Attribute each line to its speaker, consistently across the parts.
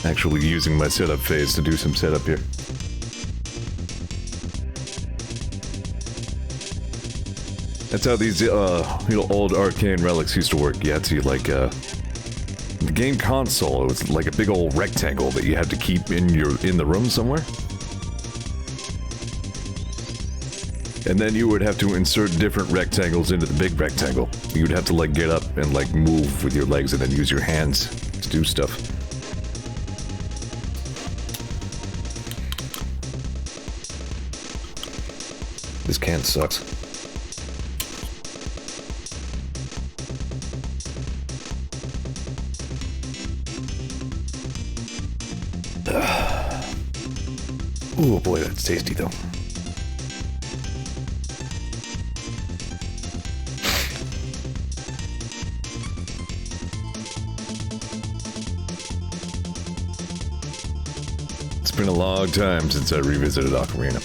Speaker 1: Actually using my setup phase to do some setup here. That's how these, old arcane relics used to work. You had to, like, the game console, it was like a big old rectangle that you had to keep in the room somewhere. And then you would have to insert different rectangles into the big rectangle. You'd have to, like, get up and, like, move with your legs and then use your hands to do stuff. This can sucks. Oh boy, that's tasty though. It's been a long time since I revisited Ocarina.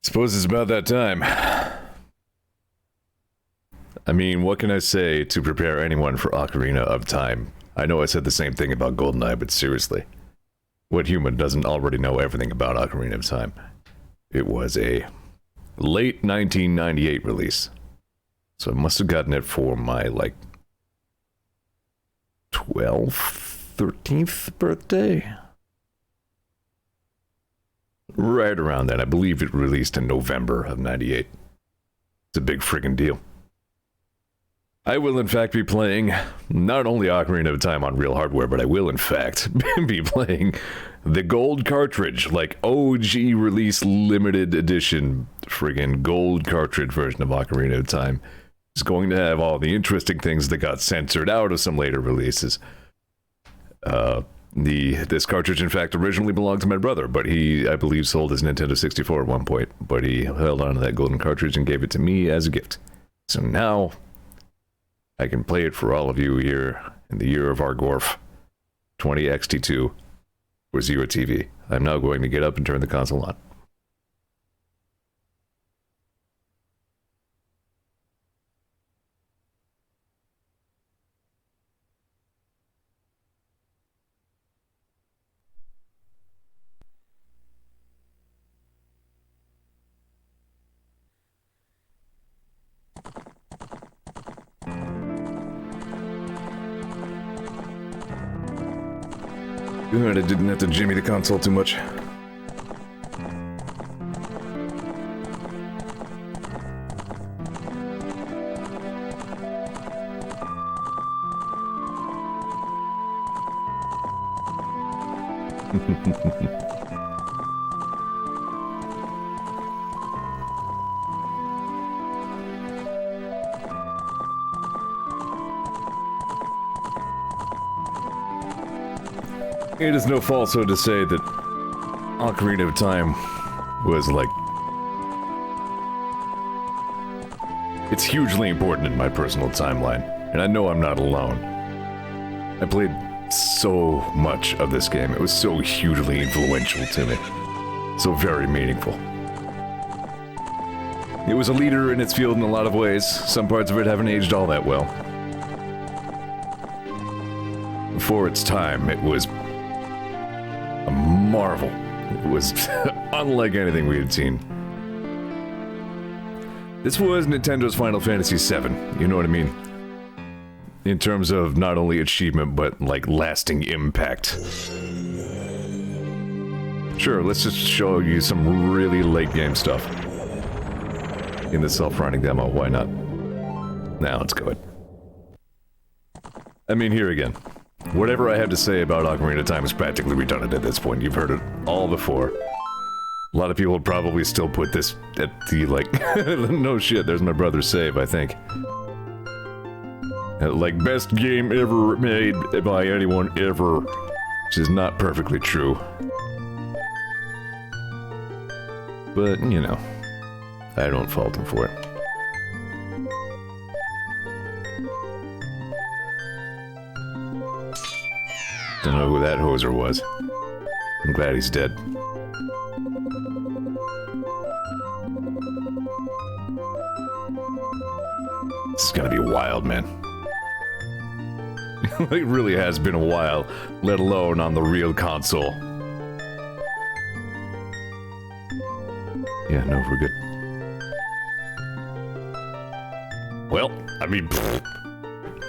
Speaker 1: Suppose it's about that time. I mean, what can I say to prepare anyone for Ocarina of Time? I know I said the same thing about GoldenEye, but seriously. What human doesn't already know everything about Ocarina of Time? It was a late 1998 release. So I must have gotten it for my, like, 12th, 13th birthday? Right around then. I believe it released in November of 98. It's a big friggin' deal. I will in fact be playing not only Ocarina of Time on real hardware, but I will in fact be playing the gold cartridge, like OG release limited edition friggin' gold cartridge version of Ocarina of Time. It's going to have all the interesting things that got censored out of some later releases. This cartridge, in fact, originally belonged to my brother, but he, I believe, sold his Nintendo 64 at one point. But he held on to that golden cartridge and gave it to me as a gift. So now, I can play it for all of you here in the year of our Gorf 20XT2 or Zeor TV. I'm now going to get up and turn the console on. Good, I didn't have to jimmy the console too much. It is no falsehood to say that Ocarina of Time was like... It's hugely important in my personal timeline, and I know I'm not alone. I played so much of this game. It was so hugely influential to me. So very meaningful. It was a leader in its field in a lot of ways. Some parts of it haven't aged all that well. For its time, it was a marvel. was unlike anything we had seen. This was Nintendo's Final Fantasy VII, you know what I mean? In terms of not only achievement, but, like, lasting impact. Sure, let's just show you some really late game stuff. In the self-running demo, why not? Now, let's go ahead. I mean, here again. Whatever I have to say about Ocarina of Time is practically redundant at this point. You've heard it all before. A lot of people would probably still put this at the, like... no shit, there's my brother's save, I think. Like, best game ever made by anyone ever. Which is not perfectly true. But, you know, I don't fault him for it. Don't know who that hoser was. I'm glad he's dead. This is gonna be wild, man. It really has been a while, let alone on the real console. Yeah, no, we're good. Well, I mean,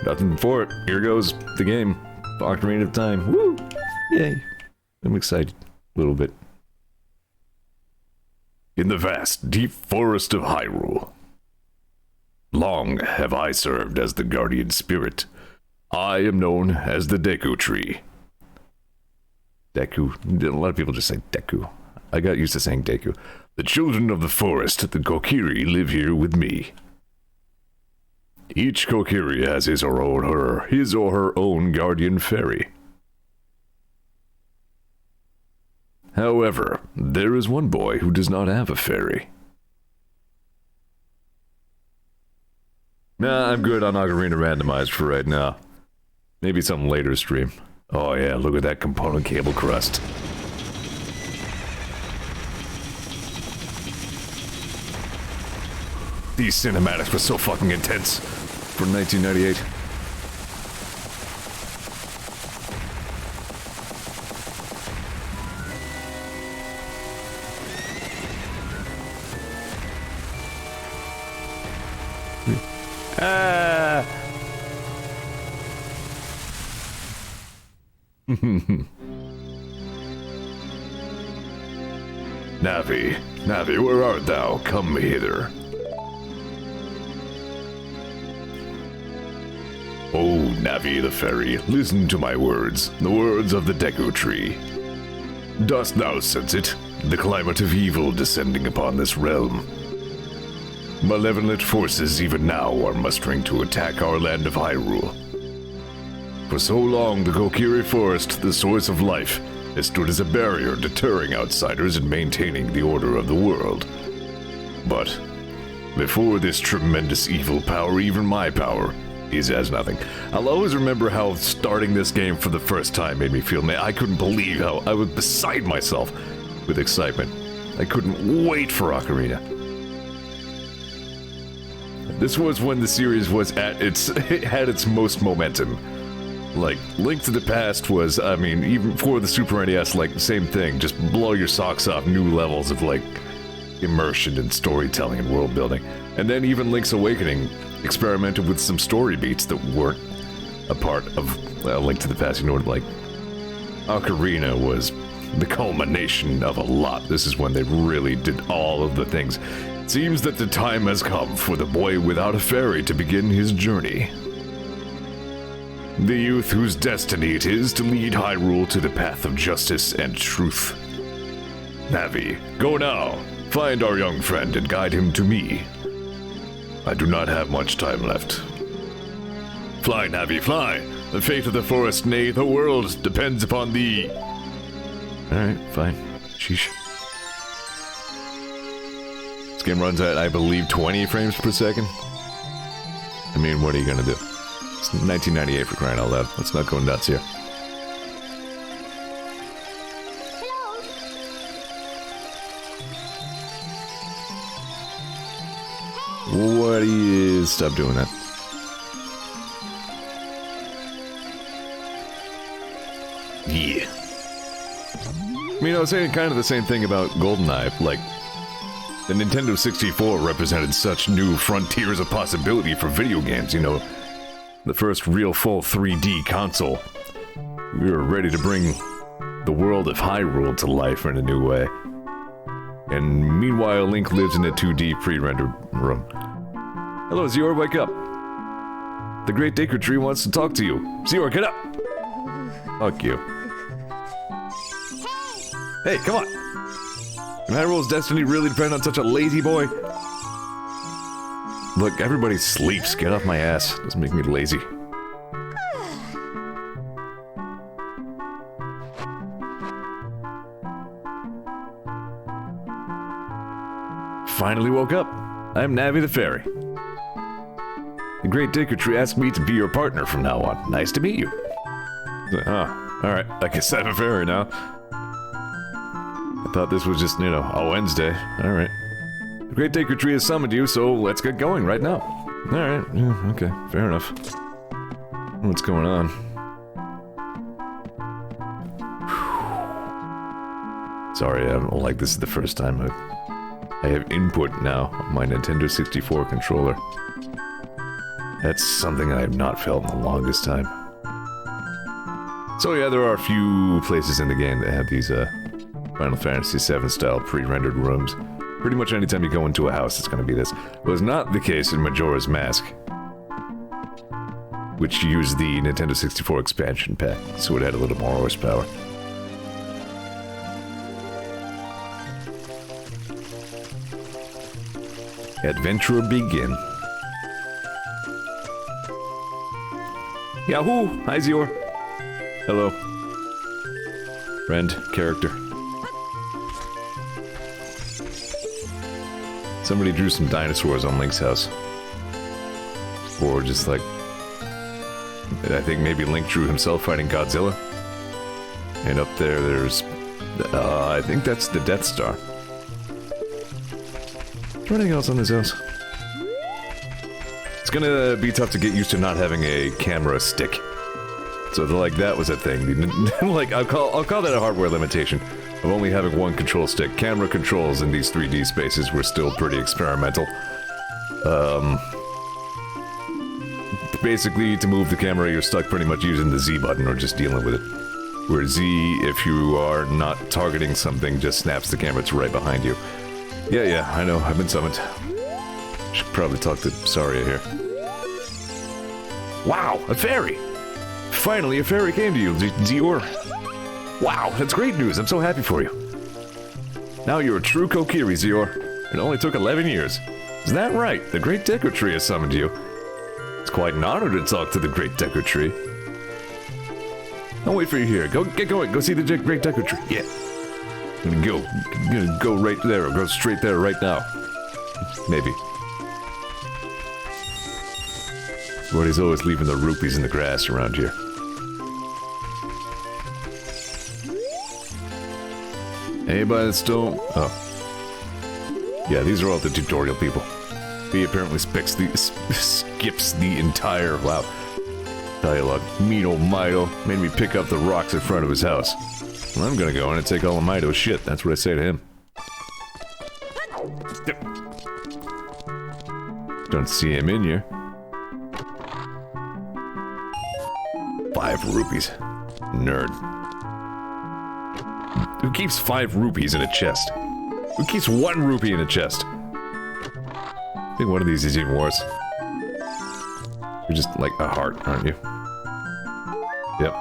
Speaker 1: nothing for it. Here goes the game. Ocarina of Time. Woo! Yay. I'm excited. A little bit. In the vast, deep forest of Hyrule. Long have I served as the guardian spirit. I am known as the Deku Tree. Deku. A lot of people just say Deku. I got used to saying Deku. The children of the forest, the Kokiri, live here with me. Each Kokiri has his or her own guardian fairy. However, there is one boy who does not have a fairy. Nah, I'm good on Ocarina randomized for right now. Maybe some later stream. Oh yeah, look at that component cable crust. These cinematics were so fucking intense for 1998. Ah! Navi, where art thou? Come hither. Oh, Navi the fairy, listen to my words, the words of the Deku Tree. Dost thou sense it, the climate of evil descending upon this realm? Malevolent forces even now are mustering to attack our land of Hyrule. For so long, the Kokiri Forest, the source of life, has stood as a barrier deterring outsiders and maintaining the order of the world. But before this tremendous evil power, even my power is as nothing. I'll always remember how starting this game for the first time made me feel, man, I couldn't believe how I was beside myself with excitement. I couldn't wait for Ocarina. This was when the series was at it had its most momentum. Like, Link to the Past was, I mean, even for the Super NES, like, same thing. Just blow your socks off, new levels of, like, immersion and storytelling and world building. And then even Link's Awakening experimented with some story beats that weren't a part of Link to the Past. You know what, like, Ocarina was the culmination of a lot. This is when they really did all of the things. It seems that the time has come for the boy without a fairy to begin his journey. The youth whose destiny it is to lead Hyrule to the path of justice and truth. Navi, go now. Find our young friend and guide him to me. I do not have much time left. Fly, Navi, fly! The fate of the forest, nay, the world, depends upon thee. Alright, fine. Sheesh. This game runs at, I believe, 20 frames per second. I mean, what are you gonna do? It's 1998 for crying out loud. Let's not go nuts here. What is... Stop doing that. Yeah. I mean, I was saying kind of the same thing about GoldenEye. Like, the Nintendo 64 represented such new frontiers of possibility for video games, you know. The first real full 3D console. We were ready to bring the world of Hyrule to life in a new way. And meanwhile, Link lives in a 2D pre-rendered room. Hello, Zeor, wake up. The Great Acre Tree wants to talk to you. Zeor, get up! Fuck you. Hey, come on! Can Hyrule's destiny really depend on such a lazy boy? Look, everybody sleeps. Get off my ass. Doesn't make me lazy. Finally woke up. I'm Navi the Fairy. The Great Acre Tree asked me to be your partner from now on. Nice to meet you. Oh, alright. I guess I'm a fairy now. I thought this was just, you know, a Wednesday. Alright. The Great Acre Tree has summoned you, so let's get going right now. Alright. Yeah, okay. Fair enough. What's going on? Sorry, I don't like this is the first time I have input now on my Nintendo 64 controller. That's something I have not felt in the longest time. So yeah, there are a few places in the game that have these Final Fantasy VII style pre-rendered rooms. Pretty much anytime you go into a house, it's gonna be this. It was not the case in Majora's Mask, which used the Nintendo 64 expansion pack, so it had a little more horsepower. Adventure begin. Yahoo! Hi, Zeor. Hello. Friend, character. Somebody drew some dinosaurs on Link's house. Or just like... I think maybe Link drew himself fighting Godzilla. And up there, there's... I think that's the Death Star. Is there anything else on this house? It's gonna be tough to get used to not having a camera stick. So like that was a thing. Like I'll call that a hardware limitation of only having one control stick. Camera controls in these 3D spaces were still pretty experimental. Basically, to move the camera, you're stuck pretty much using the Z button or just dealing with it. Where Z, if you are not targeting something, just snaps the camera. It's right behind you. Yeah, I know. I've been summoned. Should probably talk to Saria here. Wow, a fairy! Finally, a fairy came to you, Zeor. Wow, that's great news. I'm so happy for you. Now you're a true Kokiri, Zeor. It only took 11 years. Is that right? The Great Acre Tree has summoned you. It's quite an honor to talk to the Great Acre Tree. I'll wait for you here. Get going. Go see the Great Acre Tree. Yeah. I'm gonna go right there, or go straight there right now. Maybe. Everybody's always leaving the rupees in the grass around here. Anybody that still... Oh. Yeah, these are all the tutorial people. He apparently skips the entire... Wow. Dialogue. Mito Mito made me pick up the rocks in front of his house. Well, I'm gonna go in and take all of Mito's shit. That's what I say to him. Don't see him in here. 5 rupees. Nerd. Who keeps 5 rupees in a chest? Who keeps 1 rupee in a chest? I think one of these is even worse. You're just like a heart, aren't you? Yep.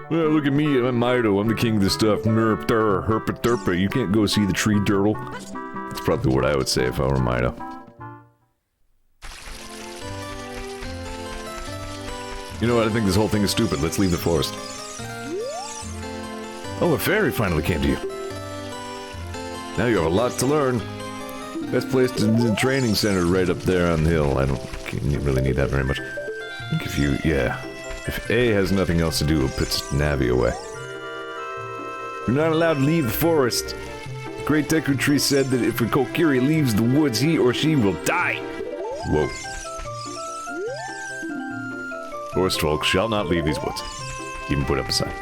Speaker 1: Well, look at me, I'm Mito, I'm the king of this stuff. Nerp, durr, herpa derpa, you can't go see the tree, dirtle. That's probably what I would say if I were Mito. You know what, I think this whole thing is stupid. Let's leave the forest. Oh, a fairy finally came to you. Now you have a lot to learn. Best place to the training center right up there on the hill. I don't really need that very much. I think if you, yeah. If A has nothing else to do, it puts Navi away. You're not allowed to leave the forest. The Great Acre Tree said that if a Kokiri leaves the woods, he or she will die. Whoa. Forest folk shall not leave these woods. Even put up a sign.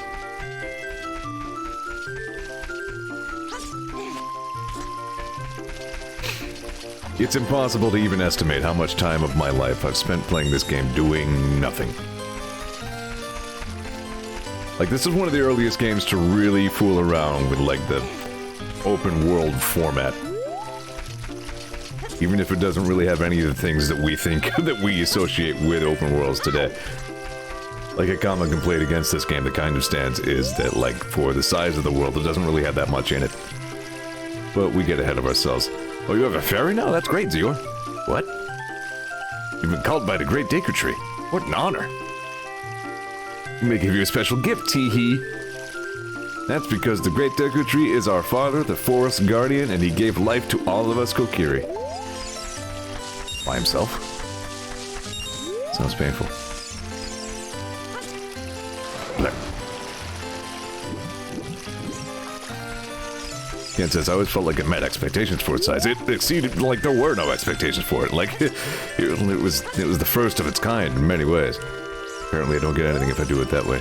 Speaker 1: It's impossible to even estimate how much time of my life I've spent playing this game doing nothing. Like, this is one of the earliest games to really fool around with, like, the open world format. Even if it doesn't really have any of the things that we think, that we associate with open worlds today. Like, a common complaint against this game that kind of stands is that, like, for the size of the world, it doesn't really have that much in it. But we get ahead of ourselves. Oh, you have a fairy now? That's great, Zeor. What? You've been called by the Great Deku Tree. What an honor. We may give you a special gift, tee-hee. That's because the Great Deku Tree is our father, the forest guardian, and he gave life to all of us Kokiri. By himself? Sounds painful. Blech. Ken says, I always felt like it met expectations for its size. It exceeded, like, there were no expectations for it. Like, it was the first of its kind in many ways. Apparently I don't get anything if I do it that way.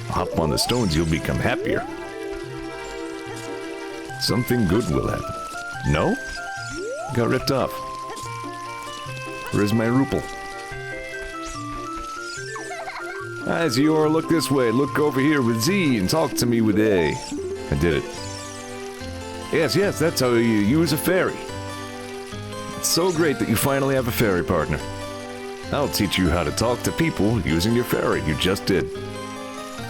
Speaker 1: Hop on the stones, you'll become happier. Something good will happen. No? Got ripped off. Where's my Rupel? Hi, Zeor, look this way. Look over here with Z and talk to me with A. I did it. Yes, that's how you use a fairy. It's so great that you finally have a fairy partner. I'll teach you how to talk to people using your fairy. You just did.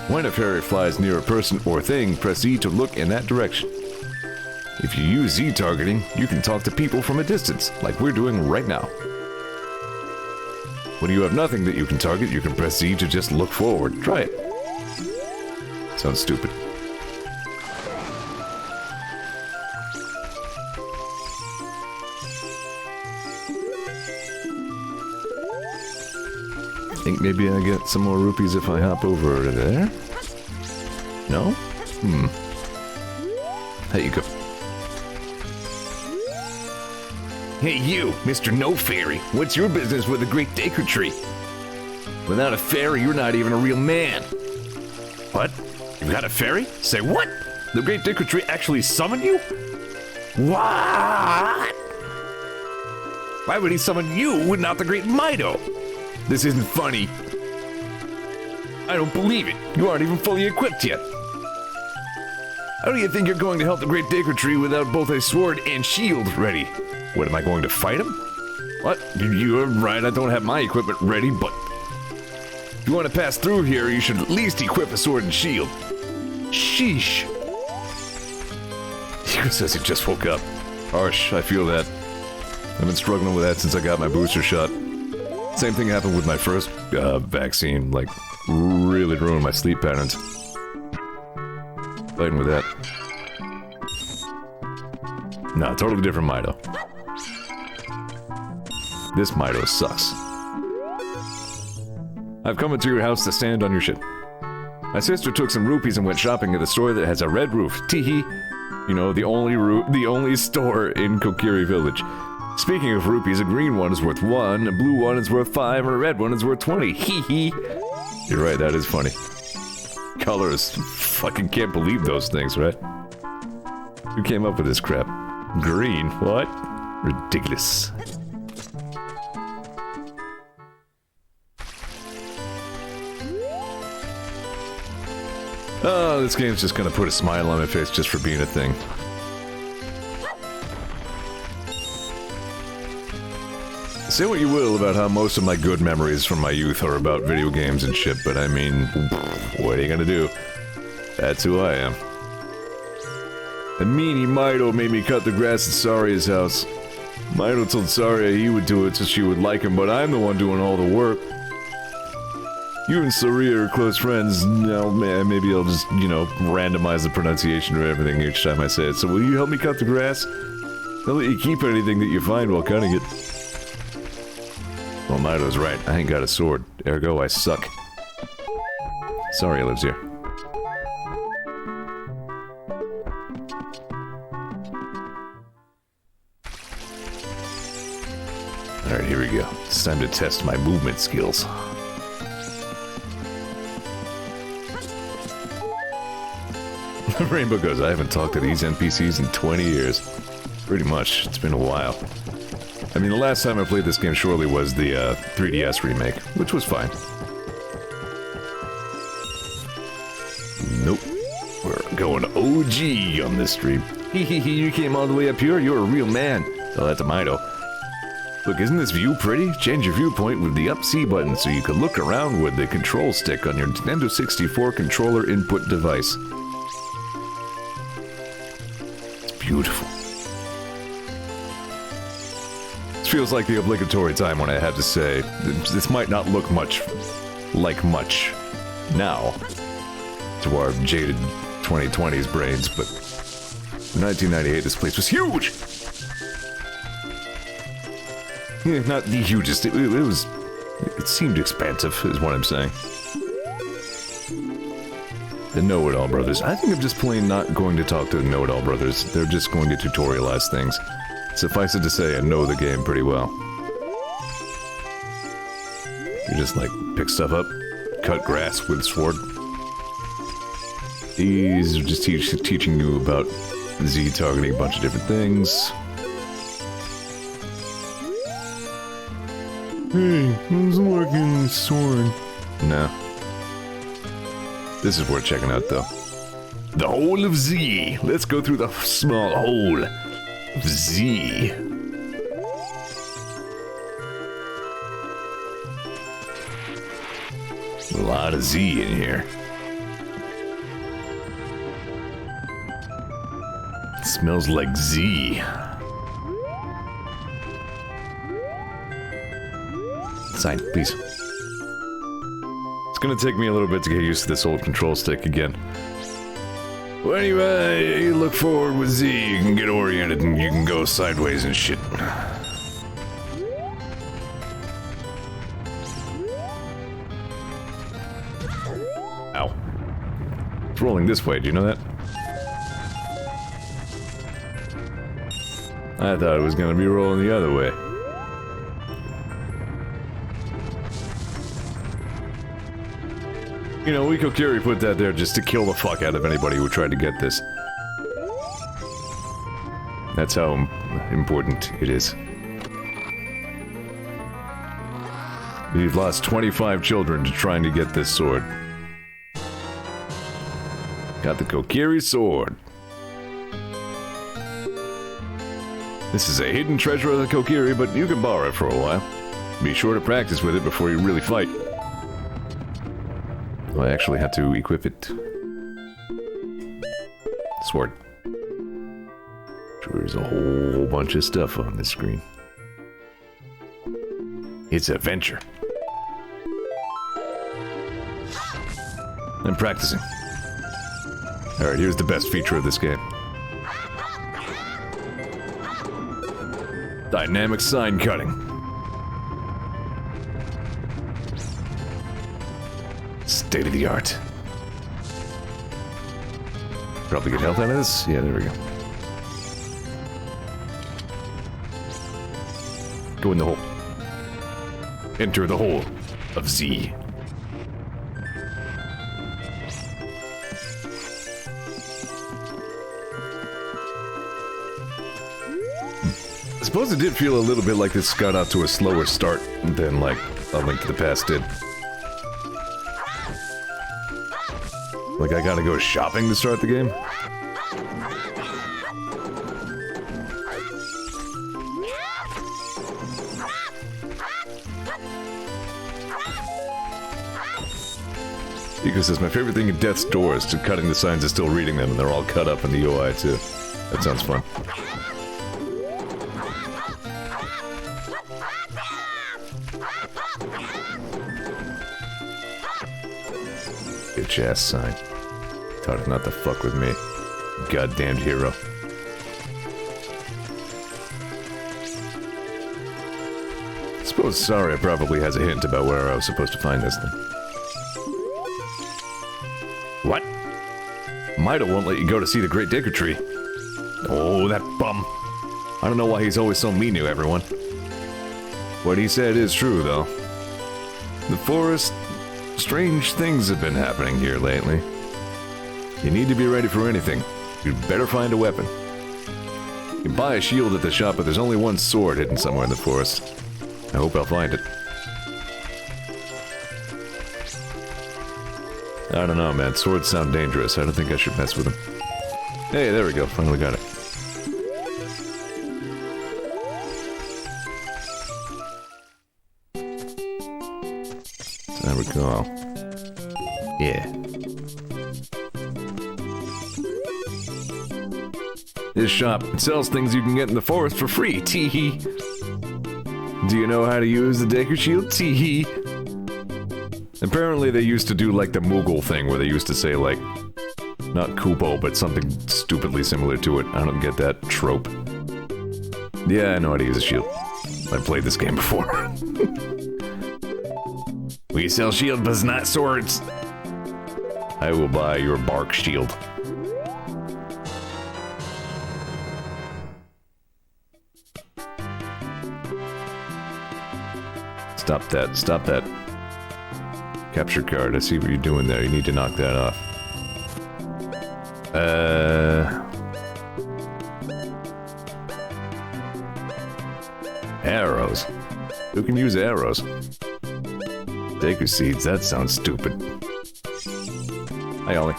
Speaker 1: When a fairy flies near a person or thing, press Z to look in that direction. If you use Z targeting, you can talk to people from a distance, like we're doing right now. When you have nothing that you can target, you can press Z to just look forward. Try it. Sounds stupid. Think maybe I get some more rupees if I hop over to there? No? There you go. Hey you, Mr. No Fairy. What's your business with the Great Deku Tree? Without a fairy, you're not even a real man. What? You got a fairy? Say what? The Great Deku Tree actually summoned you? What? Why would he summon you and not the Great Mido? This isn't funny. I don't believe it. You aren't even fully equipped yet. How do you think you're going to help the Great Deku Tree without both a sword and shield ready? What, am I going to fight him? What? You're right, I don't have my equipment ready, but... if you want to pass through here, you should at least equip a sword and shield. Sheesh. He says he just woke up. Harsh, I feel that. I've been struggling with that since I got my booster shot. Same thing happened with my first vaccine, like, really ruined my sleep patterns. Fighting with that. Nah, totally different Mido. This Mido sucks. I've come into your house to stand on your ship. My sister took some rupees and went shopping at a store that has a red roof. Teehee. You know, the only store in Kokiri Village. Speaking of rupees, a green one is worth 1, a blue one is worth 5, and a red one is worth 20. Hee hee. You're right, that is funny. Colors. Fucking can't believe those things, right? Who came up with this crap? Green? What? Ridiculous. Oh, this game's just gonna put a smile on my face just for being a thing. Say what you will about how most of my good memories from my youth are about video games and shit, but I mean, what are you gonna do? That's who I am. The meanie Mido made me cut the grass at Saria's house. Mido told Saria he would do it so she would like him, but I'm the one doing all the work. You and Saria are close friends. Now, man, maybe I'll just, you know, randomize the pronunciation of everything each time I say it. So will you help me cut the grass? I'll let you keep anything that you find while cutting it. Well, Mido's right. I ain't got a sword. Ergo, I suck. Saria lives here. Alright, here we go. It's time to test my movement skills. Rainbow goes, I haven't talked to these NPCs in 20 years. Pretty much. It's been a while. I mean, the last time I played this game surely was the 3DS remake, which was fine. Nope. We're going OG on this stream. Hehehe, you came all the way up here? You're a real man. Tell that to Mido. Look, isn't this view pretty? Change your viewpoint with the up C button so you can look around with the control stick on your Nintendo 64 controller input device. It's beautiful. This feels like the obligatory time when I have to say, this might not look much like much now to our jaded 2020s brains, but in 1998 this place was huge! Yeah, not the hugest, it seemed expansive, is what I'm saying. The Know-It-All Brothers. I think I'm just plain not going to talk to the Know-It-All Brothers. They're just going to tutorialize things. Suffice it to say, I know the game pretty well. You just, like, pick stuff up, cut grass with sword. These are just teaching you about Z targeting a bunch of different things. Hey, who's working with sword? No. This is worth checking out, though. The Hole of Z. Let's go through the small hole of Z. A lot of Z in here. It smells like Z. Sign, please. It's gonna take me a little bit to get used to this old control stick again. Well, anyway, you look forward with Z, you can get oriented and you can go sideways and shit. Ow. It's rolling this way, do you know that? I thought it was gonna be rolling the other way. You know, we Kokiri put that there just to kill the fuck out of anybody who tried to get this. That's how important it is. We've lost 25 children to trying to get this sword. Got the Kokiri Sword. This is a hidden treasure of the Kokiri, but you can borrow it for a while. Be sure to practice with it before you really fight. Well, I actually had to equip it. Sword. Sure, there's a whole bunch of stuff on the screen. It's adventure. I'm practicing. Alright, here's the best feature of this game. Dynamic sign cutting. State of the art. Probably get health out of this? Yeah, there we go. Go in the hole. Enter the hole of Z. I suppose it did feel a little bit like this got out to a slower start than, like, A Link to the Past did. Like I gotta go shopping to start the game? Because says, my favorite thing in Death's Door is to cutting the signs and still reading them, and they're all cut up in the UI too. That sounds fun. Bitch ass sign. Taught it not to fuck with me. Goddamned hero. Suppose Saria probably has a hint about where I was supposed to find this thing. What? Mido won't let you go to see the Great Digger Tree. Oh, that bum. I don't know why he's always so mean to everyone. What he said is true, though. The forest... Strange things have been happening here lately. You need to be ready for anything. You'd better find a weapon. You can buy a shield at the shop, but there's only one sword hidden somewhere in the forest. I hope I'll find it. I don't know, man. Swords sound dangerous. I don't think I should mess with them. Hey, there we go. Finally got it. There we go. Yeah. This shop sells things you can get in the forest for free. Tee-hee. Do you know how to use the Deku Shield? Tee-hee. Apparently they used to do like the Moogle thing where they used to say like, not Kupo, but something stupidly similar to it. I don't get that trope. Yeah, I know how to use a shield. I played this game before. We sell shields, but not swords. I will buy your bark shield. Stop that, stop that. Capture card, I see what you're doing there. You need to knock that off. Arrows. Who can use arrows? Deku seeds, that sounds stupid. Hi, Ollie.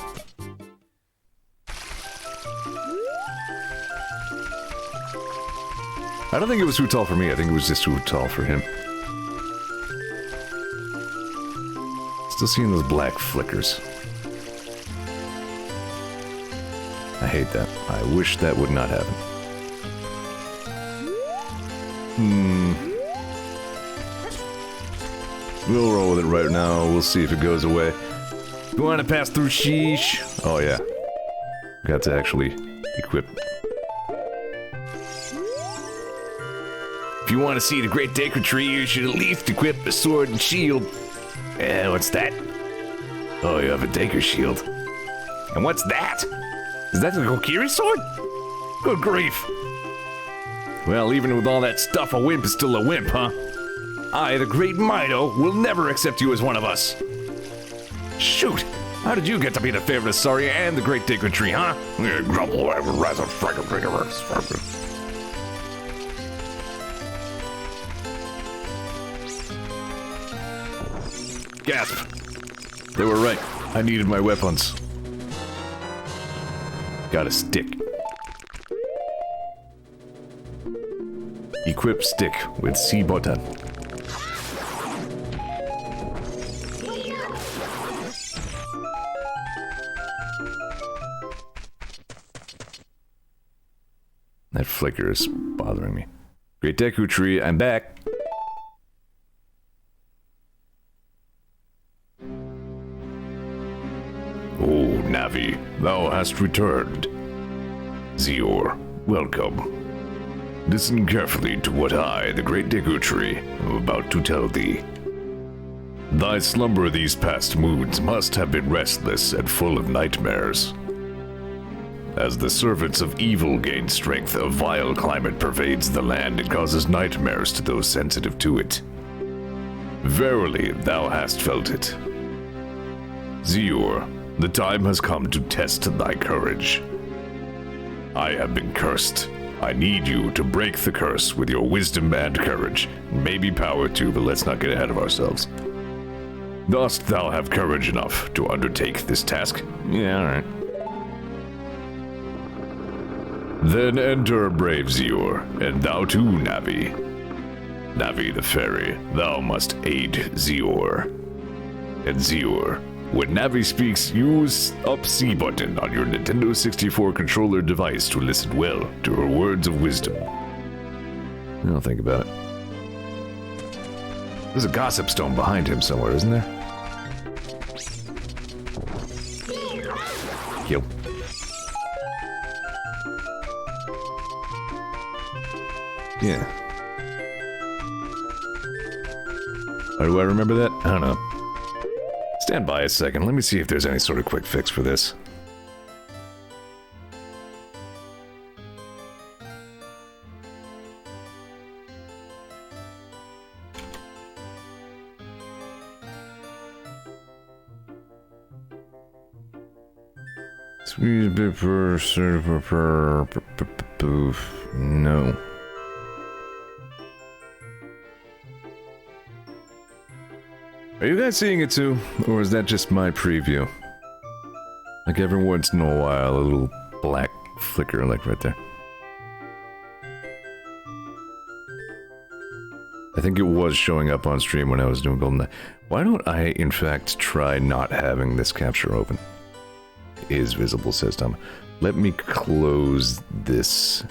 Speaker 1: I don't think it was too tall for me, I think it was just too tall for him. Still seeing those black flickers. I hate that. I wish that would not happen. We'll roll with it right now. We'll see if it goes away. You want to pass through sheesh? Oh yeah. Got to actually equip. If you want to see the Great Deku Tree, you should at least equip a sword and shield. What's that? Oh, you have a Deku Shield. And what's that? Is that the Kokiri Sword? Good grief. Well, even with all that stuff, a wimp is still a wimp, huh? I, the Great Mido, will never accept you as one of us. Shoot! How did you get to be the favorite of Saria and the Great Deku Tree, huh? Gasp! They were right. I needed my weapons. Got a stick. Equip stick with C button. That flicker is bothering me. Great Deku Tree, I'm back. Oh, Navi, thou hast returned. Zeor, welcome. Listen carefully to what I, the Great Deku Tree, am about to tell thee. Thy slumber these past moons must have been restless and full of nightmares. As the servants of evil gain strength, a vile climate pervades the land and causes nightmares to those sensitive to it. Verily, thou hast felt it. Zeor, the time has come to test thy courage. I have been cursed. I need you to break the curse with your wisdom and courage. Maybe power too, but let's not get ahead of ourselves. Dost thou have courage enough to undertake this task? Yeah, alright. Then enter, brave Zeor, and thou too, Navi. Navi the fairy, thou must aid Zeor. And Zeor, when Navi speaks, use up C button on your Nintendo 64 controller device to listen well to her words of wisdom. I'll think about it. There's a gossip stone behind him somewhere, isn't there? Kill. Yeah. Why do I remember that? I don't know. Stand by a second. Let me see if there's any sort of quick fix for this. No. Are you guys seeing it too? Or is that just my preview? Like every once in a while, a little black flicker, like right there. I think it was showing up on stream when I was doing Golden Eye. Why don't I, in fact, try not having this capture open? Is visible, says Tom. Let me close this.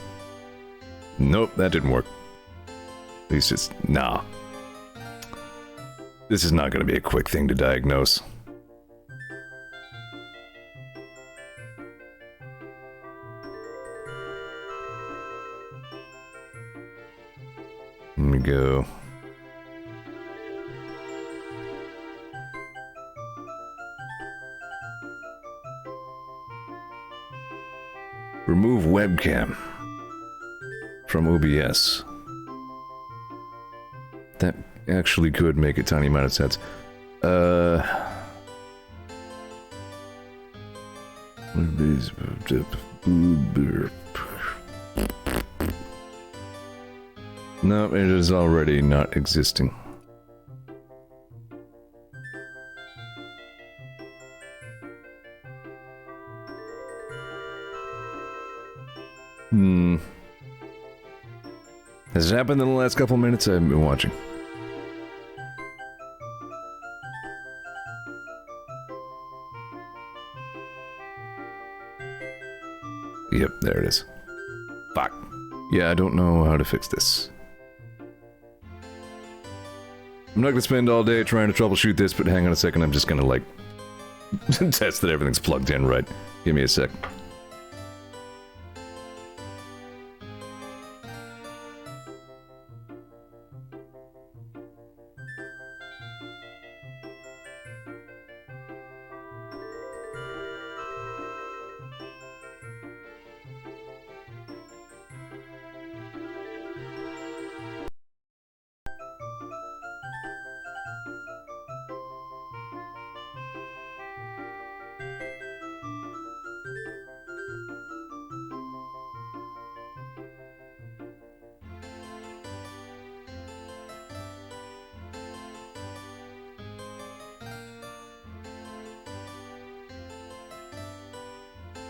Speaker 1: Nope, that didn't work. At least it's... Nah. This is not going to be a quick thing to diagnose. Let me go. Remove webcam from OBS. That actually could make a tiny amount of sense. No, it is already not existing. Has it happened in the last couple minutes? I've been watching. Yep, there it is. Fuck. Yeah, I don't know how to fix this. I'm not gonna spend all day trying to troubleshoot this, but hang on a second, I'm just gonna, like, test that everything's plugged in right. Give me a sec.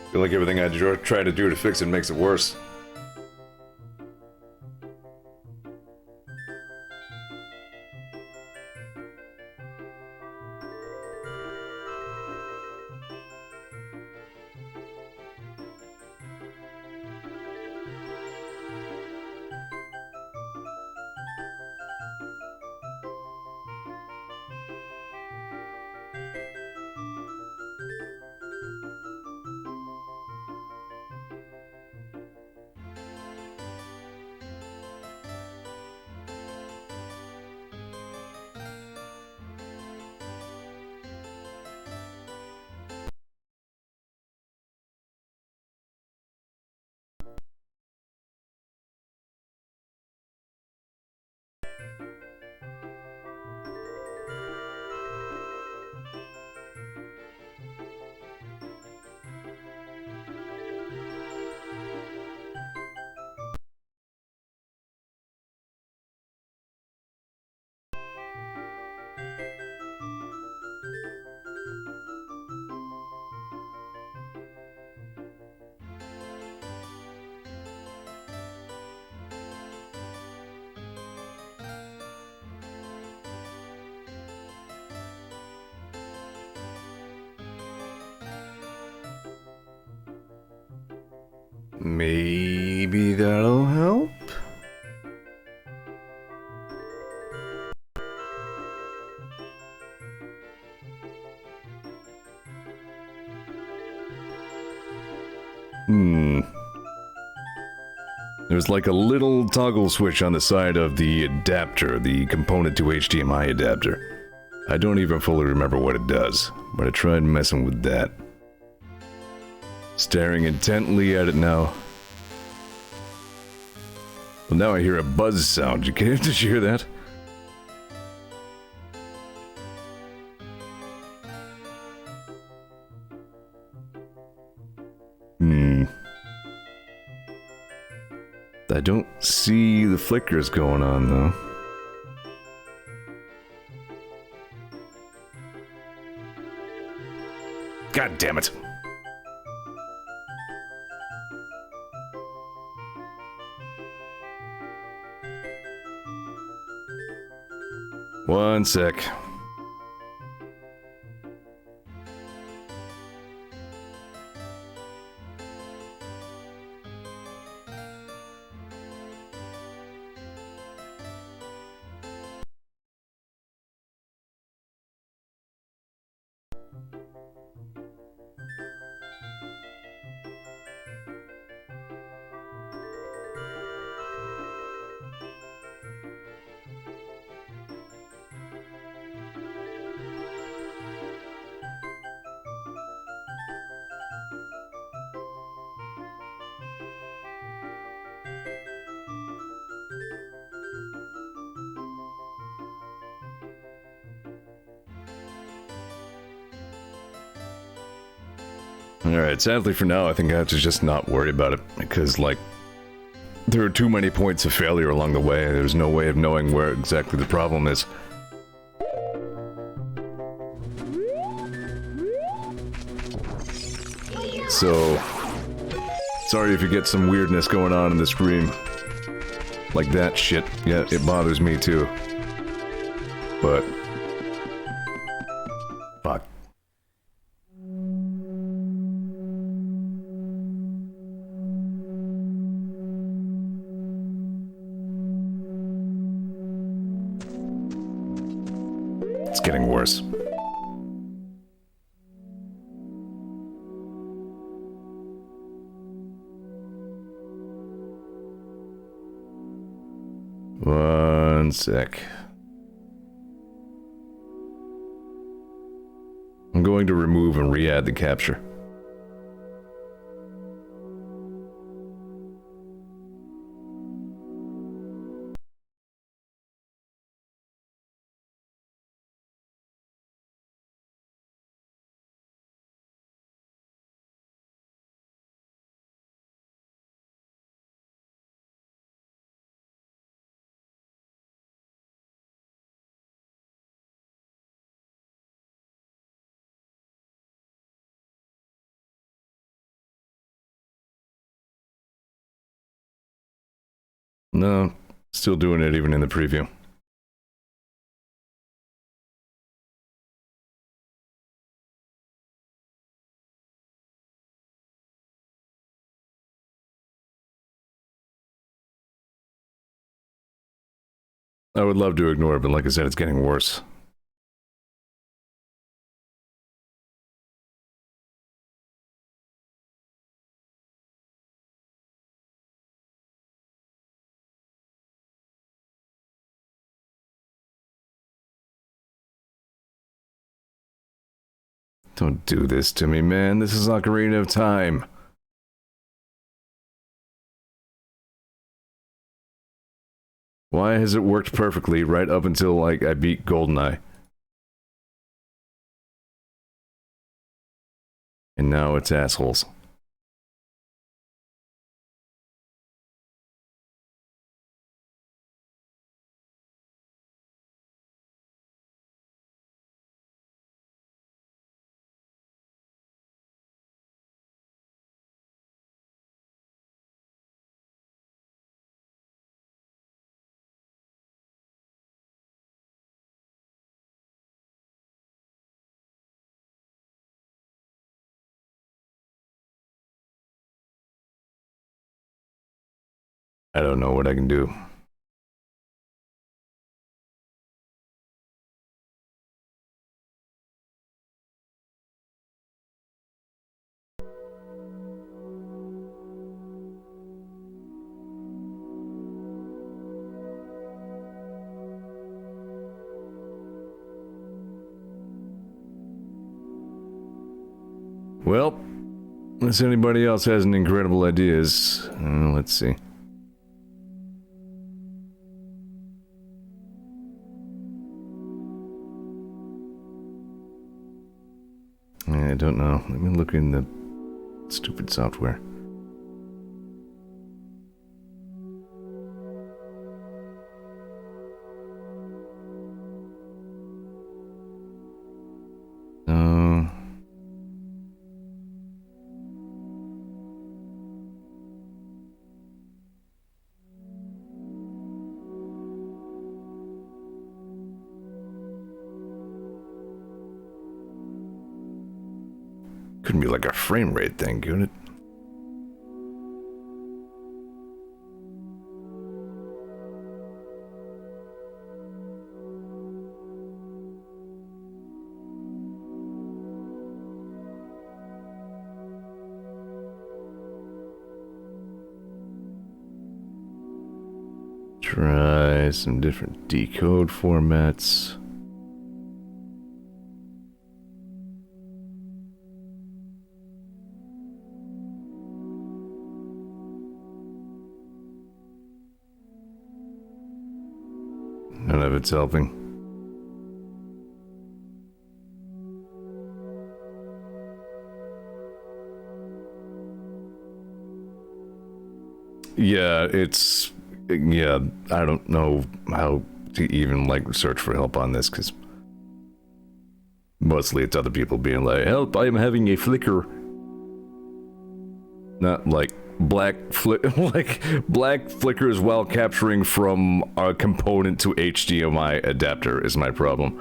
Speaker 1: I feel like everything I try to do to fix it makes it worse. Maybe that'll help? There's like a little toggle switch on the side of the adapter, the component to HDMI adapter. I don't even fully remember what it does, but I tried messing with that. Staring intently at it now. Well, now I hear a buzz sound. Did you hear that? I don't see the flickers going on, though. God damn it. One sec. Alright, sadly for now, I think I have to just not worry about it, because, like, there are too many points of failure along the way, and there's no way of knowing where exactly the problem is. So, sorry if you get some weirdness going on in the stream. Like that shit. Yeah, it bothers me too. But... fuck. It's getting worse. One sec. I'm going to remove and re-add the capture. No, still doing it even in the preview. I would love to ignore it, but like I said, it's getting worse. Don't do this to me, man. This is Ocarina of Time. Why has it worked perfectly right up until, like, I beat GoldenEye? And now it's assholes. I don't know what I can do. Well, unless anybody else has any incredible ideas, let's see. I don't know. Let me look in the Stupid software. Couldn't be like a frame rate thing, could it? Try some different decode formats. None of it's helping. Yeah, it's... Yeah, I don't know how to even, like, search for help on this, because mostly it's other people being like, help, I am having a flicker. Not like black flickers while capturing from a component to HDMI adapter is my problem.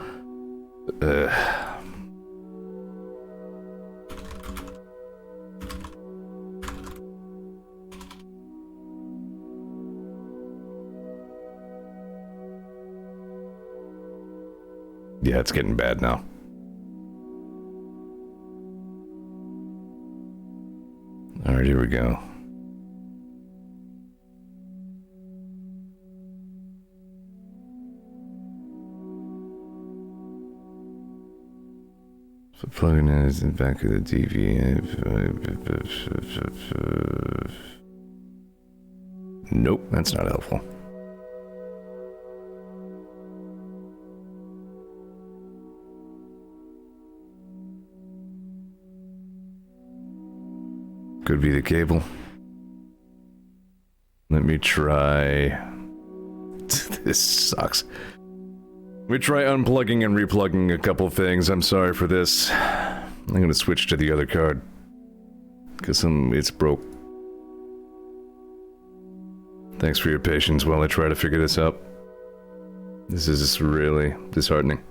Speaker 1: Yeah, it's getting bad now. Alright, here we go. So plugging in is in the back of the TV. Nope, that's not helpful. Could be the cable. Let me try... This sucks. Let me try unplugging and replugging a couple things. I'm sorry for this. I'm gonna switch to the other card. Because it's broke. Thanks for your patience while I try to figure this out. This is really disheartening.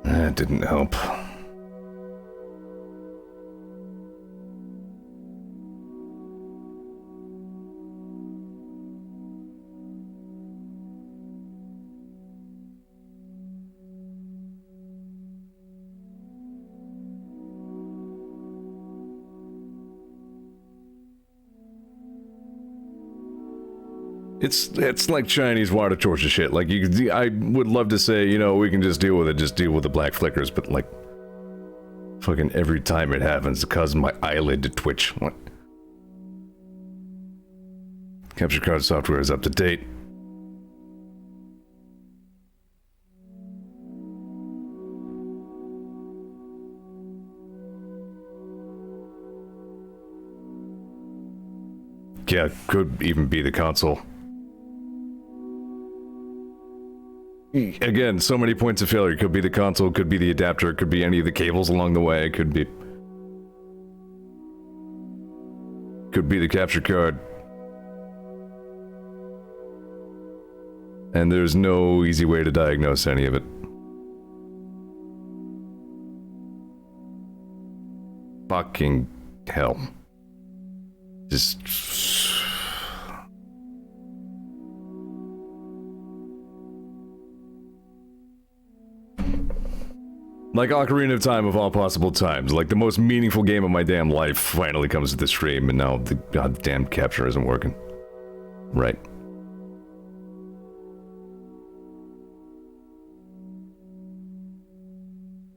Speaker 1: That didn't help. It's like Chinese water torture shit. Like, I would love to say, you know, we can just deal with it, just deal with the black flickers, but like, fucking every time it happens, it causes my eyelid to twitch. What? Capture card software is up to date. Yeah, could even be the console. Again, so many points of failure. Could be the console, could be the adapter, could be any of the cables along the way, could be the capture card. And there's no easy way to diagnose any of it. Fucking hell. Just... like Ocarina of Time of all possible times. Like the most meaningful game of my damn life finally comes to the stream, and now the goddamn capture isn't working. Right.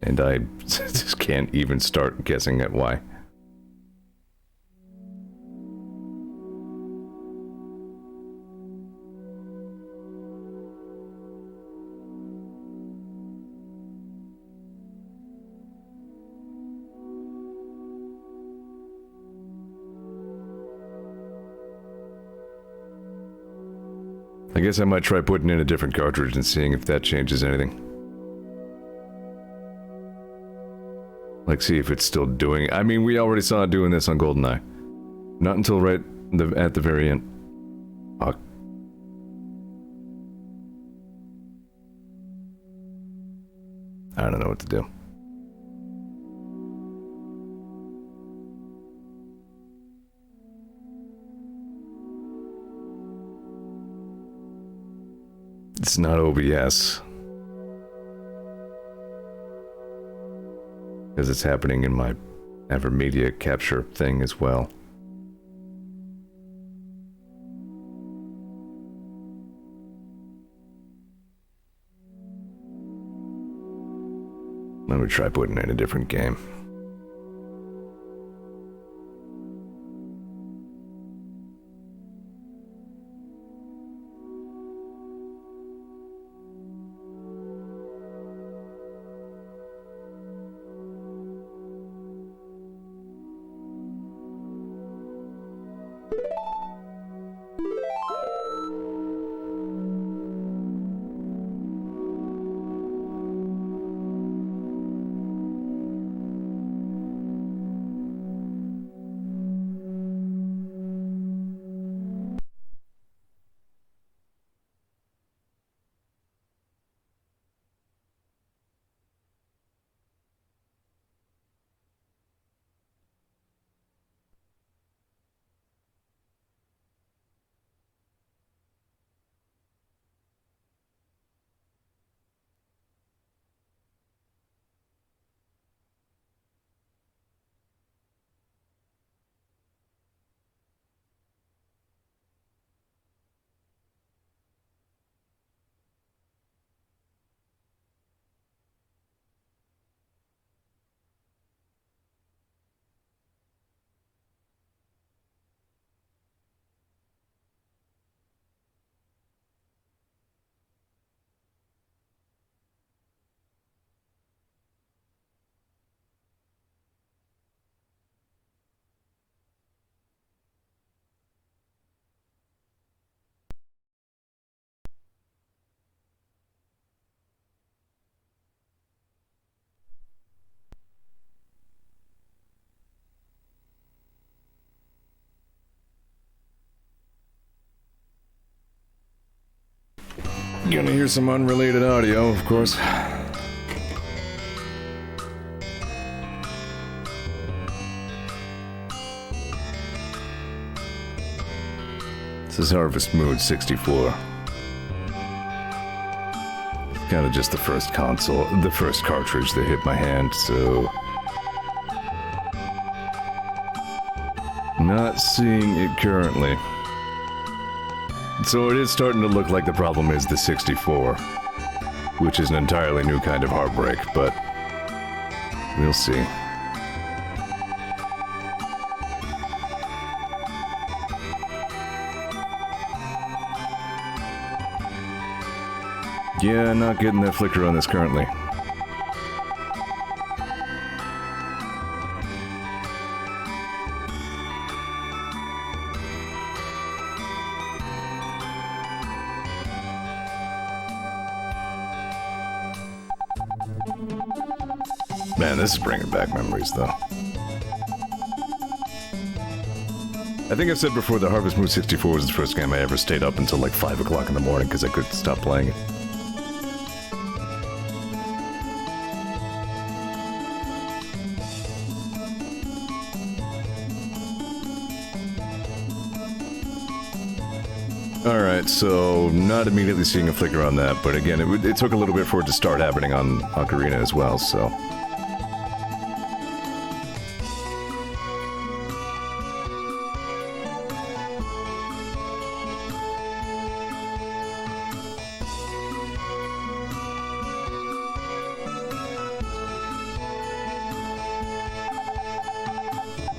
Speaker 1: And I just can't even start guessing at why. I guess I might try putting in a different cartridge and seeing if that changes anything. Like, see if it's still doing... I mean, we already saw it doing this on GoldenEye. Not until right at the very end. Fuck. I don't know what to do. It's not OBS. Because it's happening in my Evermedia capture thing as well. Let me try putting in a different game. Gonna hear some unrelated audio, of course. This is Harvest Moon 64. Kind of just the first console, the first cartridge that hit my hand, so... not seeing it currently. So it is starting to look like the problem is the 64, which is an entirely new kind of heartbreak, but we'll see. Yeah, not getting that flicker on this currently. Man, this is bringing back memories, though. I think I've said before that Harvest Moon 64 was the first game I ever stayed up until like 5 o'clock in the morning because I couldn't stop playing it. Alright, so not immediately seeing a flicker on that, but again, it took a little bit for it to start happening on Ocarina as well, so...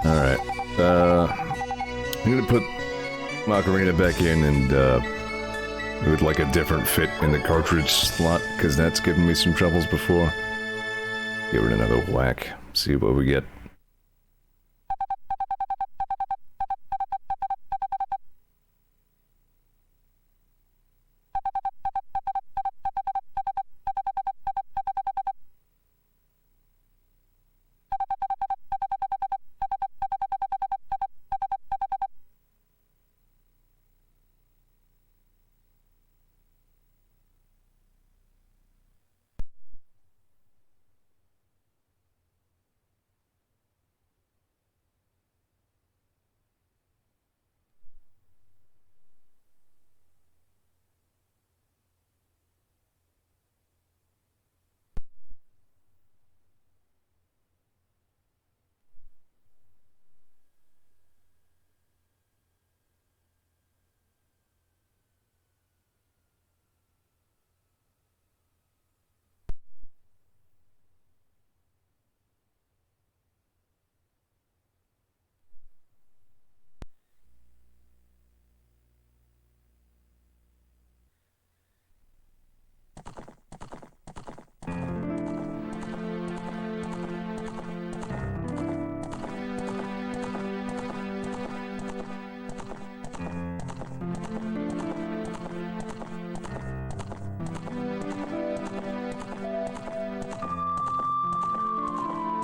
Speaker 1: Alright, I'm gonna put Ocarina back in and, with like a different fit in the cartridge slot, because that's given me some troubles before. Give it another whack, see what we get.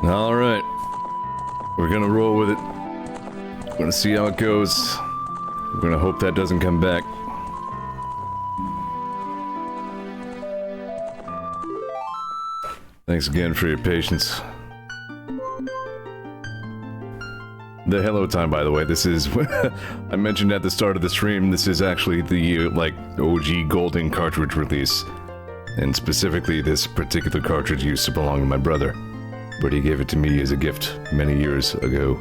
Speaker 1: Alright. We're gonna roll with it. We're gonna see how it goes. We're gonna hope that doesn't come back. Thanks again for your patience. The hello time, by the way, this is... I mentioned at the start of the stream, this is actually the, like, OG golden cartridge release. And specifically, this particular cartridge used to belong to my brother. But he gave it to me as a gift many years ago.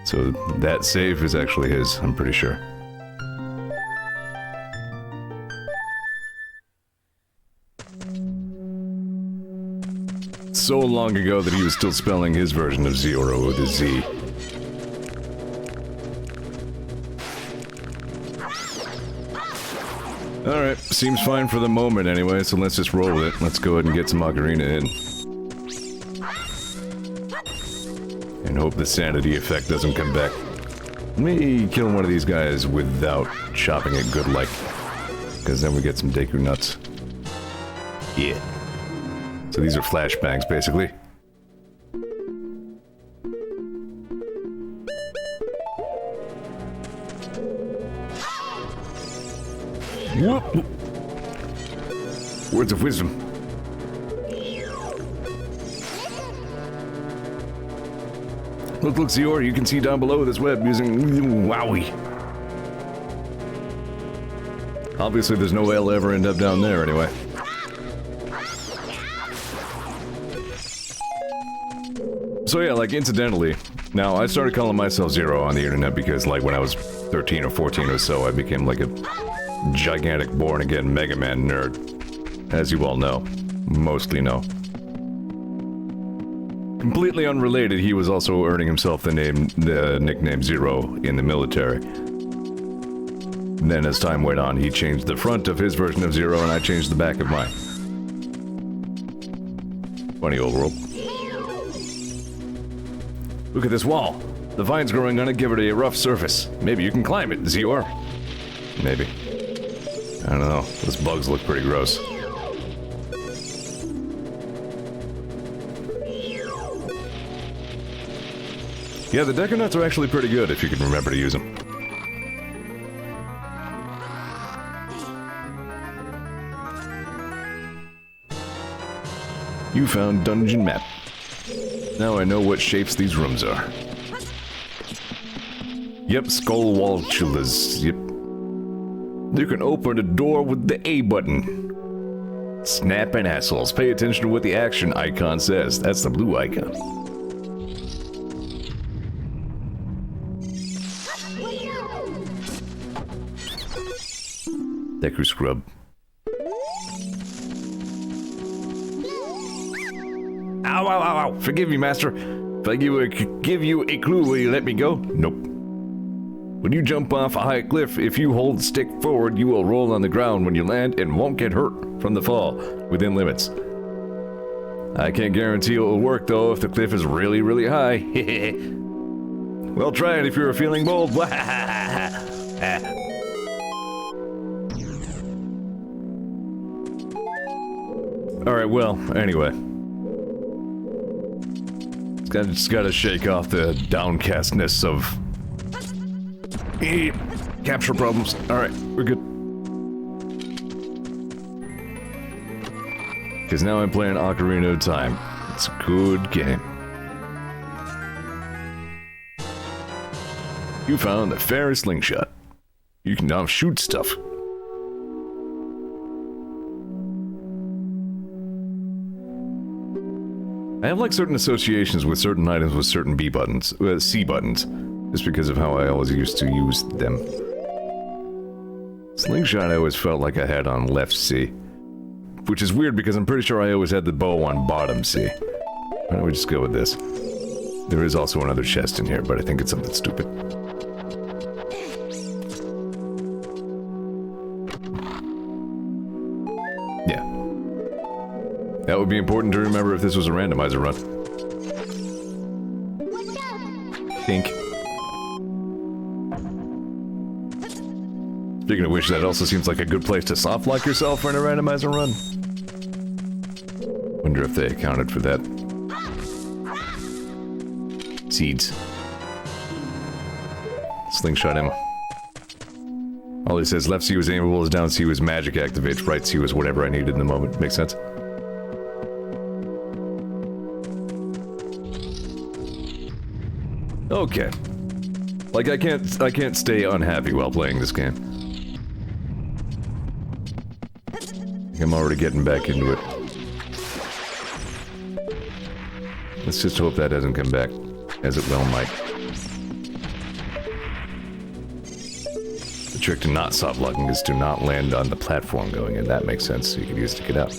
Speaker 1: So that save is actually his, I'm pretty sure. So long ago that he was still spelling his version of Zeor with a Z. Alright, seems fine for the moment anyway, so let's just roll with it. Let's go ahead and get some Ocarina in. And hope the sanity effect doesn't come back. Let me kill one of these guys without chopping it good like. Because then we get some Deku nuts. Yeah. So these are flashbangs, basically. Whoop. Words of wisdom. Look, Zeor, you can see down below this web using Wowie. Obviously, there's no way I'll ever end up down there anyway. So yeah, like, incidentally, now I started calling myself Zero on the internet because, like, when I was 13 or 14 or so, I became, like, a gigantic born-again Mega Man nerd. As you all know. Mostly know. Completely unrelated, he was also earning himself the nickname Zero in the military. Then as time went on, he changed the front of his version of Zero and I changed the back of mine. Funny old world. Look at this wall. The vines growing on it give it a rough surface. Maybe you can climb it, Zeor. Maybe. I don't know. Those bugs look pretty gross. Yeah, the Decker Nuts are actually pretty good if you can remember to use them. You found dungeon map. Now I know what shapes these rooms are. Yep, skull waltulas. Yep. You can open a door with the A button. Snapping assholes. Pay attention to what the action icon says. That's the blue icon. Deku scrub. Ow, ow, ow, ow. Forgive me, master. If I give you a clue, will you let me go? Nope. When you jump off a high cliff, if you hold stick forward, you will roll on the ground when you land and won't get hurt from the fall, within limits. I can't guarantee it will work, though, if the cliff is really, really high. Well, try it if you're feeling bold. Alright, well, anyway. Just gotta shake off the downcastness of capture problems. Alright, we're good. Because now I'm playing Ocarina of Time. It's a good game. You found the Ferris slingshot. You can now shoot stuff. I have like certain associations with certain items with certain B buttons, C buttons, just because of how I always used to use them. Slingshot I always felt like I had on left C, which is weird because I'm pretty sure I always had the bow on bottom C. Why don't we just go with this? There is also another chest in here, but I think it's something stupid. Yeah. That would be important to remember if this was a randomizer run. Think. Speaking of which, that also seems like a good place to soft-lock yourself for in a randomizer run. Wonder if they accounted for that. Seeds. Slingshot ammo. All he says, left C was aimable, as down C was magic activates, right C was whatever I needed in the moment. Makes sense? Okay. Like, I can't stay unhappy while playing this game. I'm already getting back into it. Let's just hope that doesn't come back, as it well might. The trick to not soft locking is to not land on the platform going in. That makes sense, so you can use it to get out.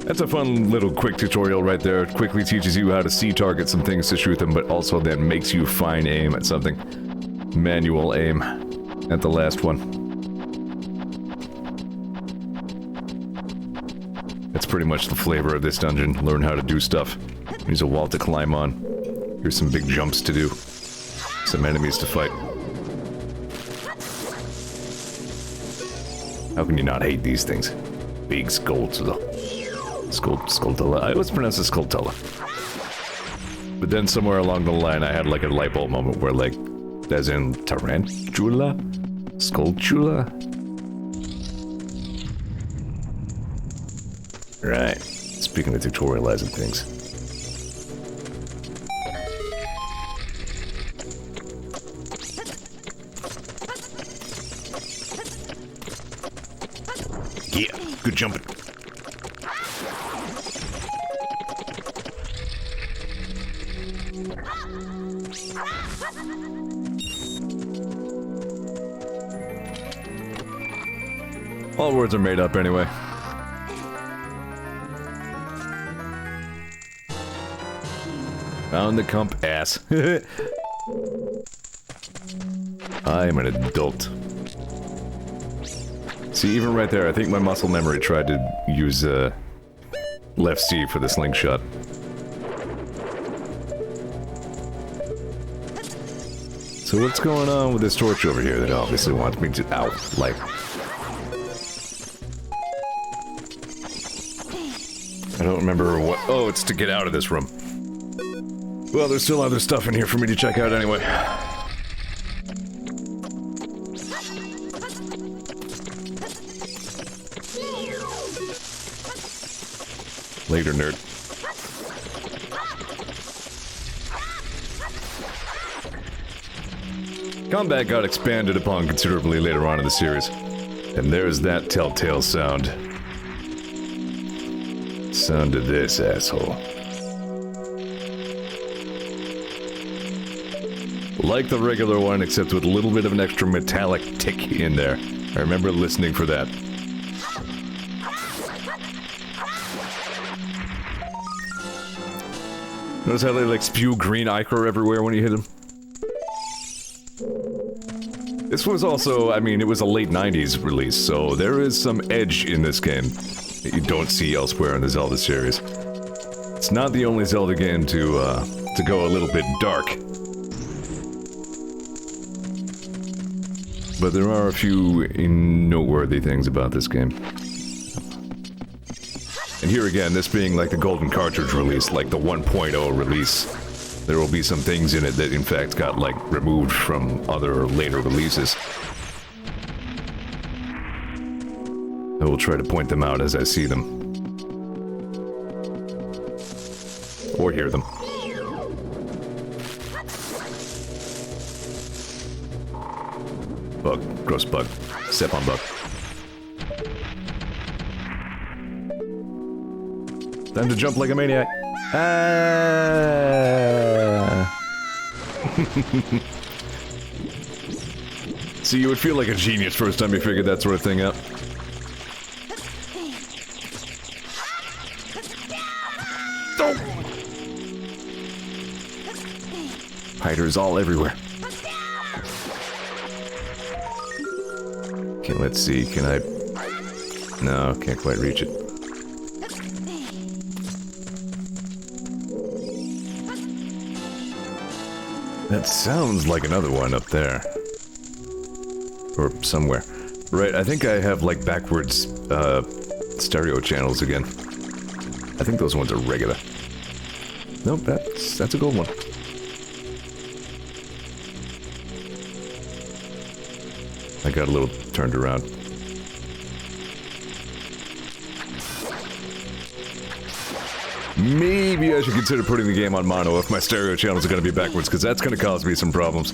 Speaker 1: That's a fun little quick tutorial right there. It quickly teaches you how to C-target some things to shoot them, but also then makes you fine aim at something. Manual aim at the last one. That's pretty much the flavor of this dungeon. Learn how to do stuff. Here's a wall to climb on. Here's some big jumps to do. Some enemies to fight. How can you not hate these things? Big Skulltula. Skulltula. I always pronounce it Skulltula. But then somewhere along the line I had like a light bulb moment where like, as in Tarantula? Skulltula? Right. Speaking of tutorializing things. Yeah, good jumping. All words are made up anyway. Found the compass. I am an adult. See, even right there, I think my muscle memory tried to use left C for the slingshot. So what's going on with this torch over here that obviously wants me to... Ow, like... I don't remember what... Oh, it's to get out of this room. Well, there's still other stuff in here for me to check out anyway. Later, nerd. Combat got expanded upon considerably later on in the series. And there's that telltale sound. Sound of this, asshole. Like the regular one, except with a little bit of an extra metallic tick in there. I remember listening for that. Notice how they like spew green ichor everywhere when you hit them? This was also, I mean, it was a late 90s release, so there is some edge in this game that you don't see elsewhere in the Zelda series. It's not the only Zelda game to go a little bit dark. But there are a few noteworthy things about this game. And here again, this being like the golden cartridge release, like the 1.0 release, there will be some things in it that in fact got like removed from other later releases. I will try to point them out as I see them. Or hear them. Bug. Gross bug. Step on bug. Time to jump like a maniac. See, you would feel like a genius first time you figured that sort of thing out. Oh! Hiders all everywhere. Okay, let's see, can I... No, can't quite reach it. That sounds like another one up there. Or somewhere. Right, I think I have like backwards, stereo channels again. I think those ones are regular. Nope, that's a gold one. I got a little turned around. Maybe I should consider putting the game on mono if my stereo channels are going to be backwards, because that's going to cause me some problems.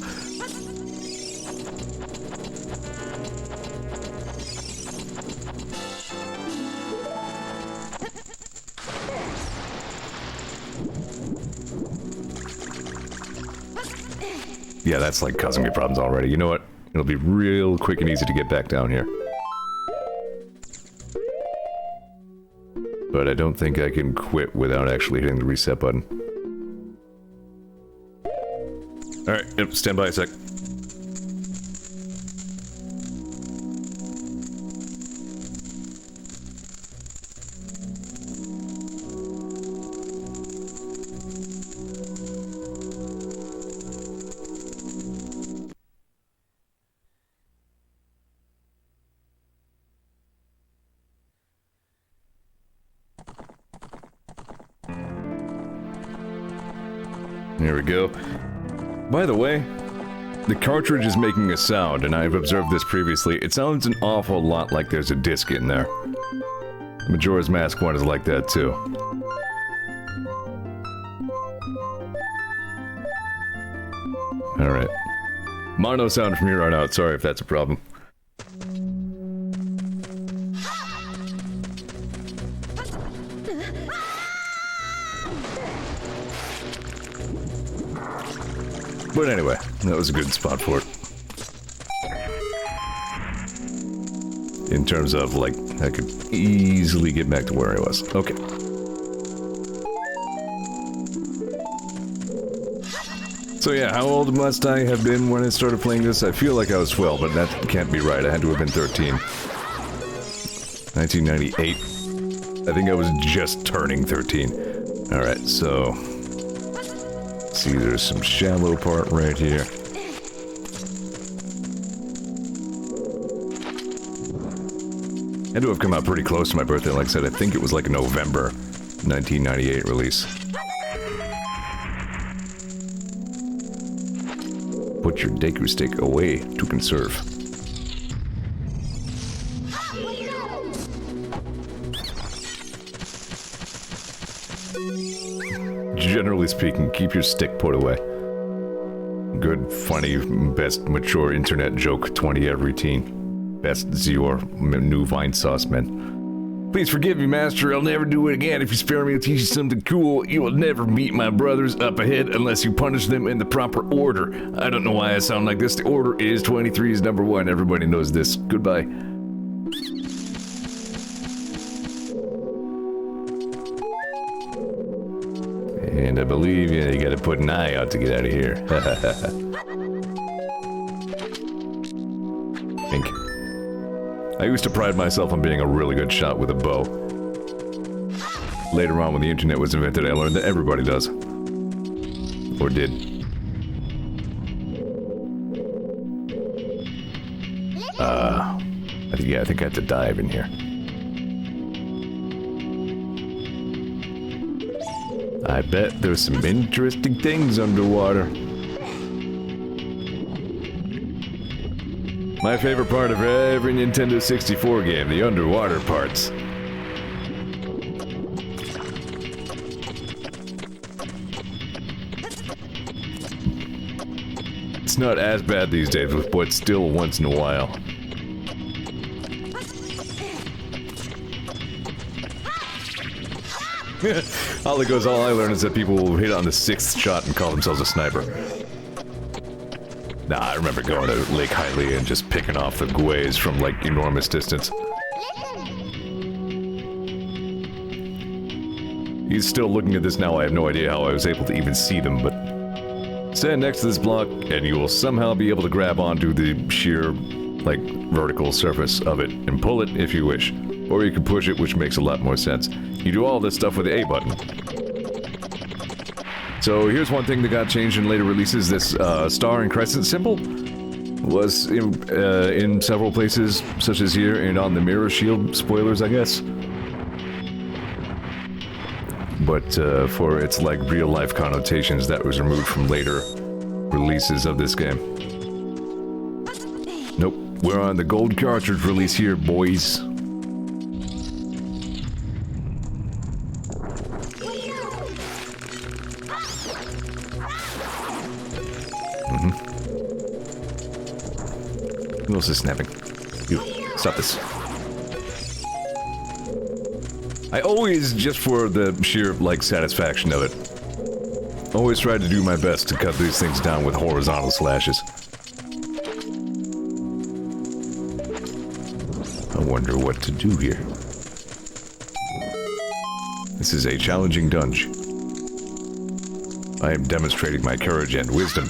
Speaker 1: Yeah, that's like causing me problems already. You know what? It'll be real quick and easy to get back down here. But I don't think I can quit without actually hitting the reset button. Alright, yep, stand by a sec. Here we go. By the way, the cartridge is making a sound, and I've observed this previously. It sounds an awful lot like there's a disc in there. Majora's Mask 1 is like that, too. Alright. Mono sound from here on out. Sorry if that's a problem. But anyway, that was a good spot for it. In terms of, like, I could easily get back to where I was. Okay. So yeah, how old must I have been when I started playing this? I feel like I was 12, but that can't be right. I had to have been 13. 1998. I think I was just turning 13. Alright, so... see, there's some shallow part right here. Had to have come out pretty close to my birthday. Like I said, I think it was like November 1998 release. Put your Deku stick away to conserve. Generally speaking, keep your stick put away. Good, funny, best mature internet joke, 20 every teen. Best Zeor, new Vine sauce, man. Please forgive me, master, I'll never do it again. If you spare me, I'll teach you something cool. You will never meet my brothers up ahead unless you punish them in the proper order. I don't know why I sound like this. The order is 23 is number 1. Everybody knows this. Goodbye. And I believe, yeah, you gotta put an eye out to get out of here. Pink. I used to pride myself on being a really good shot with a bow. Later on, when the internet was invented, I learned that everybody does. Or did. I think I have to dive in here. I bet there's some interesting things underwater. My favorite part of every Nintendo 64 game, the underwater parts. It's not as bad these days, but still once in a while. All I learned is that people will hit on the 6th shot and call themselves a sniper. Nah, I remember going to Lake Hylian and just picking off the guays from, like, enormous distance. He's still looking at this now. I have no idea how I was able to even see them, but... stand next to this block, and you will somehow be able to grab onto the sheer, like, vertical surface of it and pull it if you wish. Or you can push it, which makes a lot more sense. You do all this stuff with the A button. So here's one thing that got changed in later releases. This star and crescent symbol was in several places, such as here and on the mirror shield. Spoilers, I guess. But for its like real-life connotations, that was removed from later releases of this game. Nope, we're on the gold cartridge release here, boys. Who else is snapping? You, stop this. I always, just for the sheer, like, satisfaction of it, always try to do my best to cut these things down with horizontal slashes. I wonder what to do here. This is a challenging dungeon. I am demonstrating my courage and wisdom.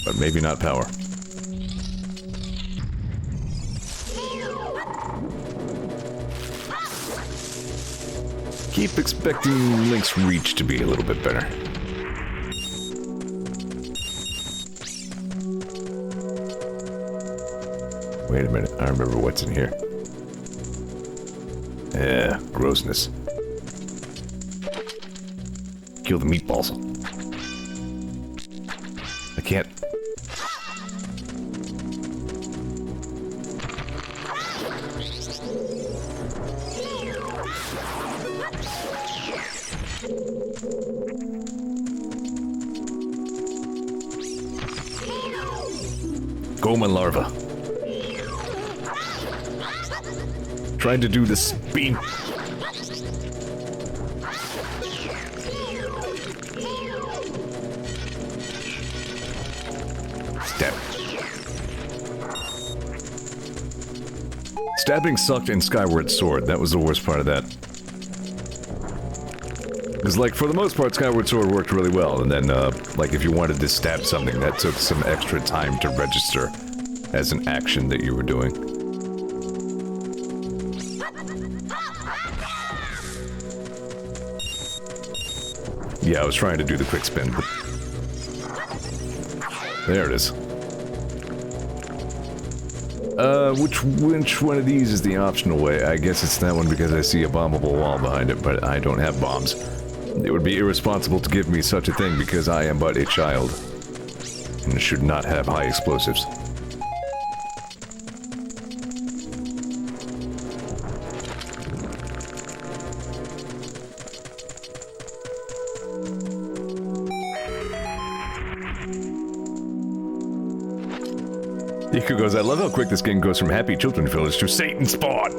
Speaker 1: But maybe not power. Keep expecting Link's reach to be a little bit better. Wait a minute, I remember what's in here. Yeah, grossness. Kill the meatballs. I can't... Goma larva. Trying to do the speed. Stab. Stabbing sucked in Skyward Sword. That was the worst part of that. Because, like, for the most part, Skyward Sword worked really well, and then, like, if you wanted to stab something, that took some extra time to register as an action that you were doing. Yeah, I was trying to do the quick spin, but... there it is. Which one of these is the optional way? I guess it's that one because I see a bombable wall behind it, but I don't have bombs. It would be irresponsible to give me such a thing because I am but a child. And should not have high explosives. Iku goes, I love how quick this game goes from Happy Children Village to Satan Spawn!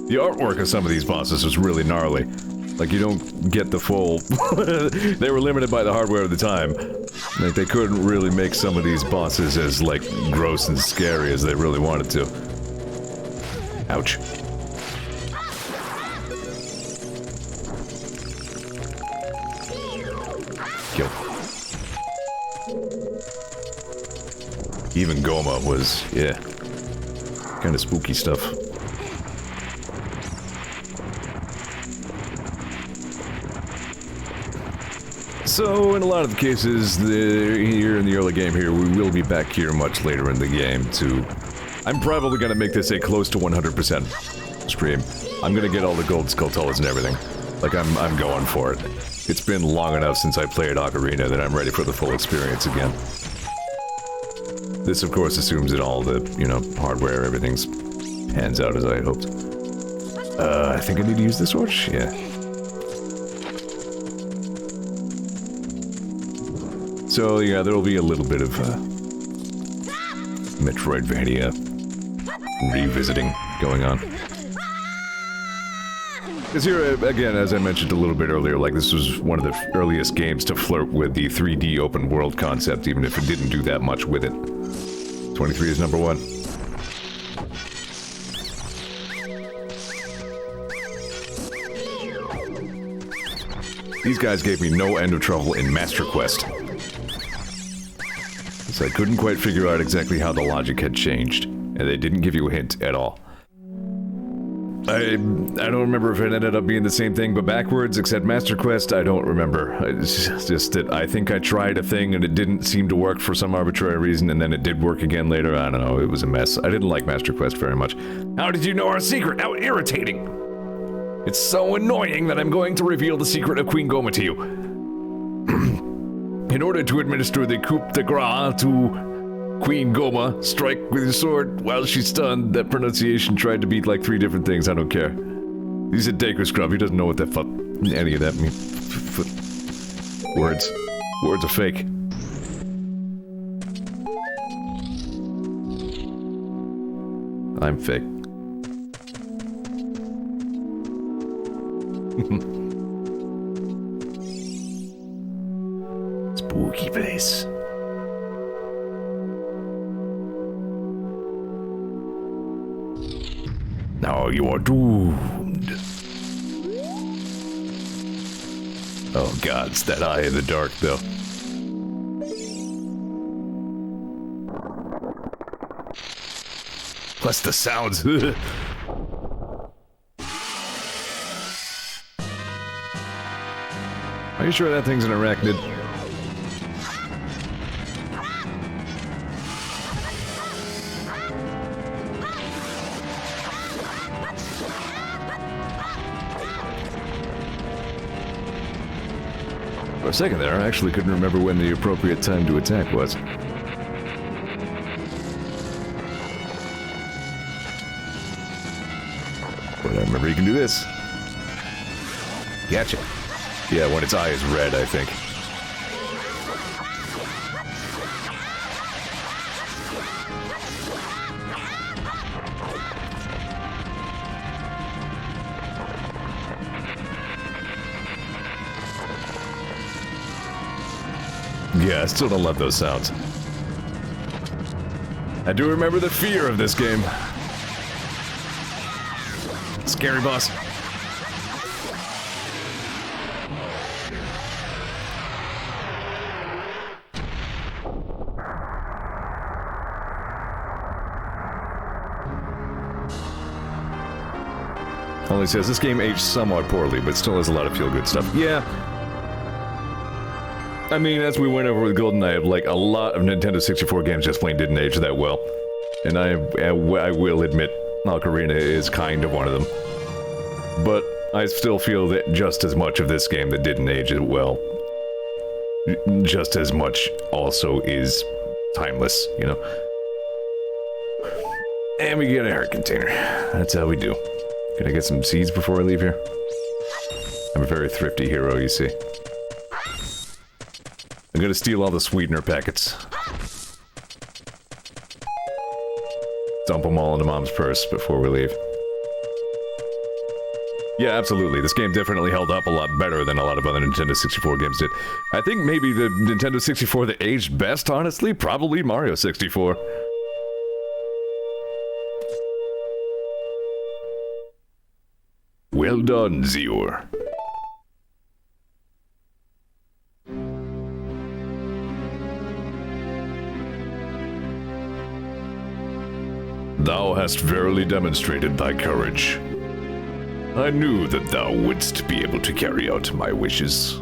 Speaker 1: The artwork of some of these bosses was really gnarly. Like, you don't get the full... They were limited by the hardware at the time. Like, they couldn't really make some of these bosses as, like, gross and scary as they really wanted to. Ouch. Kill. Even Goma was, yeah, kind of spooky stuff. So, in a lot of the cases, here in the early game here, we will be back here much later in the game to... I'm probably gonna make this a close to 100% stream. I'm gonna get all the gold skulltulas and everything. Like, I'm going for it. It's been long enough since I played Ocarina that I'm ready for the full experience again. This, of course, assumes that all the, you know, hardware, everything's hands out as I had hoped. I think I need to use this torch? Yeah. So, yeah, there'll be a little bit of, Metroidvania revisiting going on. Because here, again, as I mentioned a little bit earlier, like, this was one of the earliest games to flirt with the 3D open world concept, even if it didn't do that much with it. 23 is number 1. These guys gave me no end of trouble in Master Quest. So I couldn't quite figure out exactly how the logic had changed, and they didn't give you a hint at all. I don't remember if it ended up being the same thing, but backwards, except Master Quest, I don't remember. It's just that I think I tried a thing and it didn't seem to work for some arbitrary reason, and then it did work again later. I don't know, it was a mess. I didn't like Master Quest very much. How did you know our secret? How irritating! It's so annoying that I'm going to reveal the secret of Queen Goma to you. In order to administer the coup de grace to Queen Goma, strike with your sword while she's stunned. That pronunciation tried to beat like 3 different things, I don't care. He's a Daker scrub, he doesn't know what the fuck any of that means. Words. Words are fake. I'm fake. Spooky face. Now you are doomed. Oh god, it's that eye in the dark, though. Plus the sounds. Are you sure that thing's an arachnid? For a second there, I actually couldn't remember when the appropriate time to attack was. But I remember you can do this. Gotcha. Yeah, when its eye is red, I think. Yeah, I still don't love those sounds. I do remember the fear of this game. Scary boss. Only says this game aged somewhat poorly, but still has a lot of feel-good stuff. Yeah. I mean, as we went over with GoldenEye, like, a lot of Nintendo 64 games just plain didn't age that well. And I will admit, Ocarina is kind of one of them. But I still feel that just as much of this game that didn't age it well, just as much also is timeless, you know? And we get a heart container. That's how we do. Can I get some seeds before I leave here? I'm a very thrifty hero, you see. I'm gonna steal all the sweetener packets. Dump them all into Mom's purse before we leave. Yeah, absolutely. This game definitely held up a lot better than a lot of other Nintendo 64 games did. I think maybe the Nintendo 64 that aged best, honestly, probably Mario 64. Well done, Zeor. Thou hast verily demonstrated thy courage. I knew that thou wouldst be able to carry out my wishes.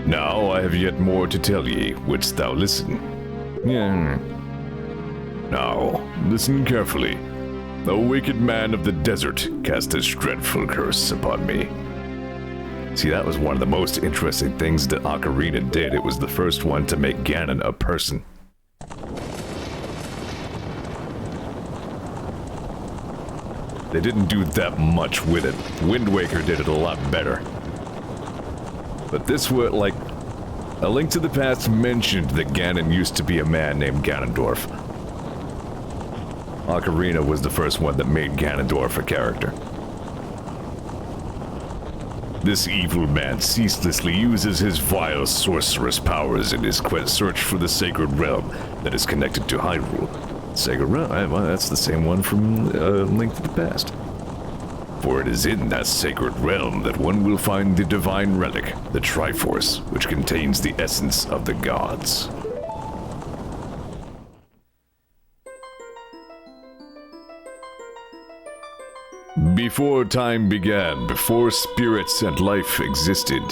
Speaker 1: Now I have yet more to tell ye. Wouldst thou listen? Now, listen carefully. The wicked man of the desert cast a dreadful curse upon me. See, that was one of the most interesting things that Ocarina did. It was the first one to make Ganon a person. They didn't do that much with it. Wind Waker did it a lot better. But this was like... A Link to the Past mentioned that Ganon used to be a man named Ganondorf. Ocarina was the first one that made Ganondorf a character. This evil man ceaselessly uses his vile sorcerous powers in his search for the sacred realm that is connected to Hyrule. Sacred realm? Well, that's the same one from Link to the Past. For it is in that sacred realm that one will find the divine relic, the Triforce, which contains the essence of the gods. Before time began, before spirits and life existed,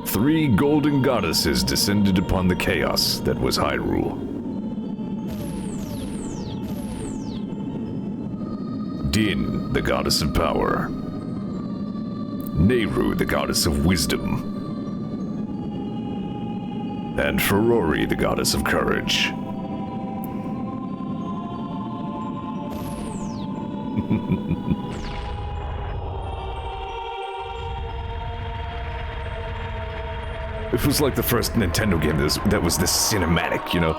Speaker 1: 3 golden goddesses descended upon the chaos that was Hyrule. Din, the goddess of power. Nehru, the goddess of wisdom. And Ferori, the goddess of courage. It was like the first Nintendo game that was this cinematic, you know?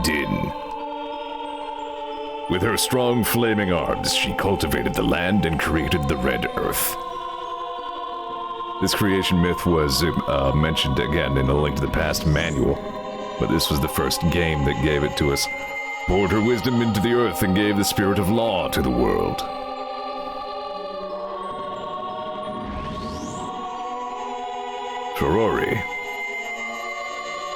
Speaker 1: Din. With her strong flaming arms, she cultivated the land and created the Red Earth. This creation myth was mentioned again in the Link to the Past manual, but this was the first game that gave it to us. Poured her wisdom into the earth and gave the spirit of law to the world. Ferori,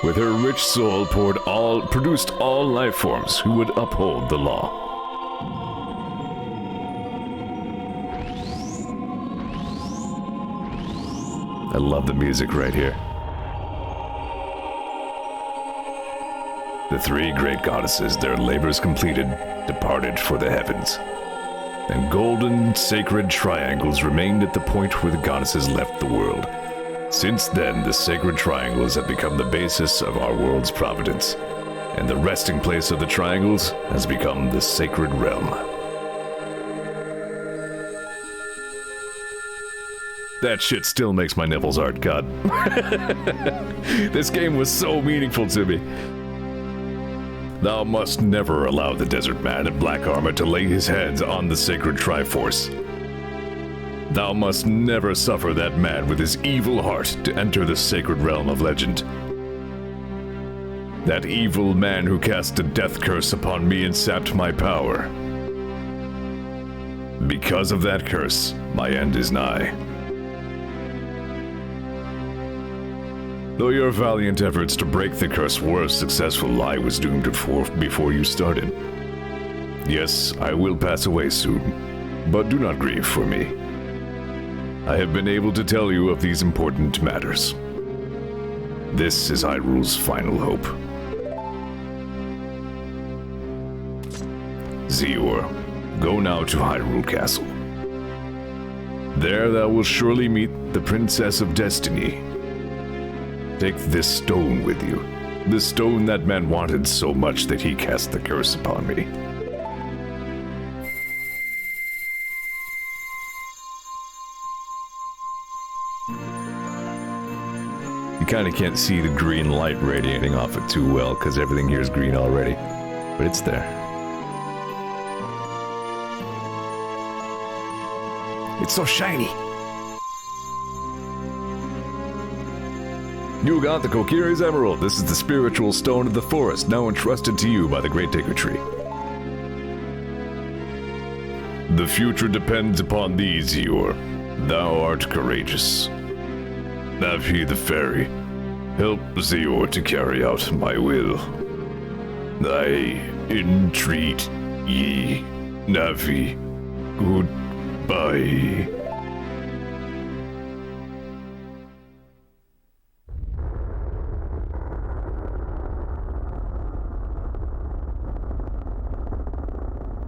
Speaker 1: with her rich soul, produced all life forms who would uphold the law. I love the music right here. The 3 great goddesses, their labors completed, departed for the heavens. And golden, sacred triangles remained at the point where the goddesses left the world. Since then, the sacred triangles have become the basis of our world's providence, and the resting place of the triangles has become the sacred realm. That shit still makes my nipples hard, God. This game was so meaningful to me. Thou must never allow the desert man in black armor to lay his hands on the sacred Triforce. Thou must never suffer that man with his evil heart to enter the sacred realm of legend. That evil man who cast a death curse upon me and sapped my power. Because of that curse, my end is nigh. Though your valiant efforts to break the curse were successful, I was doomed before you started. Yes, I will pass away soon. But do not grieve for me. I have been able to tell you of these important matters. This is Hyrule's final hope. Zeor, go now to Hyrule Castle. There thou wilt surely meet the Princess of Destiny. Take this stone with you. The stone that man wanted so much that he cast the curse upon me. You kinda can't see the green light radiating off it too well, because everything here is green already. But it's there. It's so shiny! You got the Kokiri's Emerald. This is the spiritual stone of the forest, now entrusted to you by the Great Taker Tree. The future depends upon thee, Zeor. Thou art courageous. Navi the fairy, help Zeor to carry out my will. I entreat ye, Navi. Goodbye.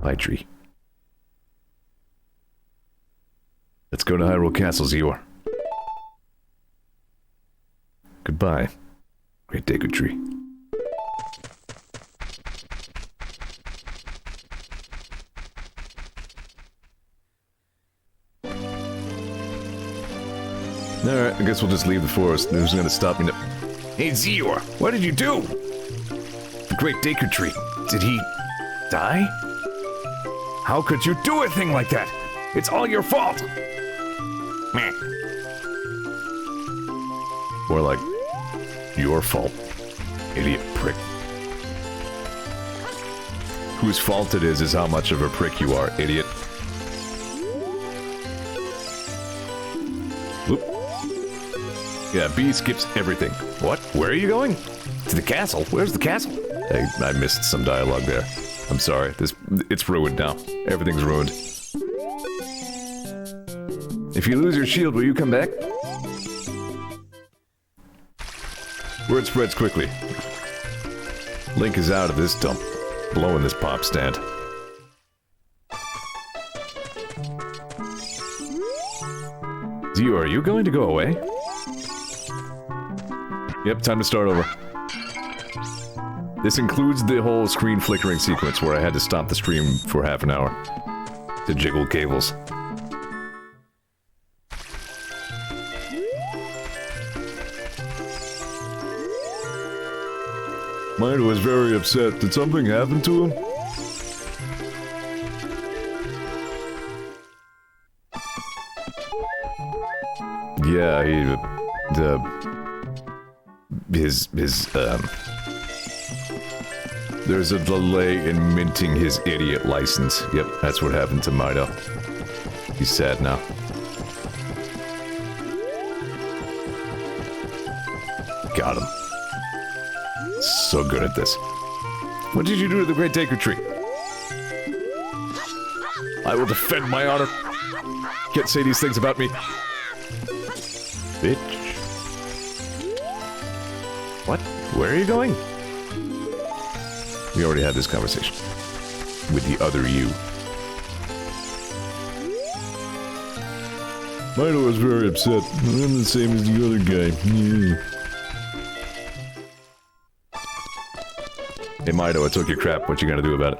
Speaker 1: Bye, tree. Let's go to Hyrule Castle, Zeor. Goodbye, Great Taker Tree. Alright, I guess we'll just leave the forest. Who's gonna stop me now? Hey, Zeor, what did you do? The Great Taker Tree, did he die? How could you do a thing like that? It's all your fault! Meh. More like, your fault, idiot prick. Whose fault it is how much of a prick you are, idiot. Whoop. Yeah, B skips everything. What? Where are you going? To the castle? Where's the castle? Hey, I missed some dialogue there. I'm sorry. It's ruined now. Everything's ruined. If you lose your shield, will you come back? Word spreads quickly. Link is out of this dump, blowing this pop stand. Zeor, are you going to go away? Yep, time to start over. This includes the whole screen flickering sequence where I had to stop the stream for half an hour to jiggle cables. Mido was very upset. Did something happen to him? Yeah, there's a delay in minting his idiot license. Yep, that's what happened to Mido. He's sad now. Got him. So good at this. What did you do to the Great Taker Tree? I will defend my honor. Can't say these things about me. Bitch. What? Where are you going? We already had this conversation. With the other you. Mido was very upset. I'm the same as the other guy. Yeah. Hey Mido, I took your crap. What you gonna do about it?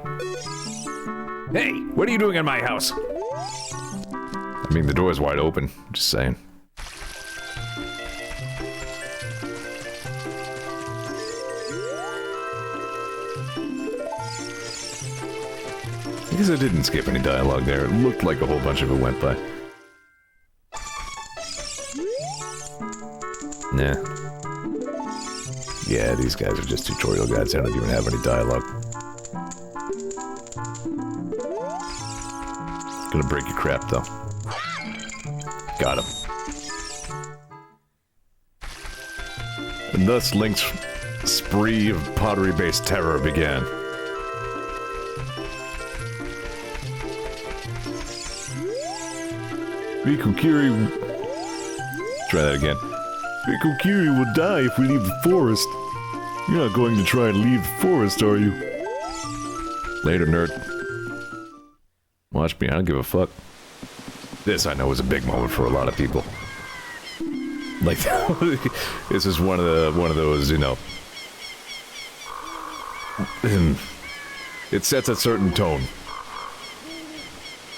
Speaker 1: Hey! What are you doing in my house? I mean, the door's wide open. Just saying. I guess I didn't skip any dialogue there. It looked like a whole bunch of it went by. Nah. Yeah, these guys are just tutorial guides. They don't even have any dialogue. Gonna break your crap, though. Got him. And thus Link's spree of pottery-based terror began. Kokiri... Try that again. Kokiri will die if we leave the forest. You're not going to try and leave the forest, are you? Later, nerd. Watch me, I don't give a fuck. This, I know, is a big moment for a lot of people. Like, this is one of those, you know... It sets a certain tone.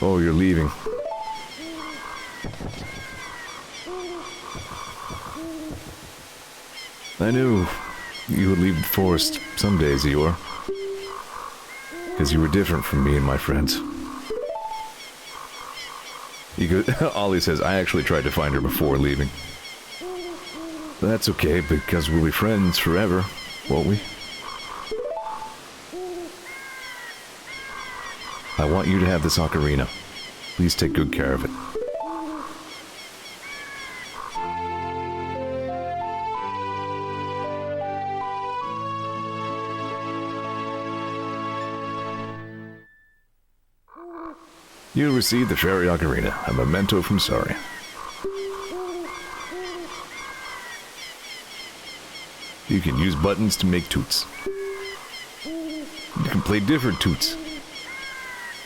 Speaker 1: Oh, you're leaving. I knew you would leave the forest someday, Zeor. Because you were different from me and my friends. Ollie says, I actually tried to find her before leaving. But that's okay, because we'll be friends forever, won't we? I want you to have this ocarina. Please take good care of it. You received the fairy ocarina, a memento from Saria. You can use buttons to make toots. You can play different toots.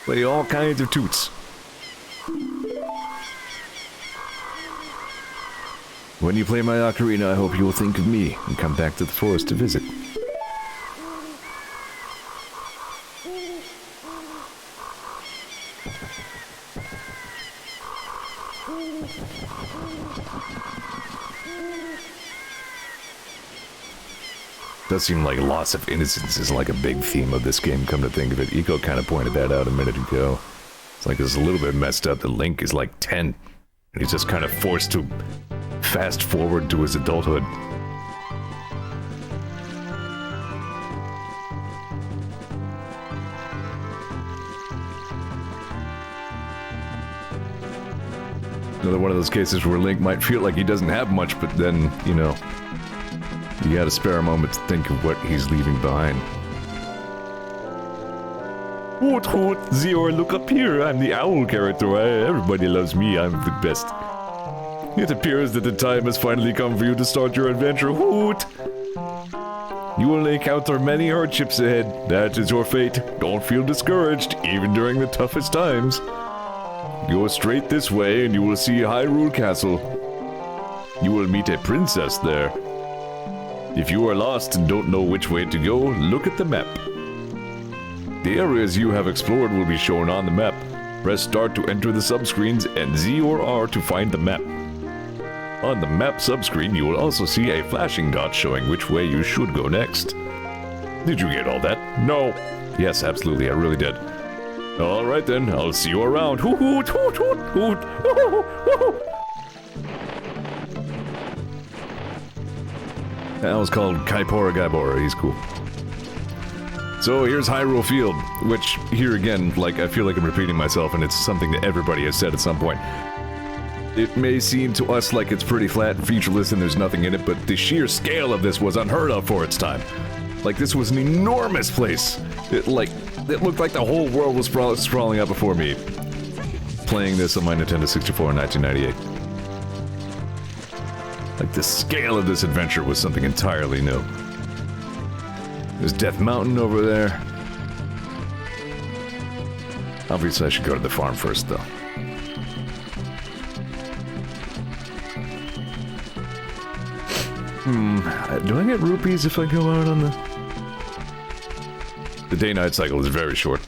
Speaker 1: Play all kinds of toots. When you play my ocarina, I hope you will think of me and come back to the forest to visit. Does seem like loss of innocence is like a big theme of this game, come to think of it. Eco kind of pointed that out a minute ago. It's like it's a little bit messed up. The Link is like 10, and he's just kind of forced to fast forward to his adulthood. Another one of those cases where Link might feel like he doesn't have much, but then, you know, you gotta spare a moment to think of what he's leaving behind. Hoot hoot, Zeor, look up here. I'm the owl character. Everybody loves me. I'm the best. It appears that the time has finally come for you to start your adventure. Hoot! You will encounter many hardships ahead. That is your fate. Don't feel discouraged, even during the toughest times. Go straight this way and you will see Hyrule Castle. You will meet a princess there. If you are lost and don't know which way to go, look at the map. The areas you have explored will be shown on the map. Press start to enter the subscreens and Z or R to find the map. On the map subscreen, you will also see a flashing dot showing which way you should go next. Did you get all that? No. Yes, absolutely, I really did. Alright then, I'll see you around. Hoot hoot hoot hoot hoot hoot hoot. That was called Kaipora Gaibora, he's cool. So here's Hyrule Field, which, here again, like, I feel like I'm repeating myself, and it's something that everybody has said at some point. It may seem to us like it's pretty flat and featureless and there's nothing in it, but the sheer scale of this was unheard of for its time. Like, this was an enormous place. It looked like the whole world was sprawling out before me. Playing this on my Nintendo 64 in 1998. Like, the scale of this adventure was something entirely new. There's Death Mountain over there. Obviously, I should go to the farm first, though. Do I get rupees if I go out on the... The day-night cycle is very short.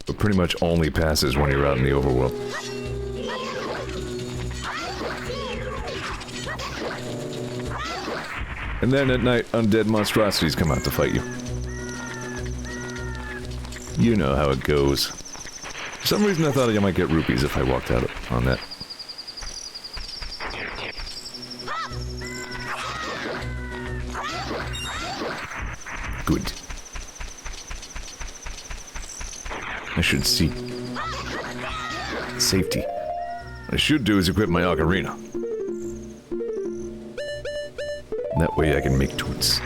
Speaker 1: But pretty much only passes when you're out in the overworld. And then at night, undead monstrosities come out to fight you. You know how it goes. For some reason I thought I might get rupees if I walked out on that. Good. I should see. Safety. What I should do is equip my ocarina. That way I can make toots.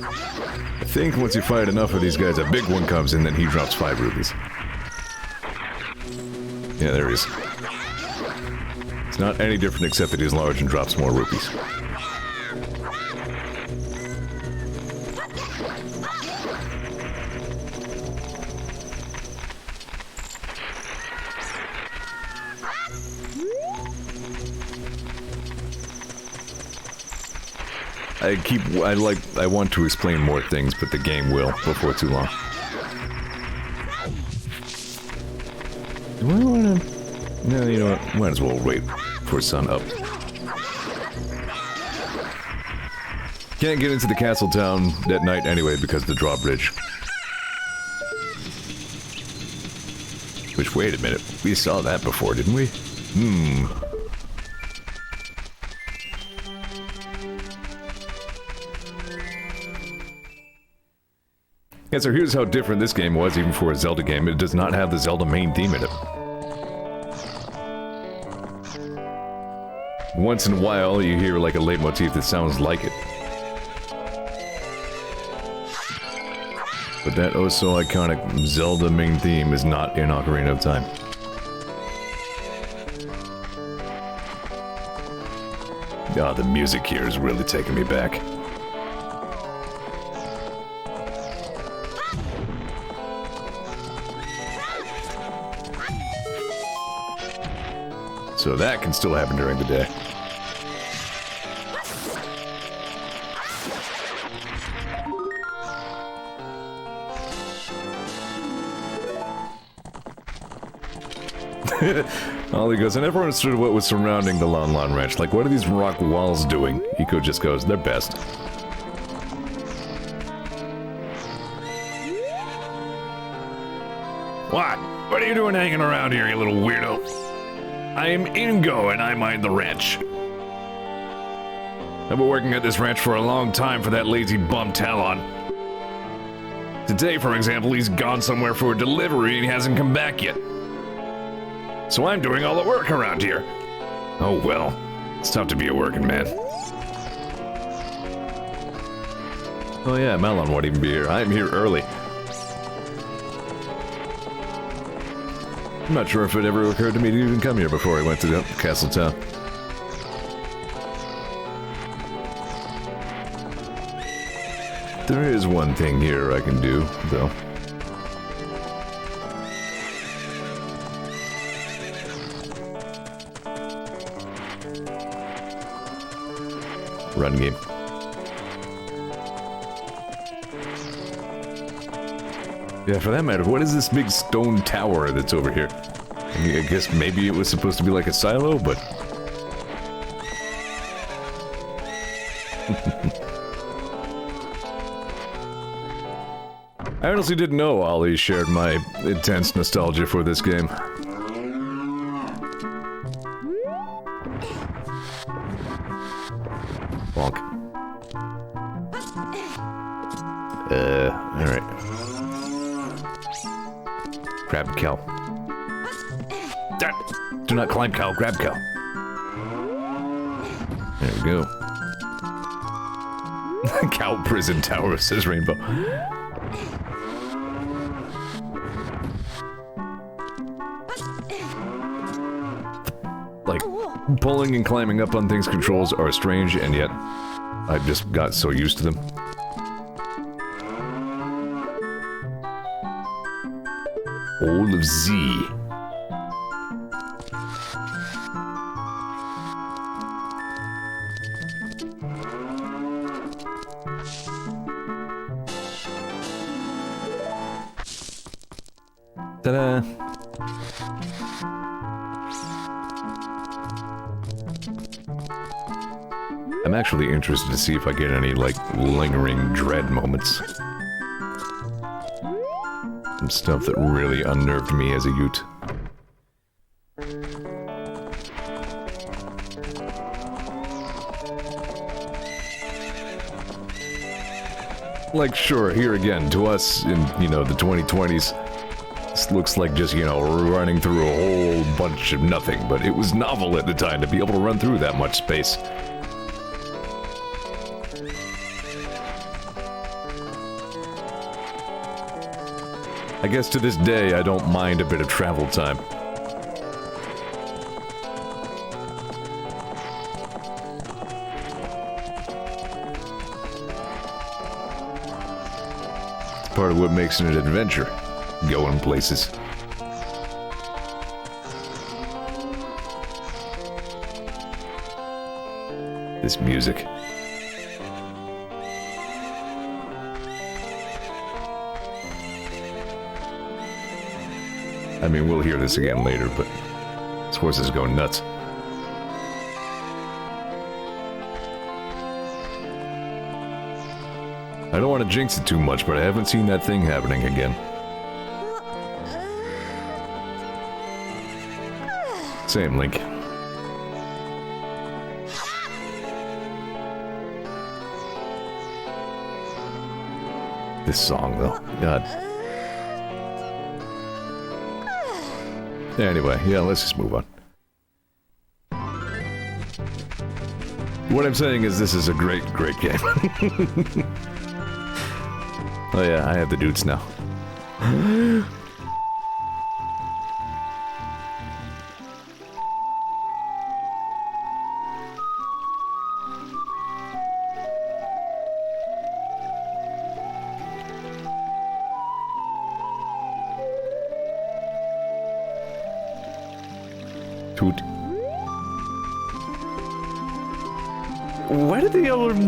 Speaker 1: I think once you fight enough of these guys, a big one comes and then he drops 5 rupees. Yeah, there he is. It's not any different except that he's large and drops more rupees. I want to explain more things, but the game will before too long. Do I wanna... No, you know what? Might as well wait for sun up. Can't get into the castle town at night anyway because of the drawbridge. Which, wait a minute, we saw that before, didn't we? Yeah, so here's how different this game was, even for a Zelda game. It does not have the Zelda main theme in it. Once in a while, you hear like a leitmotif that sounds like it. But that oh so iconic Zelda main theme is not in Ocarina of Time. Ah, the music here is really taking me back. So that can still happen during the day. Ollie goes, I never understood what was surrounding the Lon Lon Ranch. Like, what are these rock walls doing? Iko just goes, they're best. What? What are you doing hanging around here, you little weirdo? I am Ingo, and I mind the ranch. I've been working at this ranch for a long time for that lazy bum Talon. Today, for example, he's gone somewhere for a delivery and he hasn't come back yet. So I'm doing all the work around here. Oh well, it's tough to be a working man. Oh yeah, Malon won't even be here. I'm here early. I'm not sure if it ever occurred to me to even come here before I went to the castle town. There is one thing here I can do, though. Run game. Yeah, for that matter, what is this big stone tower that's over here? I mean, I guess maybe it was supposed to be like a silo, but... I honestly didn't know Ollie shared my intense nostalgia for this game. Bonk. Alright. Grab cow. Do not climb cow, grab cow. There we go. Cow prison tower, says Rainbow. Like, pulling and climbing up on things controls are strange, and yet I've just got so used to them. All of Z. Ta-da! I'm actually interested to see if I get any, like, lingering dread moments. Some stuff that really unnerved me as a youth. Like, sure, here again, to us in, you know, the 2020s, this looks like just, you know, running through a whole bunch of nothing, but it was novel at the time to be able to run through that much space. I guess to this day, I don't mind a bit of travel time. It's part of what makes it an adventure. Going places. This music. I mean, we'll hear this again later, but this horse is going nuts. I don't want to jinx it too much, but I haven't seen that thing happening again. Same, Link. This song, though. God. Anyway, yeah, let's just move on. What I'm saying is this is a great, great game. Oh yeah, I have the dudes now.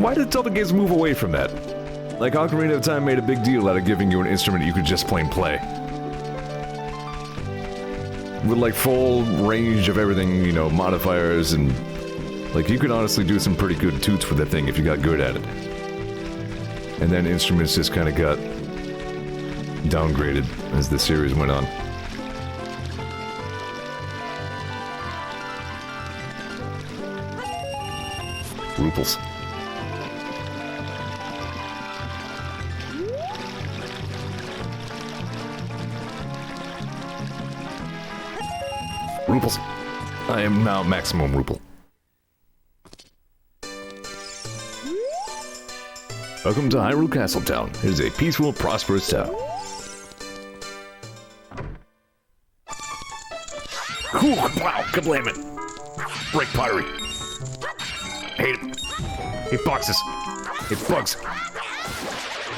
Speaker 1: Why did Zelda games move away from that? Like, Ocarina of Time made a big deal out of giving you an instrument you could just plain play. With, like, full range of everything, you know, modifiers, and... like, you could honestly do some pretty good toots with that thing if you got good at it. And then instruments just kind of got downgraded as the series went on. Ruples. Ruples. I am now maximum Ruple. Welcome to Hyrule Castle Town. It is a peaceful, prosperous town. Ooh, wow, kablam it. Break pottery. Hate it. Hate boxes. Hate bugs.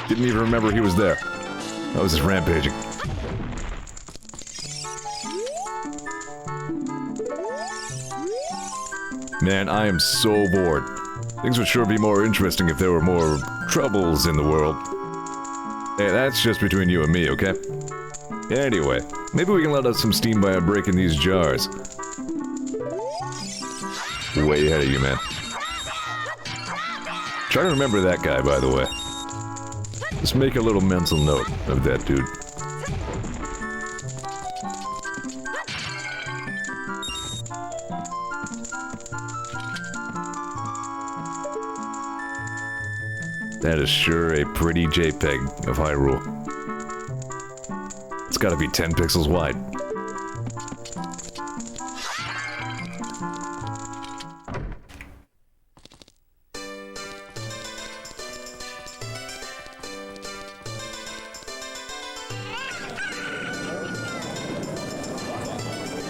Speaker 1: Didn't even remember he was there. I was just rampaging. Man, I am so bored. Things would sure be more interesting if there were more troubles in the world. Hey, that's just between you and me, okay? Anyway, maybe we can let out some steam by breaking these jars. Way ahead of you, man. Try to remember that guy, by the way. Just make a little mental note of that dude. That is sure a pretty JPEG of Hyrule. It's gotta be 10 pixels wide.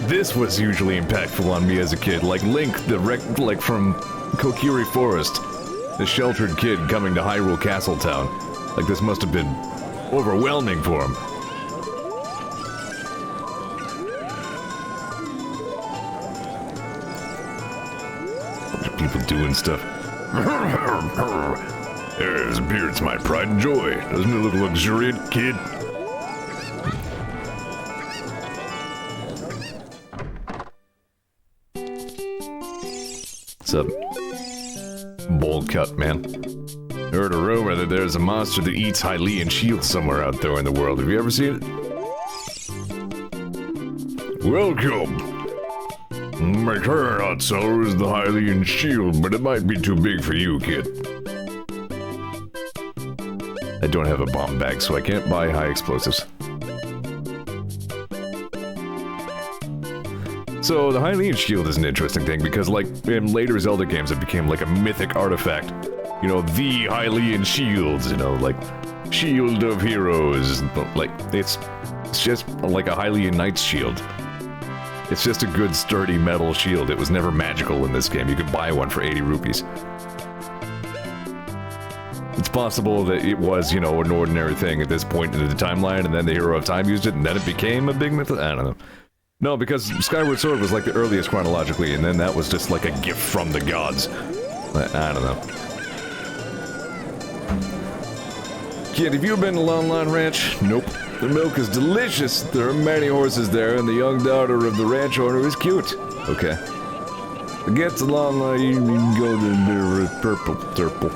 Speaker 1: This was hugely impactful on me as a kid, like Link, like from Kokiri Forest. The sheltered kid coming to Hyrule Castle Town. Like, this must have been overwhelming for him. Bunch of people doing stuff. His beard's my pride and joy. Doesn't it look luxuriant, kid? What's up? Bold cut, man. Heard a rumor that there's a monster that eats Hylian Shield somewhere out there in the world. Have you ever seen it? Welcome! My current hot seller is the Hylian Shield, but it might be too big for you, kid. I don't have a bomb bag, so I can't buy high explosives. So, the Hylene Shield is an interesting thing because, like, in later Zelda games, it became like a mythic artifact You know, the Hylian Shields, you know, like, Shield of Heroes, like, it's just like a Hylian Knight's shield. It's just a good, sturdy metal shield. It was never magical in this game. You could buy one for 80 rupees. It's possible that it was, you know, an ordinary thing at this point in the timeline, and then the Hero of Time used it, and then it became a big myth. I don't know. No, because Skyward Sword was like the earliest chronologically, and then that was just like a gift from the gods. I don't know. Kid, have you been to Lon Lon Ranch? Nope. The milk is delicious. There are many horses there, and the young daughter of the ranch owner is cute. Okay. To get to Lon Lon, you can go to the purple turple.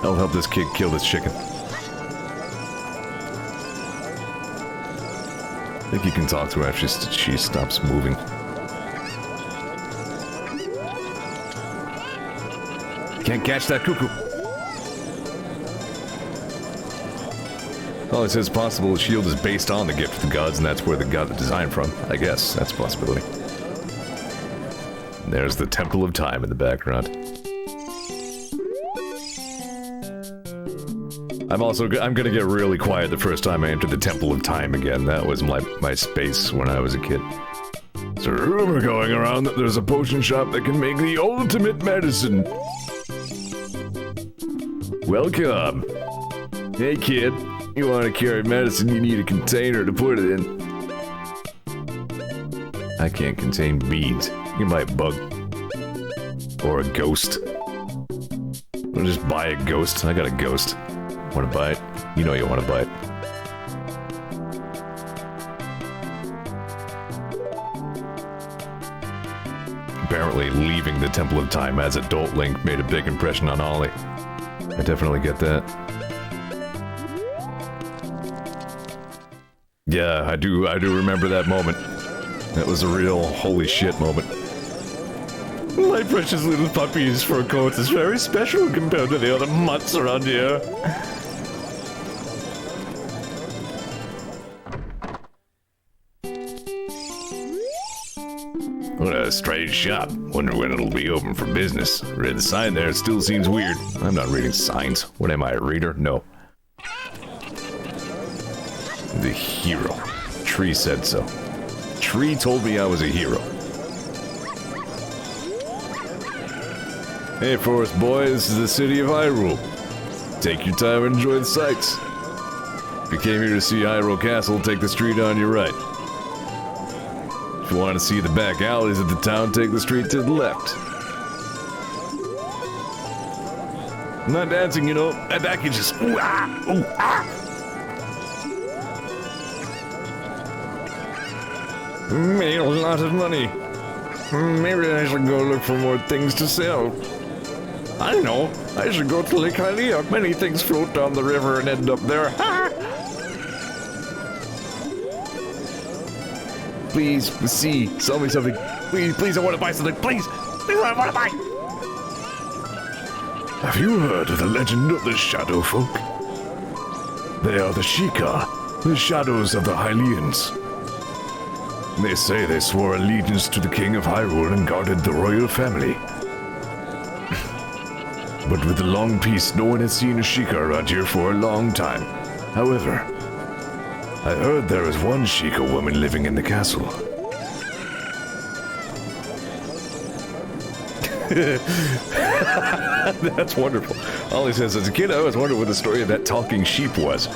Speaker 1: I'll help this kid kill this chicken. I think you can talk to her after she stops moving. Can't catch that cuckoo. Well, it says possible the shield is based on the gift of the gods, and that's where they got the design from. I guess that's a possibility. And there's the Temple of Time in the background. I'm gonna get really quiet the first time I enter the Temple of Time again. That was my space when I was a kid. There's a rumor going around that there's a potion shop that can make the ultimate medicine. Welcome. Hey kid, you want to carry medicine, you need a container to put it in. I can't contain beads. You can buy a bug. Or a ghost. I'll just buy a ghost. I got a ghost. Want to buy it? You know you want to buy it. Apparently, leaving the Temple of Time as adult Link made a big impression on Ollie. I definitely get that. Yeah, I do remember that moment. That was a real holy shit moment. My precious little puppy's fur coat is very special compared to the other mutts around here. What a strange shop. Wonder when it'll be open for business. Read the sign there, it still seems weird. I'm not reading signs. What am I, a reader? No. The hero. Tree said so. Tree told me I was a hero. Hey, Forest Boy, this is the city of Hyrule. Take your time and enjoy the sights. If you came here to see Hyrule Castle, take the street on your right. If you want to see the back alleys of the town, take the street to the left. I'm not dancing, you know. My back is just ooh ah, ooh ah. Made a lot of money. Maybe I should go look for more things to sell. I know. I should go to Lake Hylia. Many things float down the river and end up there. Please, see, sell me something. Please, I want to buy something. Please, I want to buy. Have you heard of the legend of the Shadow Folk? They are the Sheikah, the shadows of the Hylians. They say they swore allegiance to the King of Hyrule and guarded the royal family. But with the long peace, no one has seen a Sheikah around here for a long time. However, I heard there is one Sheikah woman living in the castle. That's wonderful. Ollie says, as a kid, I always wondered what the story of that talking sheep was.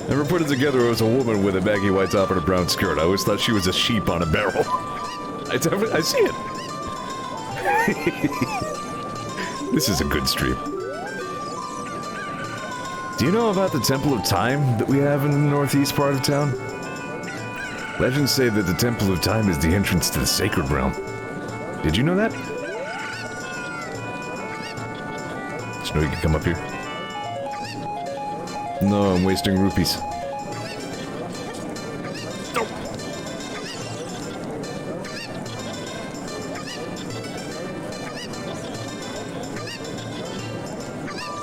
Speaker 1: Never put it together it was a woman with a baggy white top and a brown skirt. I always thought she was a sheep on a barrel. I see it. This is a good stream. Do you know about the Temple of Time that we have in the northeast part of town? Legends say that the Temple of Time is the entrance to the Sacred Realm. Did you know that? Did you know you could come up here? No, I'm wasting rupees. No.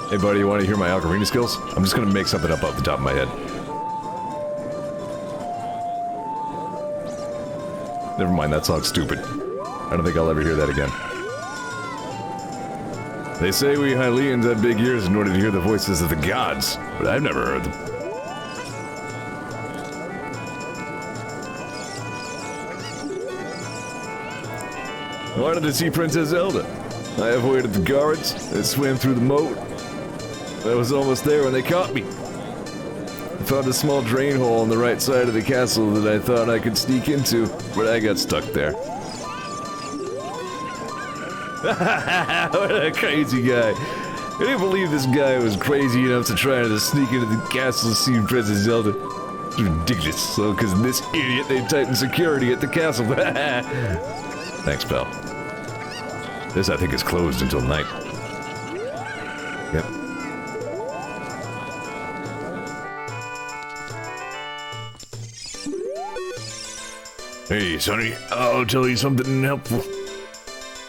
Speaker 1: Hey buddy, you want to hear my Ocarina skills? I'm just gonna make something up off the top of my head. Never mind, that song's stupid. I don't think I'll ever hear that again. They say we Hylians have big ears in order to hear the voices of the gods, but I've never heard them. I wanted to see Princess Zelda. I avoided the guards and swam through the moat. I was almost there when they caught me. I found a small drain hole on the right side of the castle that I thought I could sneak into, but I got stuck there. What a crazy guy. I didn't believe this guy was crazy enough to try to sneak into the castle to see Princess Zelda. It's ridiculous. So, because this idiot, they tightened security at the castle. Thanks, pal. This, I think, is closed until night. Yep. Hey, Sonny, I'll tell you something helpful.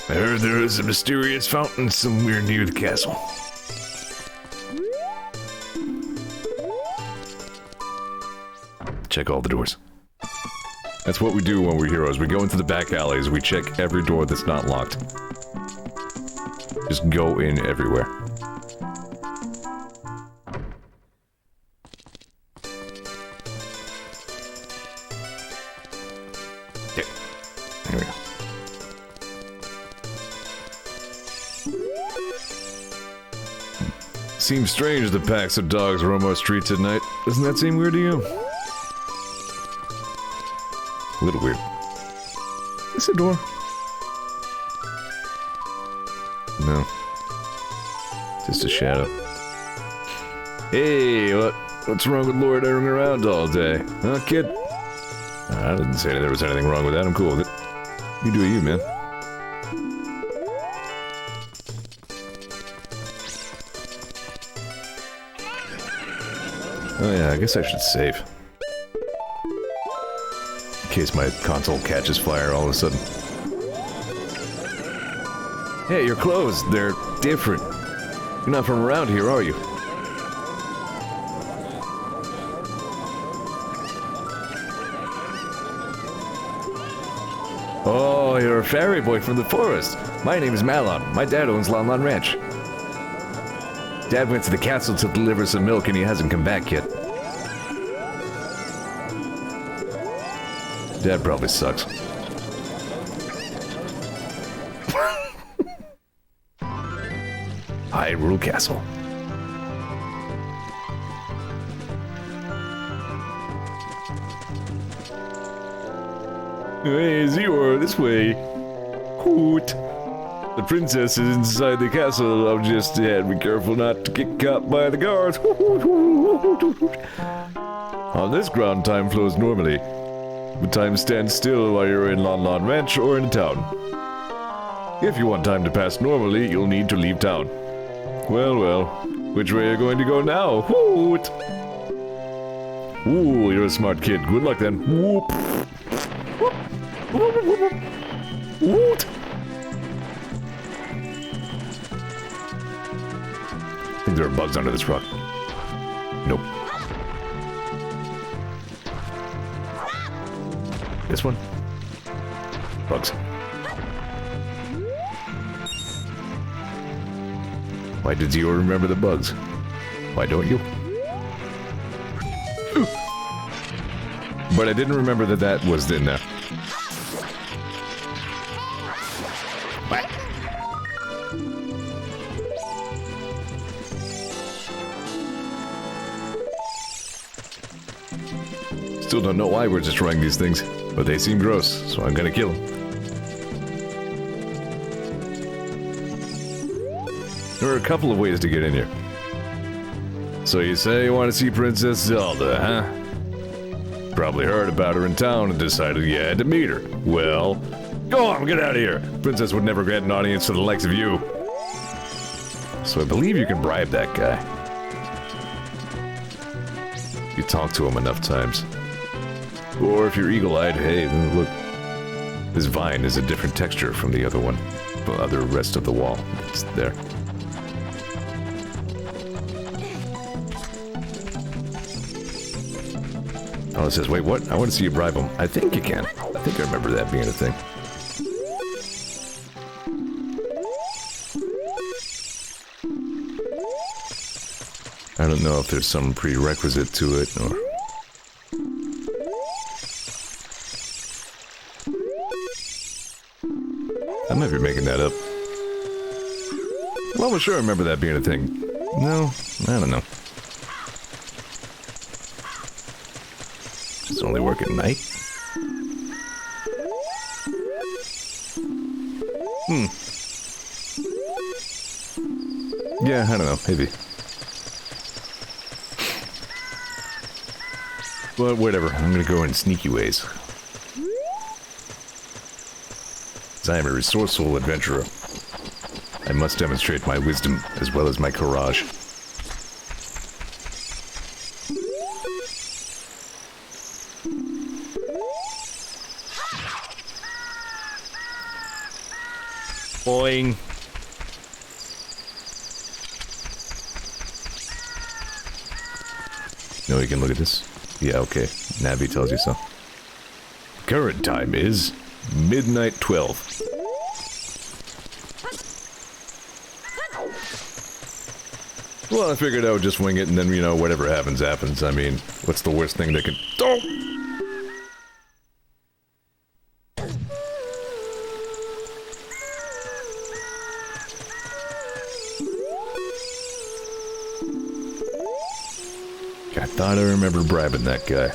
Speaker 1: I heard there is a mysterious fountain somewhere near the castle. Check all the doors. That's what we do when we're heroes. We go into the back alleys, we check every door that's not locked. Just go in everywhere. Okay. There we go. Seems strange the packs of dogs roam our streets at night. Doesn't that seem weird to you? A little weird. Is this a door? No. Just a shadow. Hey, what's wrong with loitering around all day? Huh, kid? I didn't say there was anything wrong with that. I'm cool with it. You do you, man. Oh yeah, I guess I should save. In case my console catches fire all of a sudden. Hey, your clothes, they're different. You're not from around here, are you? Oh, you're a fairy boy from the forest. My name is Malon. My dad owns Lon Lon Ranch. Dad went to the castle to deliver some milk and he hasn't come back yet. Dad probably sucks. Hyrule Castle. Hey, Zeor, this way. Hoot. The princess is inside the castle. I'll just be careful not to get caught by the guards. On this ground, time flows normally. But time stands still while you're in Lon Lon Ranch or in town. If you want time to pass normally, you'll need to leave town. Well, well, which way are you going to go now? Hoot! Ooh, you're a smart kid. Good luck then. Whoop! Woot! I think there are bugs under this rock. Nope. This one? Bugs. Why did you remember the bugs? Why don't you? Ooh. But I didn't remember that that was in there. What? Still don't know why we're destroying these things, but they seem gross, so I'm gonna kill them. There are a couple of ways to get in here. So you say you want to see Princess Zelda, huh? Probably heard about her in town and decided you had to meet her. Well, go on, get out of here. Princess would never grant an audience to the likes of you. So I believe you can bribe that guy. You talk to him enough times. Or if you're eagle-eyed, hey, look. This vine is a different texture from the other one. The other rest of the wall. It's there. Oh, it says, wait, what? I want to see you bribe him. I think you can. I think I remember that being a thing. I don't know if there's some prerequisite to it, or... I might be making that up. Well, I'm sure I remember that being a thing. No, I don't know. Does it only work at night? Yeah, I don't know, maybe. But whatever, I'm gonna go in sneaky ways. 'Cause I am a resourceful adventurer. I must demonstrate my wisdom as well as my courage. Boing. No, you can look at this. Yeah, okay. Navi tells you so. Current time is midnight 12. Well, I figured I would just wing it and then, you know, whatever happens, happens. I mean, what's the worst thing that could... Oh! I thought I remembered bribing that guy.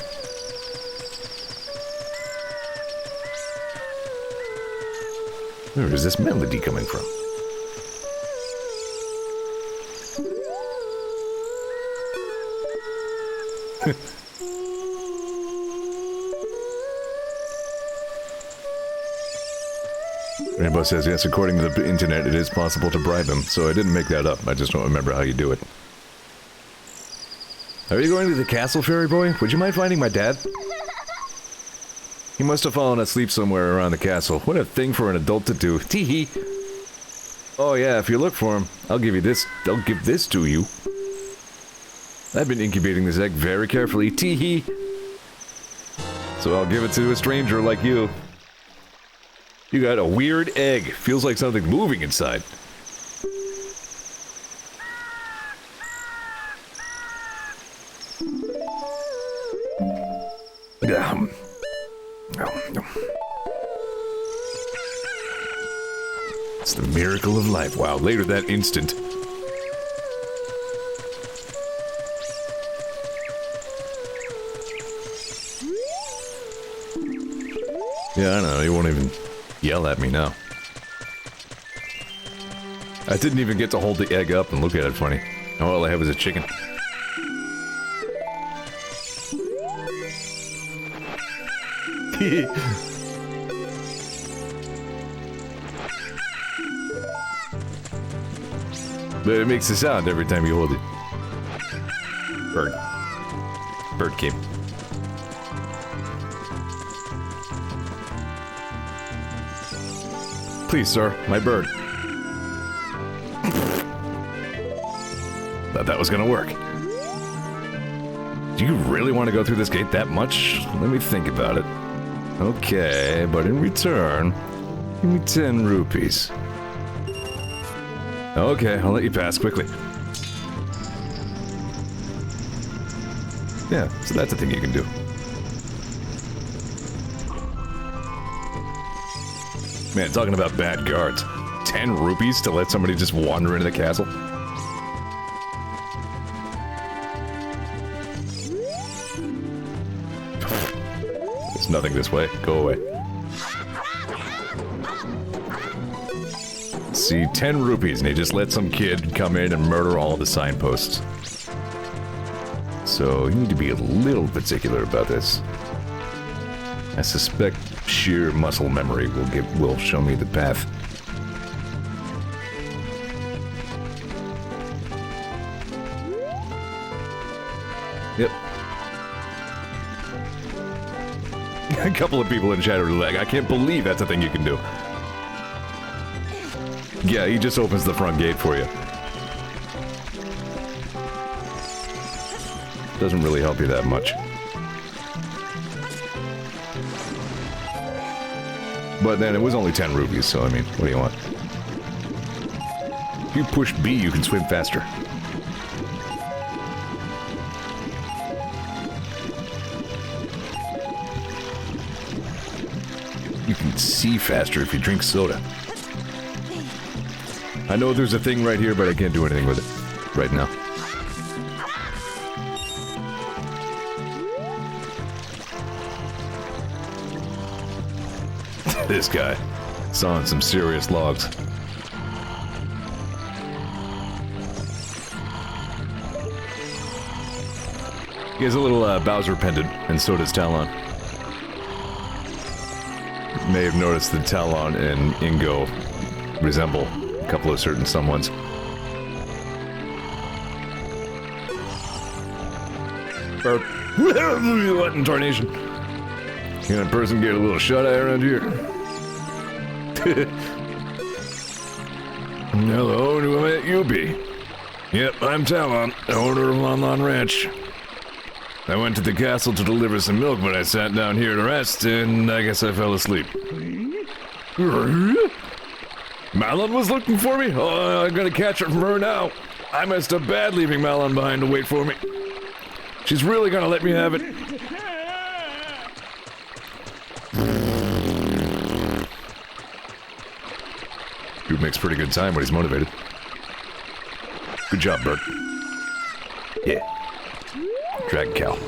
Speaker 1: Where is this melody coming from? Rainbow says, yes, according to the internet, it is possible to bribe him, so I didn't make that up. I just don't remember how you do it. Are you going to the castle, fairy boy? Would you mind finding my dad? He must have fallen asleep somewhere around the castle. What a thing for an adult to do. Tee-hee. Oh yeah, if you look for him, I'll give this to you. I've been incubating this egg very carefully. Tee-hee. So I'll give it to a stranger like you. You got a weird egg. Feels like something moving inside. It's the miracle of life. Wow, later that instant. Yeah, I don't know, he won't even yell at me now. I didn't even get to hold the egg up and look at it funny. All I had was a chicken. But it makes a sound every time you hold it. Bird. Bird came. Please, sir, my bird. Thought that was gonna work. Do you really want to go through this gate that much? Let me think about it. Okay, but in return, give me 10 rupees. Okay, I'll let you pass quickly. Yeah, so that's a thing you can do. Man, talking about bad guards. 10 rupees to let somebody just wander into the castle? There's nothing this way. Go away. See, 10 rupees, and he just let some kid come in and murder all the signposts. So, you need to be a little particular about this. I suspect sheer muscle memory will show me the path. Yep. A couple of people in chat are like, I can't believe that's a thing you can do. Yeah, he just opens the front gate for you. Doesn't really help you that much. But then it was only 10 rupees, so I mean, what do you want? If you push B, you can swim faster. can see faster if you drink soda. I know there's a thing right here, but I can't do anything with it right now. This guy. Sawing some serious logs. He has a little Bowser pendant, and so does Talon. You may have noticed that Talon and Ingo resemble a couple of certain someones. What in tarnation? Can a person get a little shut-eye around here? Hello, who might you be? Yep, I'm Talon, owner of Lon Lon Ranch. I went to the castle to deliver some milk, but I sat down here to rest, and I guess I fell asleep. Malon was looking for me? Oh, I'm gonna catch her from her now. I messed up bad leaving Malon behind to wait for me. She's really gonna let me have it. Dude makes pretty good time when he's motivated. Good job, Bert. Yeah. Dragon cow.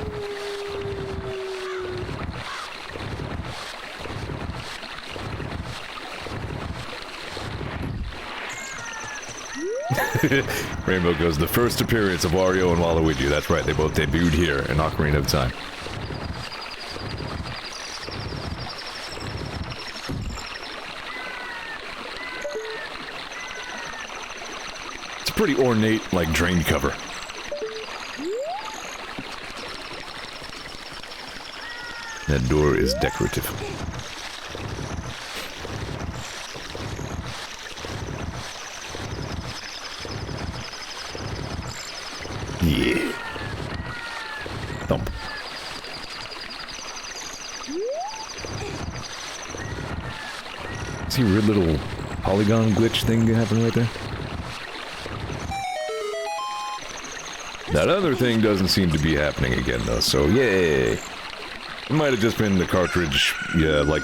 Speaker 1: Rainbow goes, the first appearance of Wario and Waluigi. That's right, they both debuted here in Ocarina of Time. It's a pretty ornate, like, drain cover. That door is decorative. Yeah. Thump. See a weird little polygon glitch thing happening right there? That other thing doesn't seem to be happening again though, so yay! It might have just been the cartridge, yeah, like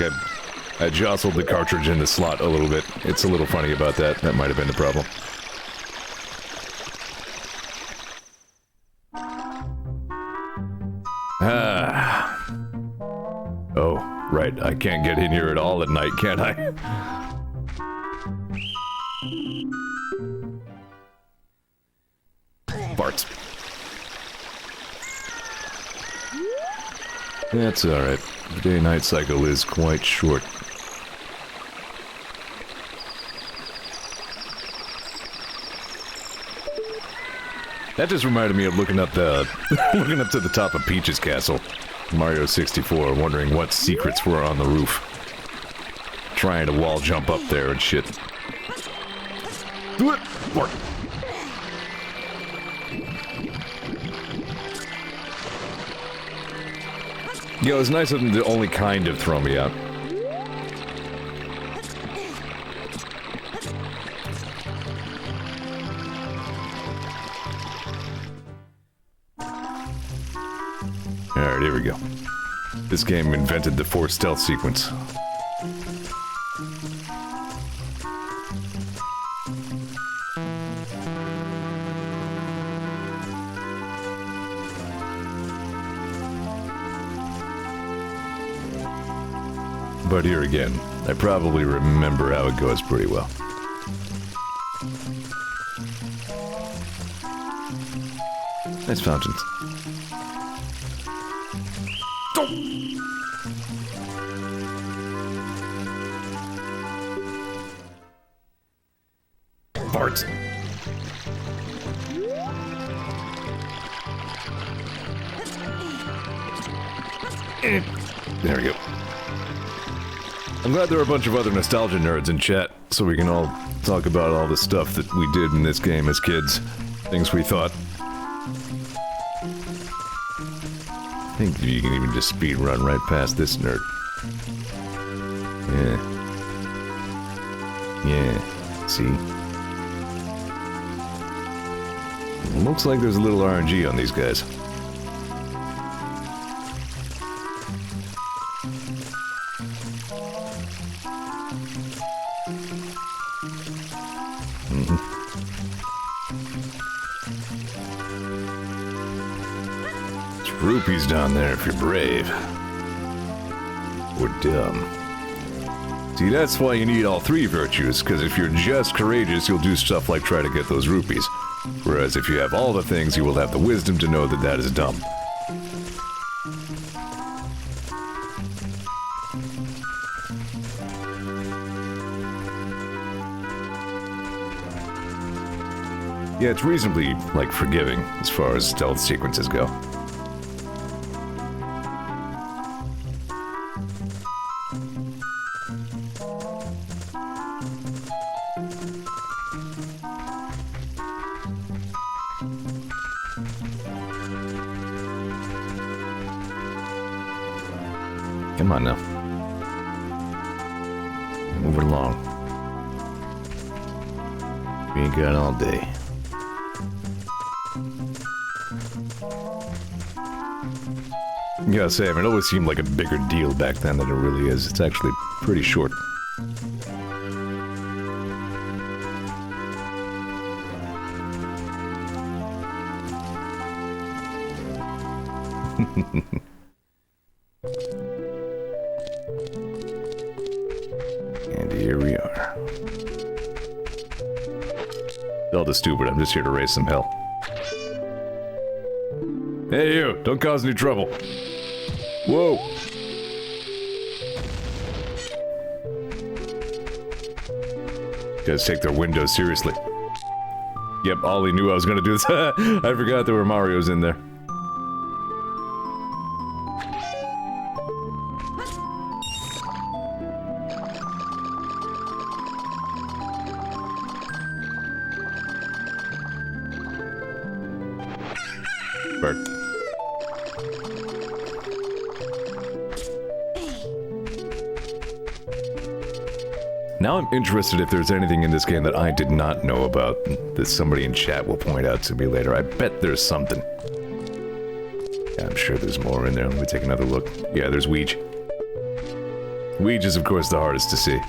Speaker 1: I jostled the cartridge in the slot a little bit. It's a little funny about that. That might have been the problem. Ah. Oh, right. I can't get in here at all at night, can I? Farts. That's alright. The day-night cycle is quite short. That just reminded me of looking up the looking up to the top of Peach's castle, Mario 64, wondering what secrets were on the roof. Trying to wall jump up there and shit. Do it! Work. Yo, it's nice of them to only kind of throw me out. Alright, here we go. This game invented the 4 stealth sequence. But here again, I probably remember how it goes pretty well. Nice fountains. Farts. There we go. I'm glad there are a bunch of other nostalgia nerds in chat, so we can all talk about all the stuff that we did in this game as kids. Things we thought. I think you can even just speed run right past this nerd. Yeah. Yeah. See? Looks like there's a little RNG on these guys. Rupees down there if you're brave. Or dumb. See, that's why you need all three virtues, because if you're just courageous, you'll do stuff like try to get those rupees. Whereas if you have all the things, you will have the wisdom to know that that is dumb. Yeah, it's reasonably, like, forgiving as far as stealth sequences go. Come on now. Move it along. We ain't got all day. You gotta say, I mean, it always seemed like a bigger deal back then than it really is. It's actually pretty short. And here we are. Zelda's stupid, I'm just here to raise some hell. Hey you, don't cause any trouble. Whoa! Guys take their windows seriously. Yep, Ollie knew I was gonna do this. I forgot there were Marios in there. Bird. Now I'm interested if there's anything in this game that I did not know about that somebody in chat will point out to me later. I bet there's something. Yeah, I'm sure there's more in there. Let me take another look. Yeah, there's Weege. Weege is, of course, the hardest to see.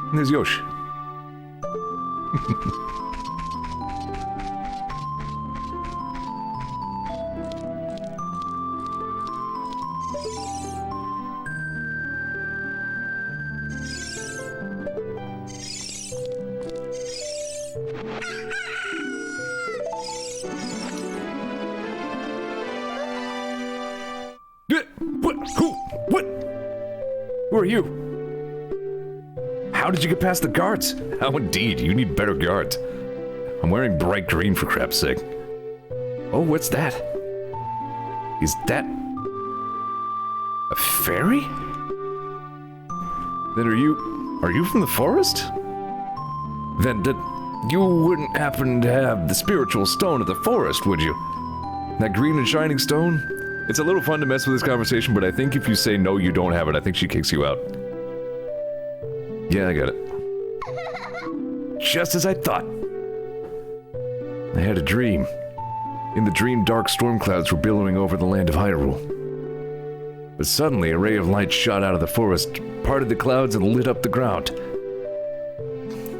Speaker 1: And there's Yosh. Who are you? How did you get past the guards? How indeed, you need better guards. I'm wearing bright green for crap's sake. Oh, what's that? Is that... a fairy? Then are you from the forest? Then you wouldn't happen to have the spiritual stone of the forest, would you? That green and shining stone? It's a little fun to mess with this conversation, but I think if you say no, you don't have it, I think she kicks you out. Yeah, I got it. Just as I thought. I had a dream. In the dream, dark storm clouds were billowing over the land of Hyrule. But suddenly, a ray of light shot out of the forest, parted the clouds, and lit up the ground.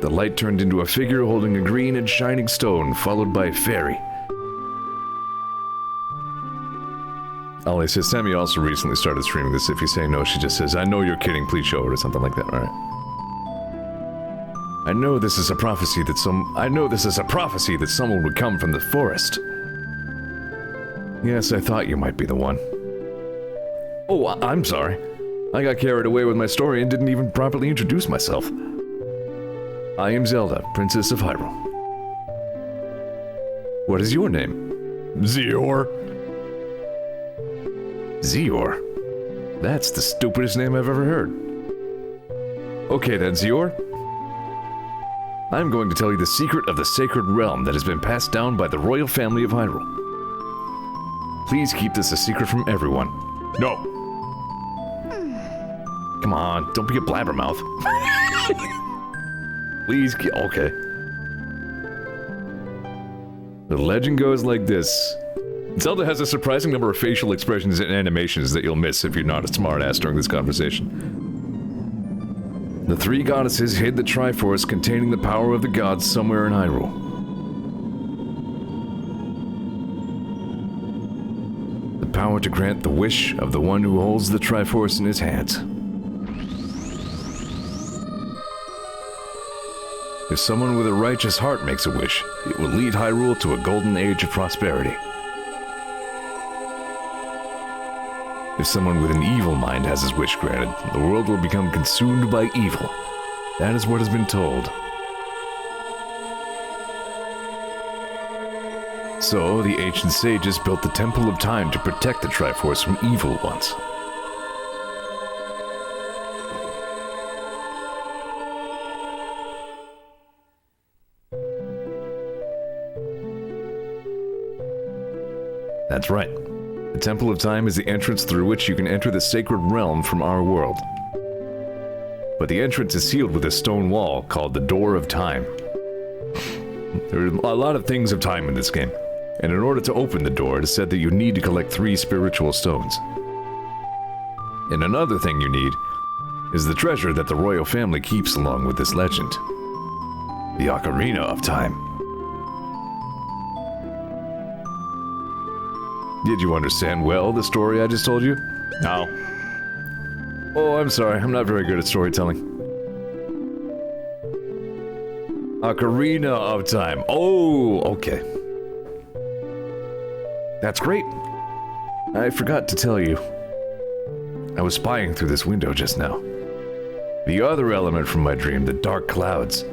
Speaker 1: The light turned into a figure holding a green and shining stone, followed by a fairy. Ollie says, Sammy also recently started streaming this. If you say no, she just says, I know you're kidding, please show her, or something like that, alright. I know this is a prophecy that someone would come from the forest. Yes, I thought you might be the one. Oh, I'm sorry. I got carried away with my story and didn't even properly introduce myself. I am Zelda, Princess of Hyrule. What is your name? Zeor. Zeor? That's the stupidest name I've ever heard. Okay then, Zeor. I'm going to tell you the secret of the sacred realm that has been passed down by the royal family of Hyrule. Please keep this a secret from everyone. No! Come on, don't be a blabbermouth. Please, okay. The legend goes like this. Zelda has a surprising number of facial expressions and animations that you'll miss if you're not a smartass during this conversation. The three goddesses hid the Triforce containing the power of the gods somewhere in Hyrule. power to grant the wish of the one who holds the Triforce in his hands. If someone with a righteous heart makes a wish, it will lead Hyrule to a golden age of prosperity. If someone with an evil mind has his wish granted, the world will become consumed by evil. That is what has been told. So, the ancient sages built the Temple of Time to protect the Triforce from evil ones. That's right. The Temple of Time is the entrance through which you can enter the sacred realm from our world. But the entrance is sealed with a stone wall called the Door of Time. There are a lot of things of time in this game, and in order to open the door, it is said that you need to collect 3 spiritual stones. And another thing you need is the treasure that the royal family keeps along with this legend. The Ocarina of Time. Did you understand well the story I just told you?
Speaker 2: No.
Speaker 1: Oh, I'm sorry, I'm not very good at storytelling. Ocarina of Time. Oh, okay. That's great. I forgot to tell you. I was spying through this window just now. The other element from my dream, the dark clouds,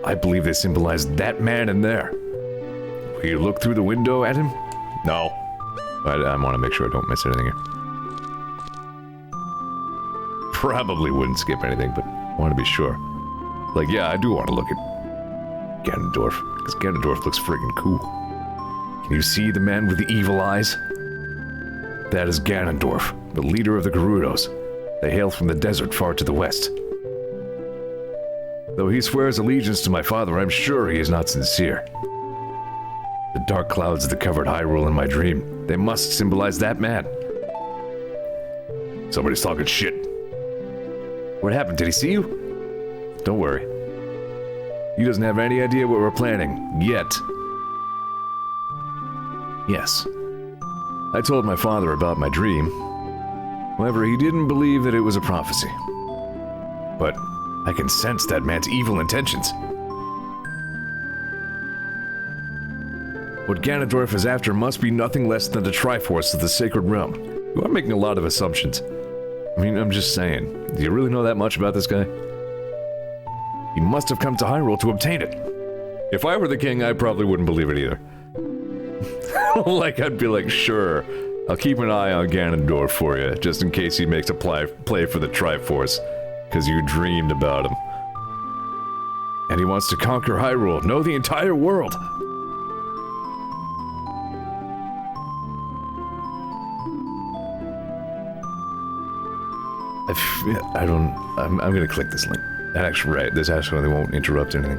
Speaker 1: I believe they symbolize that man in there. Will you look through the window at him?
Speaker 2: No.
Speaker 1: I want to make sure I don't miss anything here. Probably wouldn't skip anything, but I want to be sure. Like, yeah, I do want to look at Ganondorf, because Ganondorf looks friggin' cool. Can you see the man with the evil eyes? That is Ganondorf, the leader of the Gerudos. They hail from the desert far to the west. Though he swears allegiance to my father, I'm sure he is not sincere. The dark clouds that covered Hyrule in my dream, they must symbolize that man. Somebody's talking shit. What happened? Did he see you? Don't worry. He doesn't have any idea what we're planning, yet. Yes. I told my father about my dream. However, he didn't believe that it was a prophecy. But I can sense that man's evil intentions. What Ganondorf is after must be nothing less than the Triforce of the Sacred Realm. You are making a lot of assumptions. I mean, I'm just saying. Do you really know that much about this guy? He must have come to Hyrule to obtain it. If I were the king, I probably wouldn't believe it either. Like, I'd be like, sure, I'll keep an eye on Ganondorf for you, just in case he makes a play for the Triforce, because you dreamed about him. And he wants to conquer Hyrule, no, the entire world. I'm gonna click this link. Right, this actually won't interrupt anything.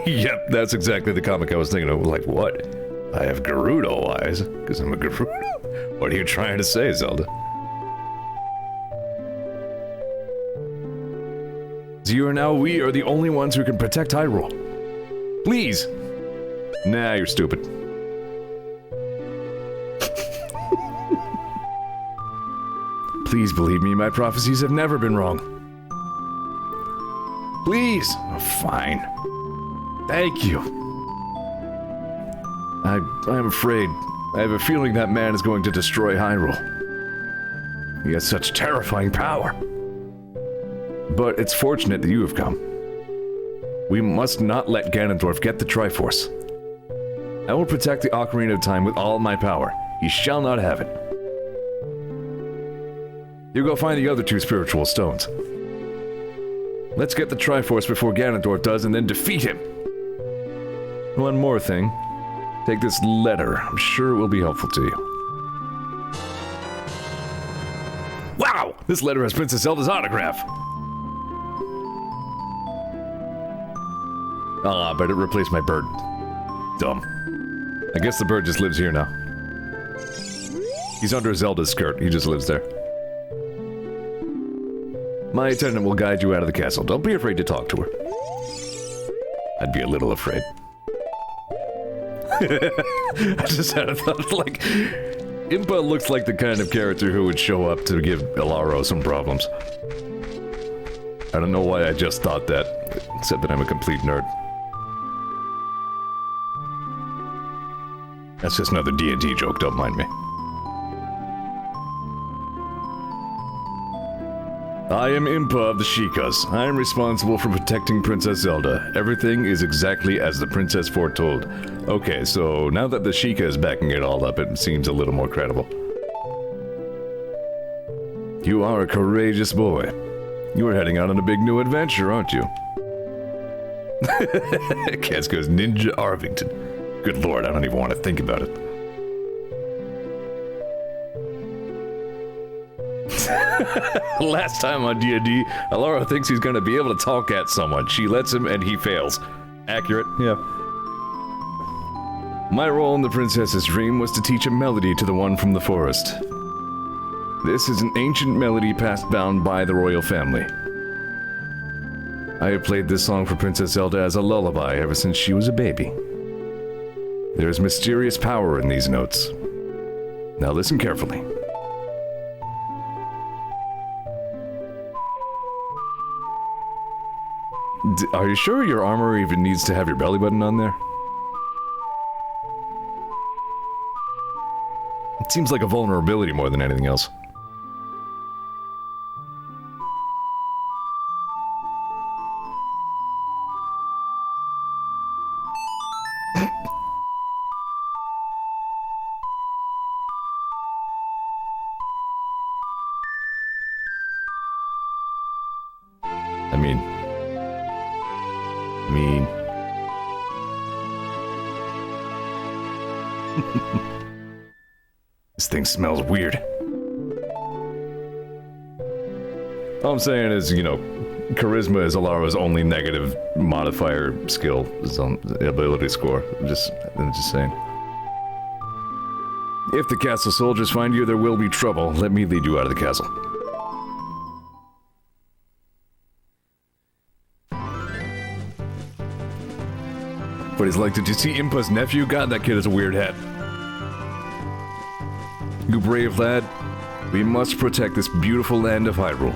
Speaker 1: Yep, that's exactly the comic I was thinking of. Like, what? I have Gerudo eyes, because I'm a Gerudo? What are you trying to say, Zelda? Zeor, now we are the only ones who can protect Hyrule. Please! Nah, you're stupid. Please believe me, my prophecies have never been wrong. Please! Oh, fine. Thank you. I'm afraid. I have a feeling that man is going to destroy Hyrule. He has such terrifying power. But it's fortunate that you have come. We must not let Ganondorf get the Triforce. I will protect the Ocarina of Time with all my power. He shall not have it. You go find the other 2 spiritual stones. Let's get the Triforce before Ganondorf does and then defeat him. One more thing. Take this letter. I'm sure it will be helpful to you. Wow! This letter has Princess Zelda's autograph. Ah, I better replace my bird. Dumb. I guess the bird just lives here now. He's under Zelda's skirt. He just lives there. My attendant will guide you out of the castle. Don't be afraid to talk to her. I'd be a little afraid. I just had a thought, like, Impa looks like the kind of character who would show up to give Alaro some problems. I don't know why I just thought that, except that I'm a complete nerd. That's just another D&D joke, don't mind me. I am Impa of the Sheikahs. I am responsible for protecting Princess Zelda. Everything is exactly as the princess foretold. Okay, so now that the Sheikah is backing it all up, it seems a little more credible. You are a courageous boy. You are heading out on a big new adventure, aren't you? Cass goes, Ninja Arvington. Good lord, I don't even want to think about it. Last time on D&D, Alaro thinks he's going to be able to talk at someone. She lets him and he fails. Accurate? Yeah. My role in the princess's dream was to teach a melody to the one from the forest. This is an ancient melody passed down by the royal family. I have played this song for Princess Zelda as a lullaby ever since she was a baby. There is mysterious power in these notes. Now listen carefully. Are you sure your armor even needs to have your belly button on there? It seems like a vulnerability more than anything else. This thing smells weird. All I'm saying is, you know, charisma is Alaro's only negative modifier skill, his own ability score. I'm just saying. If the castle soldiers find you, there will be trouble. Let me lead you out of the castle. But he's like, did you see Impa's nephew? God, that kid has a weird hat. You brave lad, we must protect this beautiful land of Hyrule.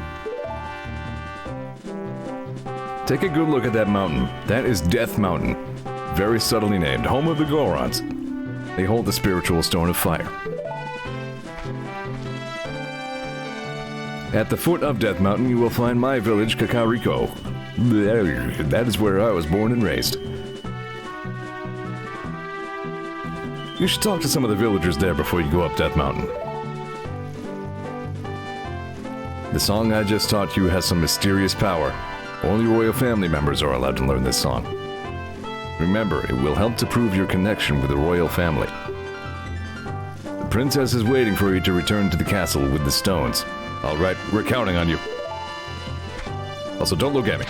Speaker 1: Take a good look at that mountain. That is Death Mountain. Very subtly named, home of the Gorons. They hold the spiritual stone of fire. At the foot of Death Mountain, you will find my village, Kakariko. That is where I was born and raised. You should talk to some of the villagers there before you go up Death Mountain. The song I just taught you has some mysterious power. Only royal family members are allowed to learn this song. Remember, it will help to prove your connection with the royal family. The princess is waiting for you to return to the castle with the stones. Alright, we're counting on you. Also, don't look at me.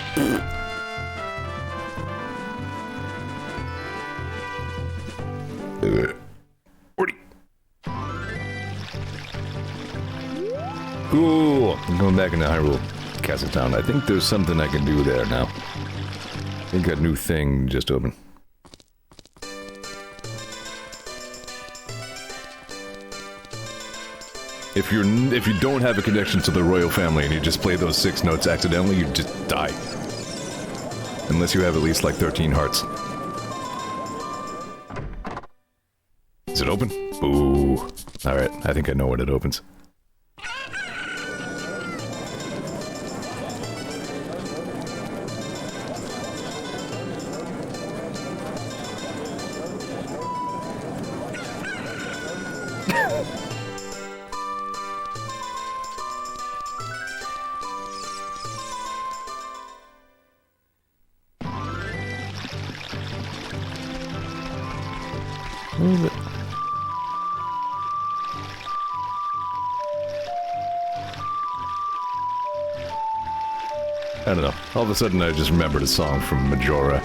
Speaker 1: Cool. I'm going back into Hyrule Castle Town. I think there's something I can do there now. I think a new thing just opened. If you don't have a connection to the royal family and you just play those 6 notes accidentally, you just die. Unless you have at least like 13 hearts. Is it open? Ooh. Alright, I think I know when it opens. I don't know. All of a sudden I just remembered a song from Majora.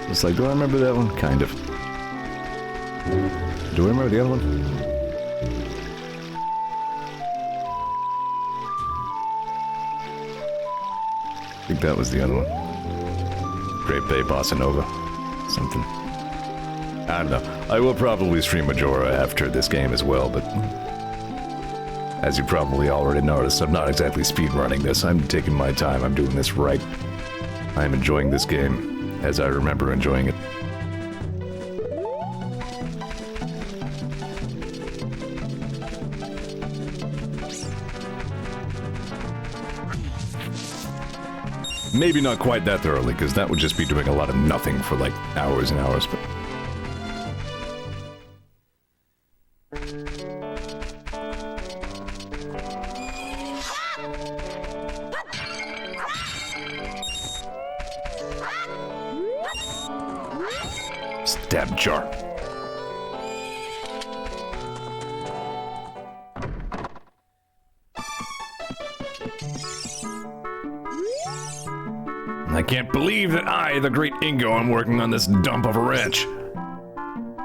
Speaker 1: It's like, do I remember that one? Kind of. Do I remember the other one? I think that was the other one. Great Bay Bossa Nova. Something. I don't know. I will probably stream Majora after this game as well, but as you probably already noticed, I'm not exactly speedrunning this. I'm taking my time. I'm doing this right. I'm enjoying this game as I remember enjoying it. Maybe not quite that thoroughly, because that would just be doing a lot of nothing for like hours and hours, but... Stab jar. I can't believe that I, the great Ingo, am working on this dump of a ranch.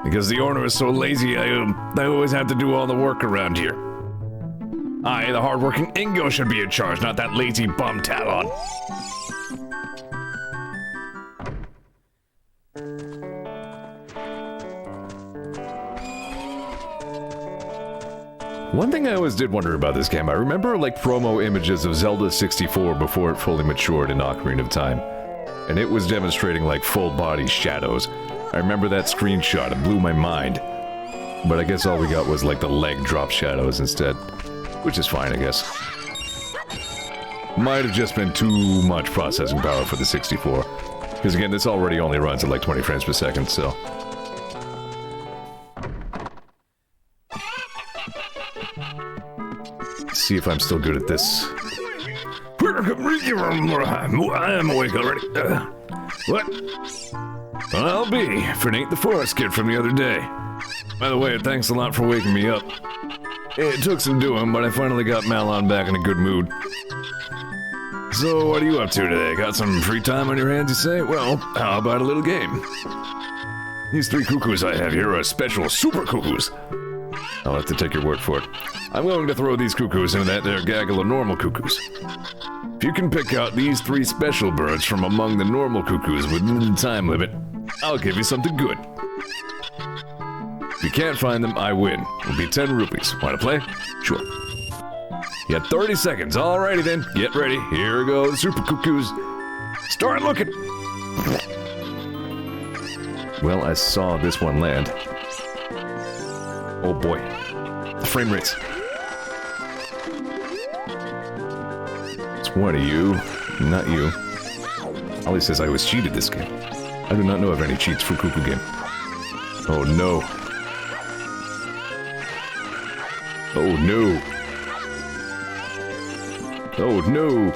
Speaker 1: Because the owner is so lazy, I always have to do all the work around here. I, the hardworking Ingo, should be in charge, not that lazy bum Talon. One thing I always did wonder about this game, I remember like promo images of Zelda 64 before it fully matured in Ocarina of Time. And it was demonstrating like full body shadows. I remember that screenshot, it blew my mind. But I guess all we got was like the leg drop shadows instead. Which is fine, I guess. Might have just been too much processing power for the 64. Because again, this already only runs at like 20 frames per second, so... See if I'm still good at this. I'm awake already. What? Well, I'll be, if it ain't the forest kid from the other day. By the way, thanks a lot for waking me up. It took some doing, but I finally got Malon back in a good mood. So, what are you up to today? Got some free time on your hands, you say? Well, how about a little game? These 3 cuckoos I have here are special super cuckoos. I'll have to take your word for it. I'm going to throw these cuckoos into that there gaggle of normal cuckoos. If you can pick out these 3 special birds from among the normal cuckoos within the time limit, I'll give you something good. If you can't find them, I win. It'll be 10 rupees. Want to play? Sure. You got 30 seconds. Alrighty then. Get ready. Here go the super cuckoos. Start looking. Well, I saw this one land. Oh boy. The frame rates. It's one of you, not you. Ollie says I was cheated this game. I do not know of any cheats for Cuckoo game. Oh no. Oh no. Oh no.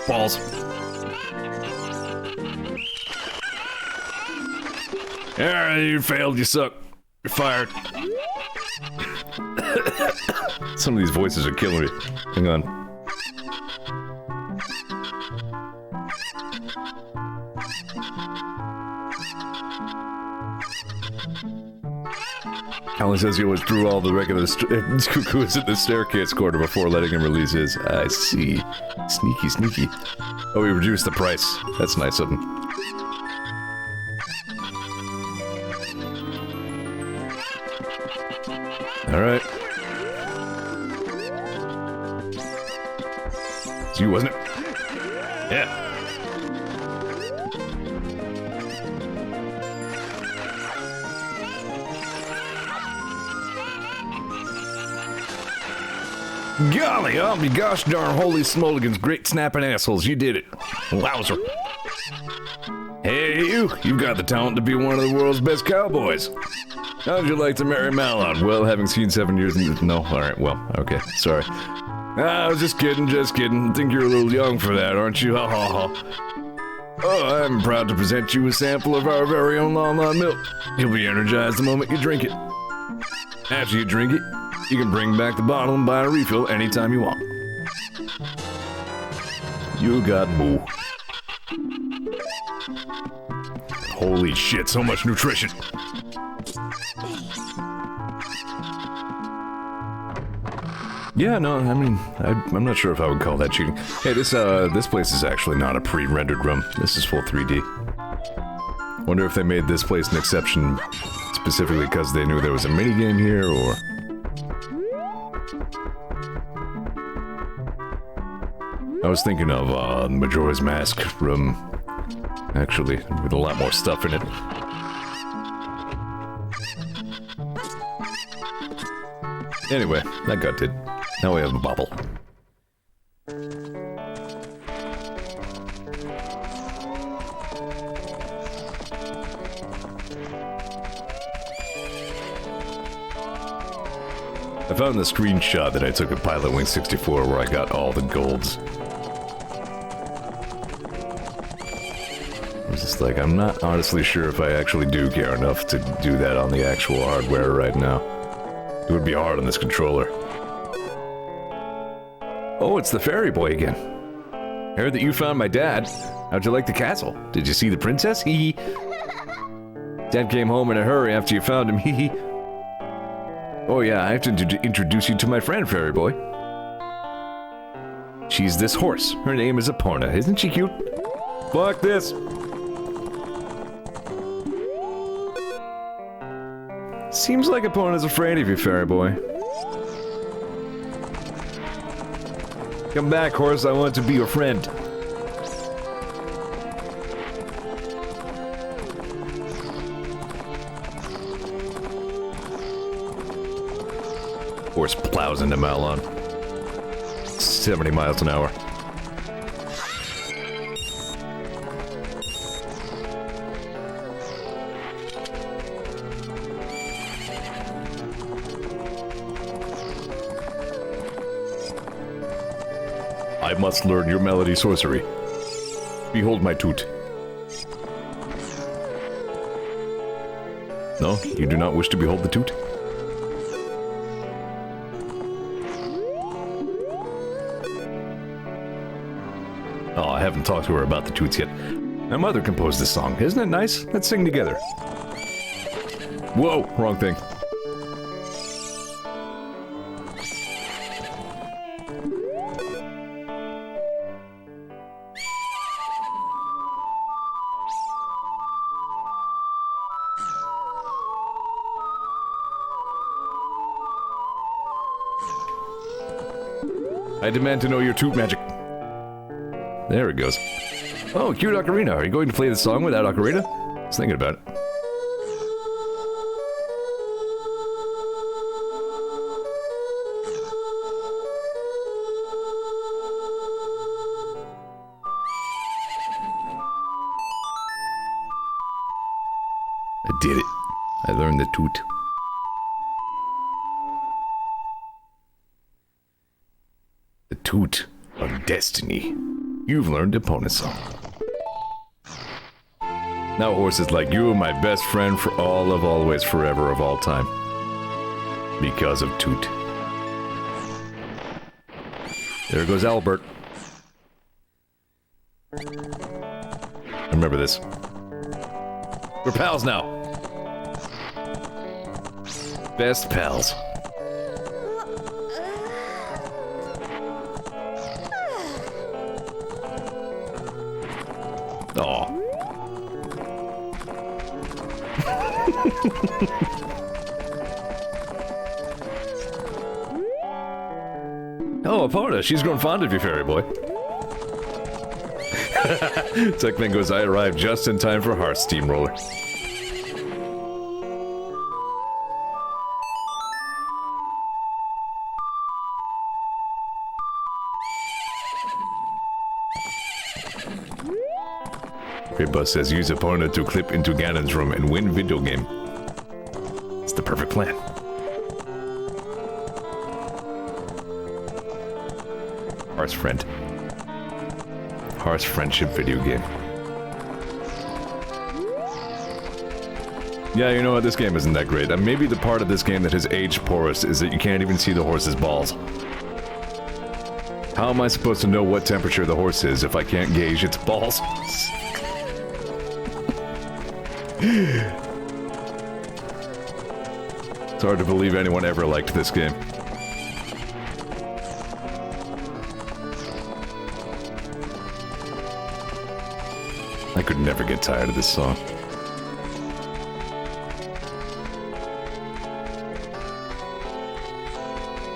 Speaker 1: Balls. Alright, you failed, you suck. You're fired. Some of these voices are killing me. Hang on. Alan says he always drew all the regular cuckoos at the staircase corner before letting him release his. I see. Sneaky, sneaky. Oh, he reduced the price. That's nice of him. Alright. It's you, wasn't it? Yeah. Golly, I'll be gosh darn holy smoligans, great snapping assholes, you did it. Wowzer. Hey, you've got the talent to be one of the world's best cowboys. How'd you like to marry Malon? Well, having seen 7 years in... No, alright, well, okay, sorry. I was just kidding, just kidding. Think you're a little young for that, aren't you? Ha ha ha. Oh, I'm proud to present you a sample of our very own Lon Lon milk. You'll be energized the moment you drink it. After you drink it, you can bring back the bottle and buy a refill anytime you want. You got moo. Holy shit, so much nutrition. Yeah, no, I mean, I'm not sure if I would call that cheating. Hey, this place is actually not a pre-rendered room. This is full 3D. Wonder if they made this place an exception specifically because they knew there was a minigame here, or... I was thinking of, Majora's Mask room, actually, with a lot more stuff in it. Anyway, that got did. Now we have a bobble. I found the screenshot that I took of Pilot Wing 64 where I got all the golds. I was just like, I'm not honestly sure if I actually do care enough to do that on the actual hardware right now. It would be hard on this controller. Oh, it's the fairy boy again. I heard that you found my dad. How'd you like the castle? Did you see the princess? Hee hee. Dad came home in a hurry after you found him. Hee hee. Oh yeah, I have to introduce you to my friend, fairy boy. She's this horse. Her name is Epona. Isn't she cute? Fuck this. Seems like Epona's afraid of you, fairy boy. Come back, horse. I want to be your friend. Horse plows into Malon. 70 miles an hour. I must learn your melody sorcery. Behold my toot. No, you do not wish to behold the toot? Oh, I haven't talked to her about the toots yet. My mother composed this song. Isn't it nice? Let's sing together. Whoa, wrong thing. I demand to know your toot magic. There it goes. Oh, cute Ocarina. Are you going to play the song without Ocarina? I was thinking about it. I did it. I learned the toot. The toot of destiny. You've learned Epona's song. Now horses like you are my best friend for all of always, forever of all time. Because of toot. There goes Albert. Remember this. We're pals now. Best pals. Aw. Oh, Epona, she's grown fond of you, fairy boy. Techman goes, I arrived just in time for Hearth Steamroller. Bus says use Epona to clip into Ganon's room and win video game. It's the perfect plan. Hearth's friend. Hearth's friendship video game. Yeah, you know what? This game isn't that great. Maybe the part of this game that has aged poorest is that you can't even see the horse's balls. How am I supposed to know what temperature the horse is if I can't gauge its balls? It's hard to believe anyone ever liked this game. I could never get tired of this song.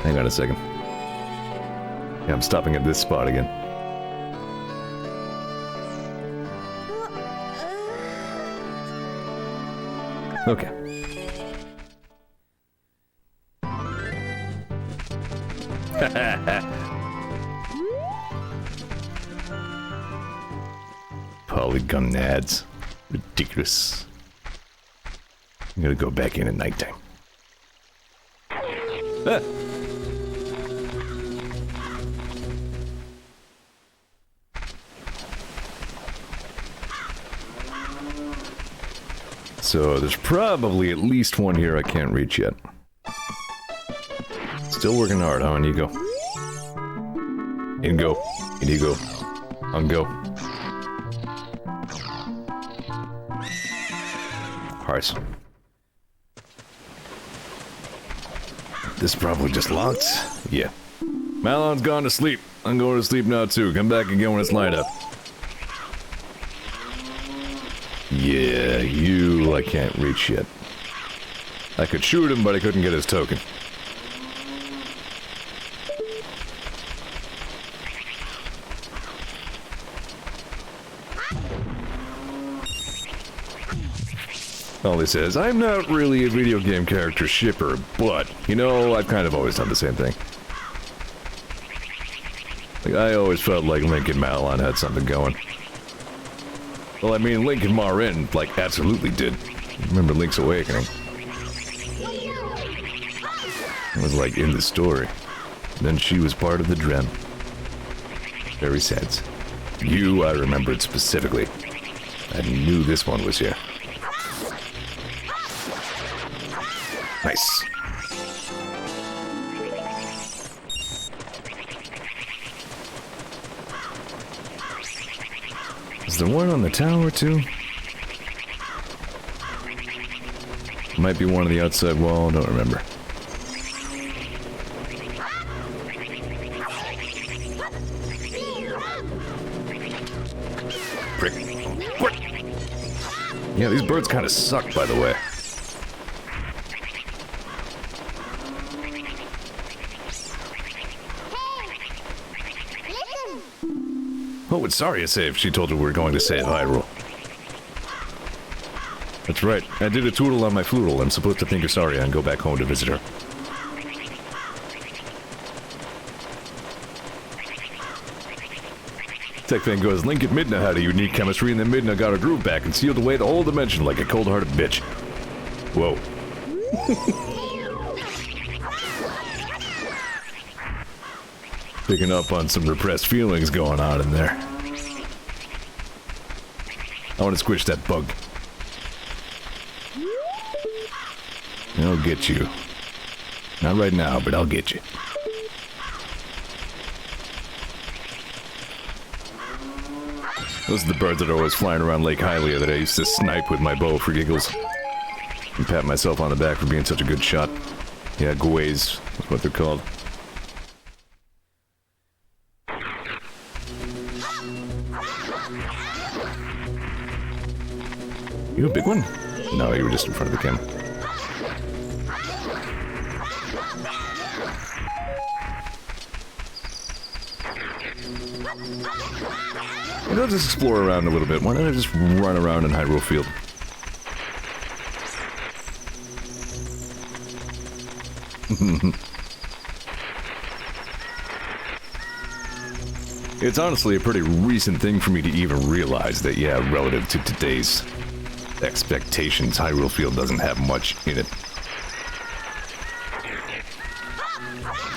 Speaker 1: Hang on a second. Yeah, I'm stopping at this spot again. Okay. Polygon nads. Ridiculous. I'm gonna go back in at nighttime. Ah. So there's probably at least one here I can't reach yet. Still working hard, huh, Inigo? In go. Inigo. On go. Hearts. This is probably just locked. Yeah. Malon's gone to sleep. I'm going to sleep now too. Come back again when it's light up. Yeah, you I can't reach yet. I could shoot him, but I couldn't get his token. All he says, I'm not really a video game character shipper, but, you know, I've kind of always done the same thing. Like, I always felt like Link and Malon had something going. Well, I mean, Link and Marin, like, absolutely did. Remember Link's Awakening? It was, like, in the story. Then she was part of the Drem. Very sad. You, I remembered specifically. I knew this one was here. Nice. Is there one on the tower, too? Might be one on the outside wall, don't remember. Prick. What? Yeah, these birds kind of suck, by the way. What would Saria say if she told her we were going to save Hyrule? That's right, I did a tootle on my flutal. I'm supposed to think of Saria and go back home to visit her. Tech Fan goes, Link and Midna had a unique chemistry, and then Midna got her groove back and sealed away the whole dimension like a cold-hearted bitch. Whoa. Picking up on some repressed feelings going on in there. I want to squish that bug. I'll get you. Not right now, but I'll get you. Those are the birds that are always flying around Lake Hylia that I used to snipe with my bow for giggles. And pat myself on the back for being such a good shot. Yeah, guays is what they're called. You a big one? No, you were just in front of the camera. Let's just explore around a little bit. Why don't I just run around in Hyrule Field? It's honestly a pretty recent thing for me to even realize that, yeah, relative to today's expectations, Hyrule Field doesn't have much in it.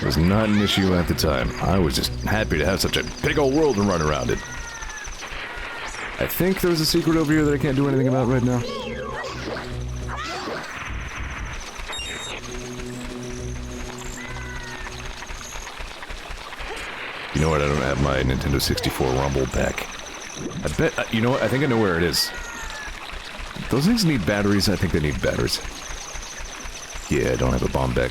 Speaker 1: It was not an issue at the time. I was just happy to have such a big old world to run around it. I think there's a secret over here that I can't do anything about right now. You know what? I don't have my Nintendo 64 Rumble back. I bet, you know what? I think I know where it is. Those things need batteries. I think they need batteries. Yeah, I don't have a bomb back.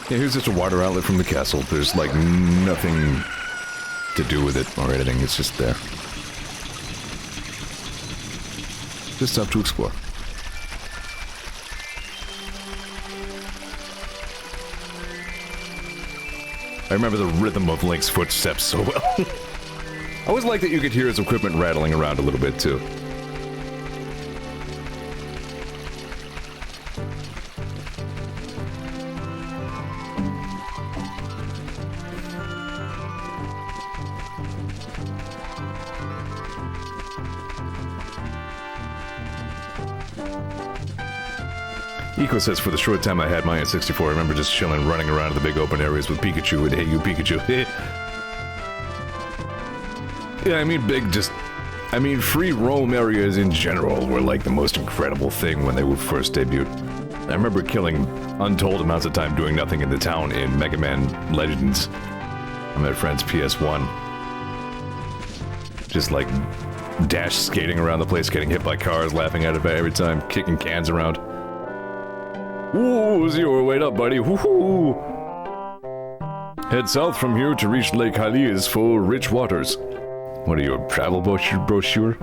Speaker 1: Yeah, here's just a water outlet from the castle. There's, like, nothing to do with it or anything. It's just there. Just stuff to explore. I remember the rhythm of Link's footsteps so well. I always like that you could hear his equipment rattling around a little bit, too. Eco says, for the short time I had my N64, I remember just chilling, running around in the big open areas with Pikachu and Hey You Pikachu. Yeah, I mean, free roam areas in general were like the most incredible thing when they would first debut. I remember killing untold amounts of time doing nothing in the town in Mega Man Legends on my friend's PS1. Just like dash skating around the place, getting hit by cars, laughing at it every time, kicking cans around. Ooh, Zeor, wait up, buddy. Woohoo! Head south from here to reach Lake Hylian for rich waters. What are you, a travel brochure?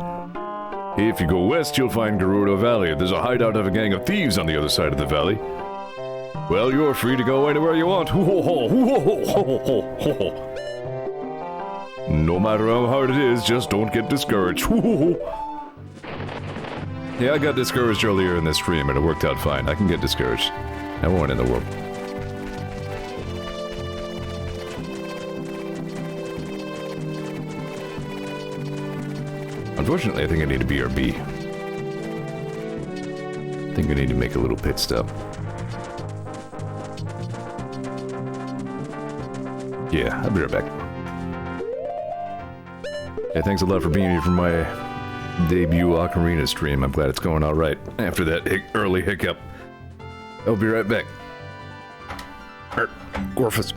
Speaker 1: If you go west, you'll find Garuda Valley. There's a hideout of a gang of thieves on the other side of the valley. Well, you're free to go anywhere you want. No matter how hard it is, just don't get discouraged. Yeah, I got discouraged earlier in this stream, and it worked out fine. I can get discouraged. Everyone in the world. Unfortunately, I think I need a BRB. I think I need to make a little pit stop. Yeah, I'll be right back. Hey, thanks a lot for being here for my debut Ocarina stream. I'm glad it's going all right after that early hiccup. I'll be right back. Gorfus.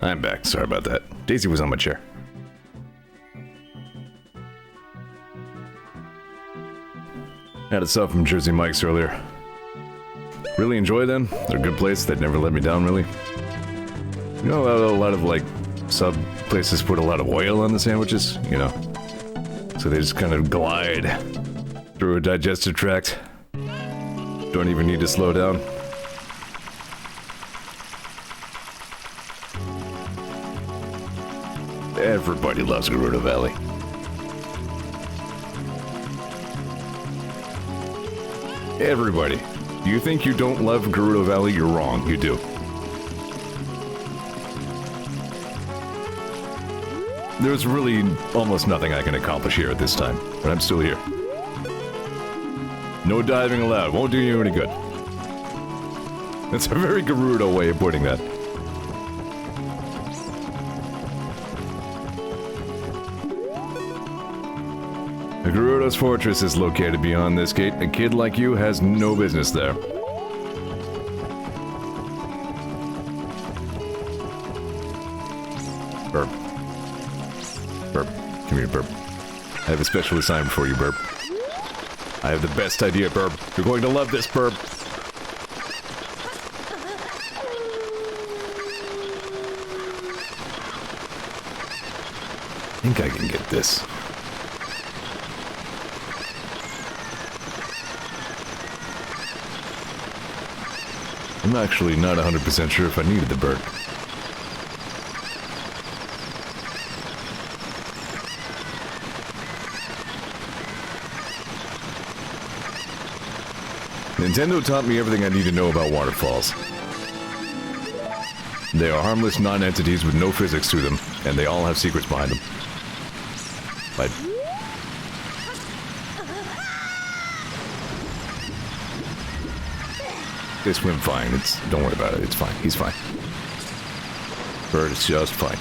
Speaker 1: I'm back. Sorry about that. Daisy was on my chair. Had a sub from Jersey Mike's earlier. Really enjoy them. They're a good place. They'd never let me down, really. You know, a lot of, like, sub places put a lot of oil on the sandwiches, you know. So they just kind of glide through a digestive tract. Don't even need to slow down. Everybody loves Garuda Valley. Everybody. You think you don't love Garuda Valley? You're wrong. You do. There's really almost nothing I can accomplish here at this time, but I'm still here. No diving allowed. Won't do you any good. That's a very Garuda way of putting that. The Gerudos Fortress is located beyond this gate. A kid like you has no business there. Burp. Burp. Come here, Burp. I have a special assignment for you, Burp. I have the best idea, Burp. You're going to love this, Burp. I think I can get this. I'm actually not 100% sure if I needed the bird. Nintendo taught me everything I need to know about waterfalls. They are harmless non-entities with no physics to them, and they all have secrets behind them. Like, they swim fine. Don't worry about it. It's fine. He's fine. Bird is just fine.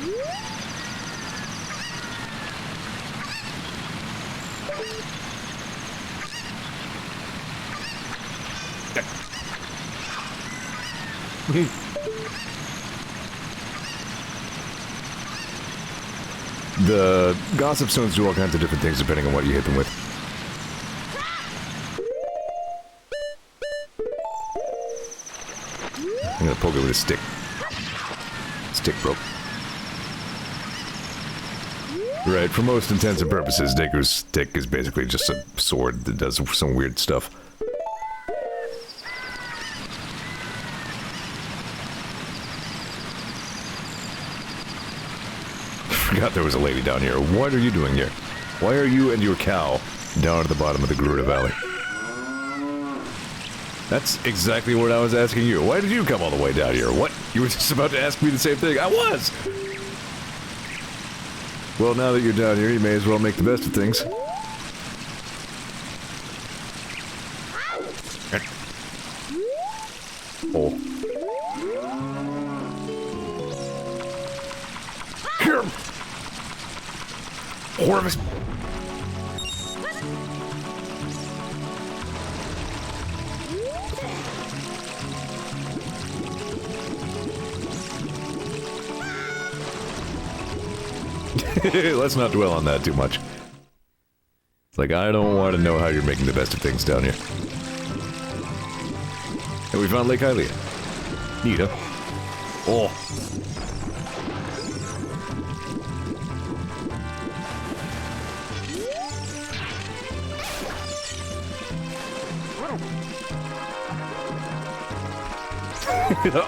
Speaker 1: The gossip stones do all kinds of different things depending on what you hit them with. I'm gonna poke it with a stick. Stick broke. Right, for most intents and purposes, Deku's stick is basically just a sword that does some weird stuff. Forgot there was a lady down here. What are you doing here? Why are you and your cow down at the bottom of the Garuda Valley? That's exactly what I was asking you. Why did you come all the way down here? What? You were just about to ask me the same thing. I was! Well, now that you're down here, you may as well make the best of things. Oh. Here! Horvus! Let's not dwell on that too much. It's like, I don't want to know how you're making the best of things down here. And we found Lake Hylian. Neat, huh? Oh.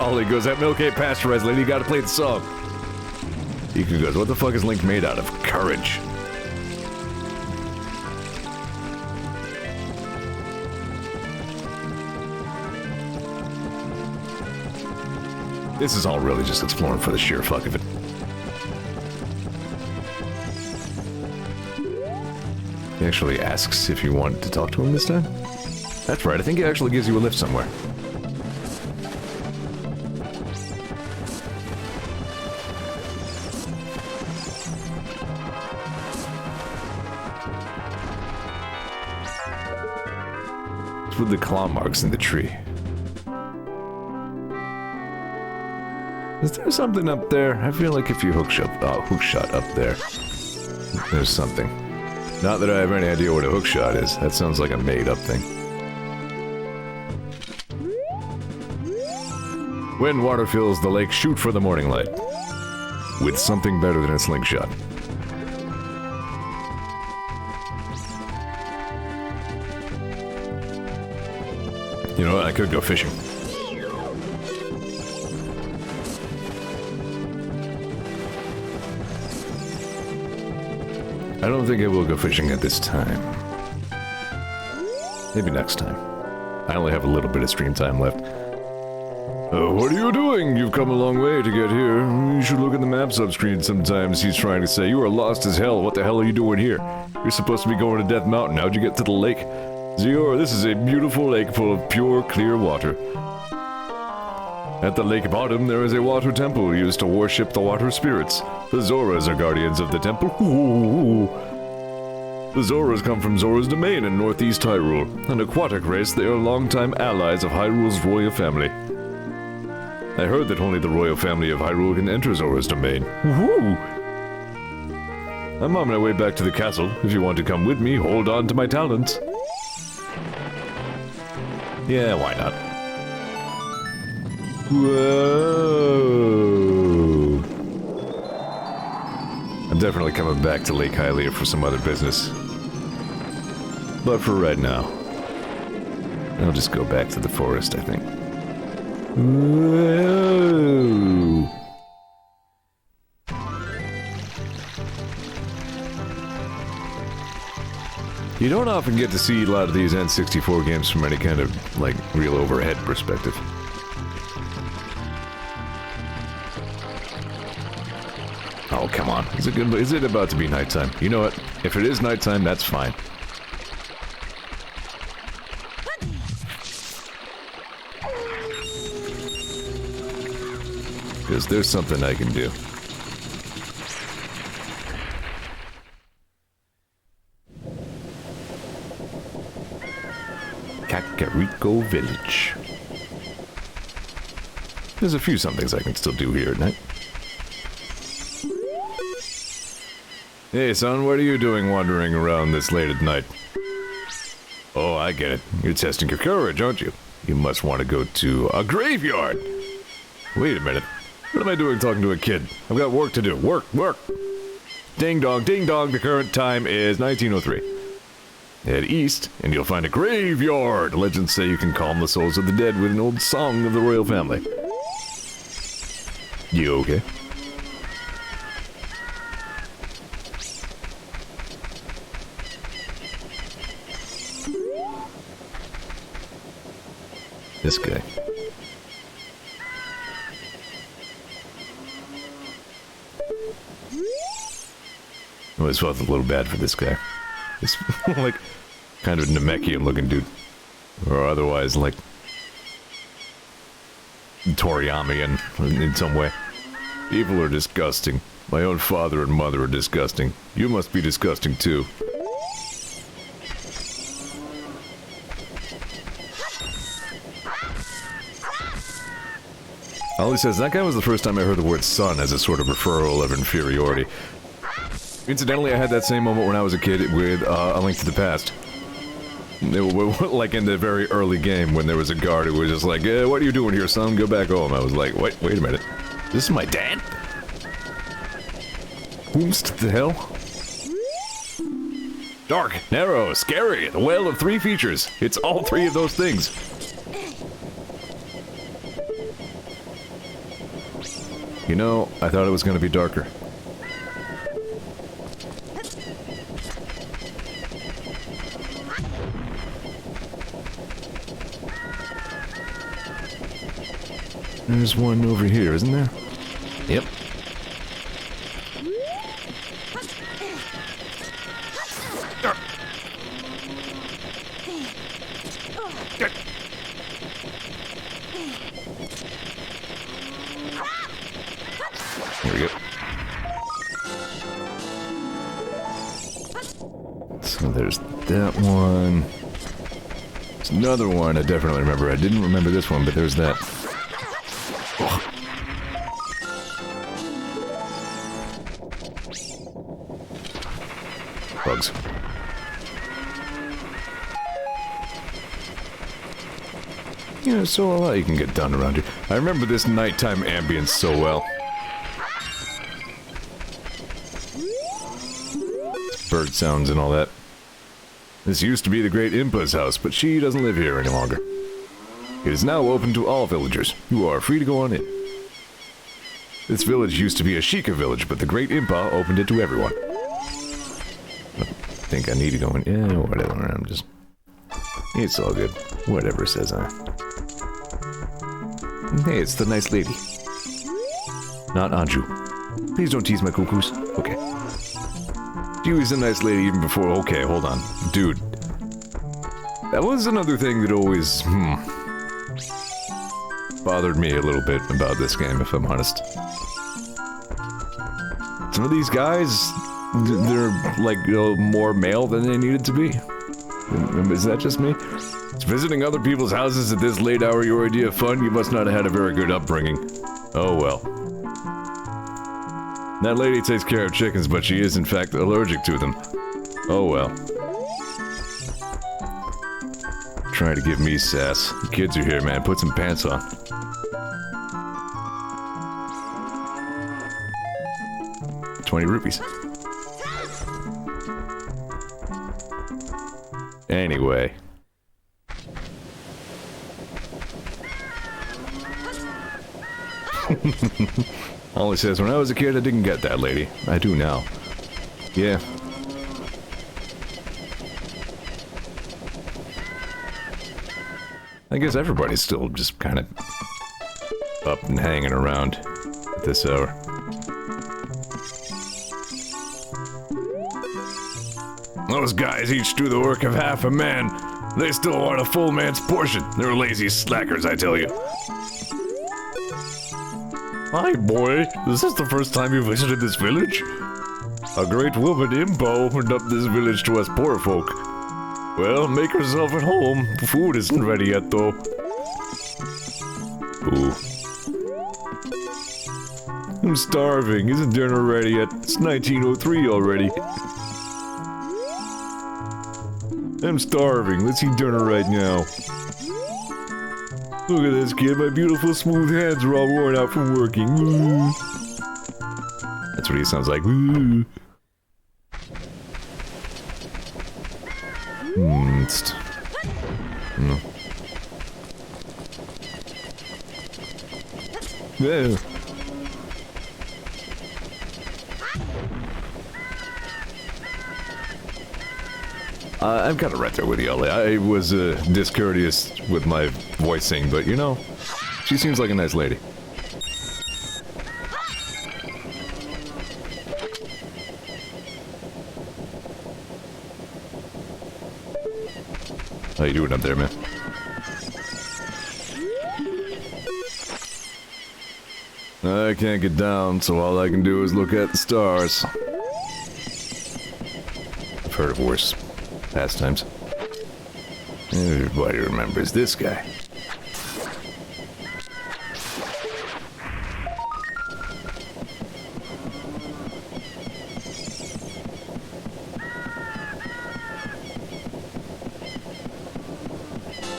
Speaker 1: Ollie goes, that milk ain't pasteurized, lady, you gotta play the song. Iku goes, what the fuck is Link made out of? Courage. This is all really just exploring for the sheer fuck of it. He actually asks if you want to talk to him this time? That's right, I think he actually gives you a lift somewhere. With the claw marks in the tree. Is there something up there? I feel like if you hookshot up there, there's something. Not that I have any idea what a hookshot is. That sounds like a made-up thing. When water fills the lake, shoot for the morning light. With something better than a slingshot. You know what? I could go fishing. I don't think I will go fishing at this time. Maybe next time. I only have a little bit of stream time left. What are you doing? You've come a long way to get here. You should look at the map subscreen sometimes, he's trying to say. You are lost as hell. What the hell are you doing here? You're supposed to be going to Death Mountain. How'd you get to the lake? Zeor, this is a beautiful lake full of pure, clear water. At the lake bottom, there is a water temple used to worship the water spirits. The Zoras are guardians of the temple. Ooh. The Zoras come from Zora's domain in northeast Hyrule. An aquatic race, they are longtime allies of Hyrule's royal family. I heard that only the royal family of Hyrule can enter Zora's domain. Woohoo! I'm on my way back to the castle. If you want to come with me, hold on to my talents. Yeah, why not? Whoa! I'm definitely coming back to Lake Hylia for some other business. But for right now, I'll just go back to the forest, I think. Whoa! You don't often get to see a lot of these N64 games from any kind of, like, real overhead perspective. Oh, come on. Is it about to be nighttime? You know what? If it is nighttime, that's fine. Because there's something I can do. Kakariko Village. There's a few somethings I can still do here at night. Hey son, what are you doing wandering around this late at night? Oh, I get it. You're testing your courage, aren't you? You must want to go to a graveyard! Wait a minute. What am I doing talking to a kid? I've got work to do. Work! Ding dong, the current time is 1903. Head east, and you'll find a graveyard! Legends say you can calm the souls of the dead with an old song of the royal family. You okay? This guy. I always felt a little bad for this guy. It's like kind of Namekian looking dude. Or otherwise like Toriyami in some way. People are disgusting. My own father and mother are disgusting. You must be disgusting too. Ollie says, that guy was the first time I heard the word son as a sort of referral of inferiority. Incidentally, I had that same moment when I was a kid with A Link to the Past. Like in the very early game when there was a guard who was just like, what are you doing here, son? Go back home. I was like, wait a minute. This is my dad? Whomst the hell? Dark, narrow, scary, the well of three features. It's all three of those things. You know, I thought it was going to be darker. There's one over here, isn't there? Yep. There we go. So there's that one. There's another one I definitely remember. I didn't remember this one, but there's that. Bugs. Yeah, so a lot you can get done around here. I remember this nighttime ambience so well. Bird sounds and all that. This used to be the Great Impa's house, but she doesn't live here any longer. It is now open to all villagers. You are free to go on in. This village used to be a Sheikah village, but the Great Impa opened it to everyone. I think I need to go in. Yeah, whatever. I'm just... It's all good. Whatever says I. Hey, it's the nice lady. Not Anju. Please don't tease my cuckoos. Okay. She was a nice lady even before... Okay, hold on. Dude. That was another thing that always... bothered me a little bit about this game, if I'm honest. Some of these guys... They're, like, more male than they needed to be. Is that just me? It's visiting other people's houses at this late hour your idea of fun? You must not have had a very good upbringing. Oh well. That lady takes care of chickens, but she is in fact allergic to them. Oh well. Trying to give me sass. The kids are here, man. Put some pants on. $20. Anyway. Ollie says, when I was a kid, I didn't get that lady. I do now. Yeah. I guess everybody's still just kind of up and hanging around at this hour. Those guys each do the work of half a man. They still want a full man's portion. They're lazy slackers, I tell you. Hi, boy. Is this the first time you visited this village? A great woman, Impa, opened up this village to us poor folk. Well, make yourself at home. The food isn't ready yet, though. Ooh. I'm starving. Isn't dinner ready yet? It's 1903 already. I'm starving. Let's eat dinner right now. Look at this kid. My beautiful smooth hands are all worn out from working. Ooh. That's what he sounds like. Ooh. Yeah. I'm kind of right there with you, Ollie. I was discourteous with my voicing, but you know, she seems like a nice lady. How you doing up there, man? I can't get down, so all I can do is look at the stars. I've heard of worse pastimes. Everybody remembers this guy.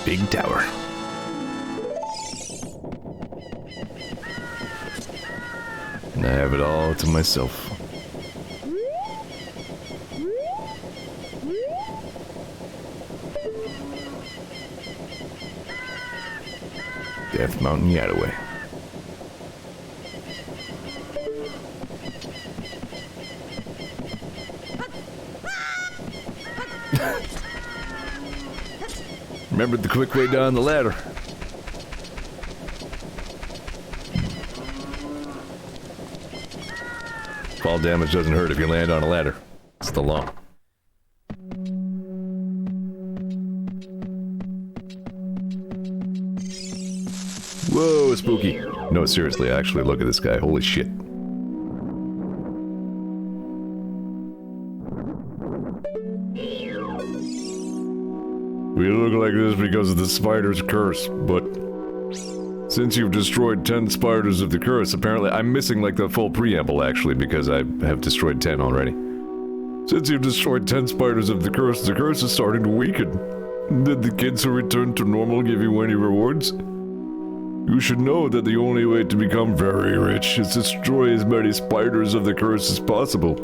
Speaker 1: Big tower. And I have it all to myself. Death Mountain Yadaway. Remembered the quick way down the ladder. Fall damage doesn't hurt if you land on a ladder. It's the law. Whoa, spooky. No, seriously, actually, look at this guy. Holy shit. We look like this because of the spider's curse, but since you've destroyed 10 spiders of the curse, apparently I'm missing like the full preamble actually because I have destroyed 10 already. Since you've destroyed 10 spiders of the curse is starting to weaken. Did the kids who return to normal give you any rewards? You should know that the only way to become very rich is to destroy as many spiders of the curse as possible.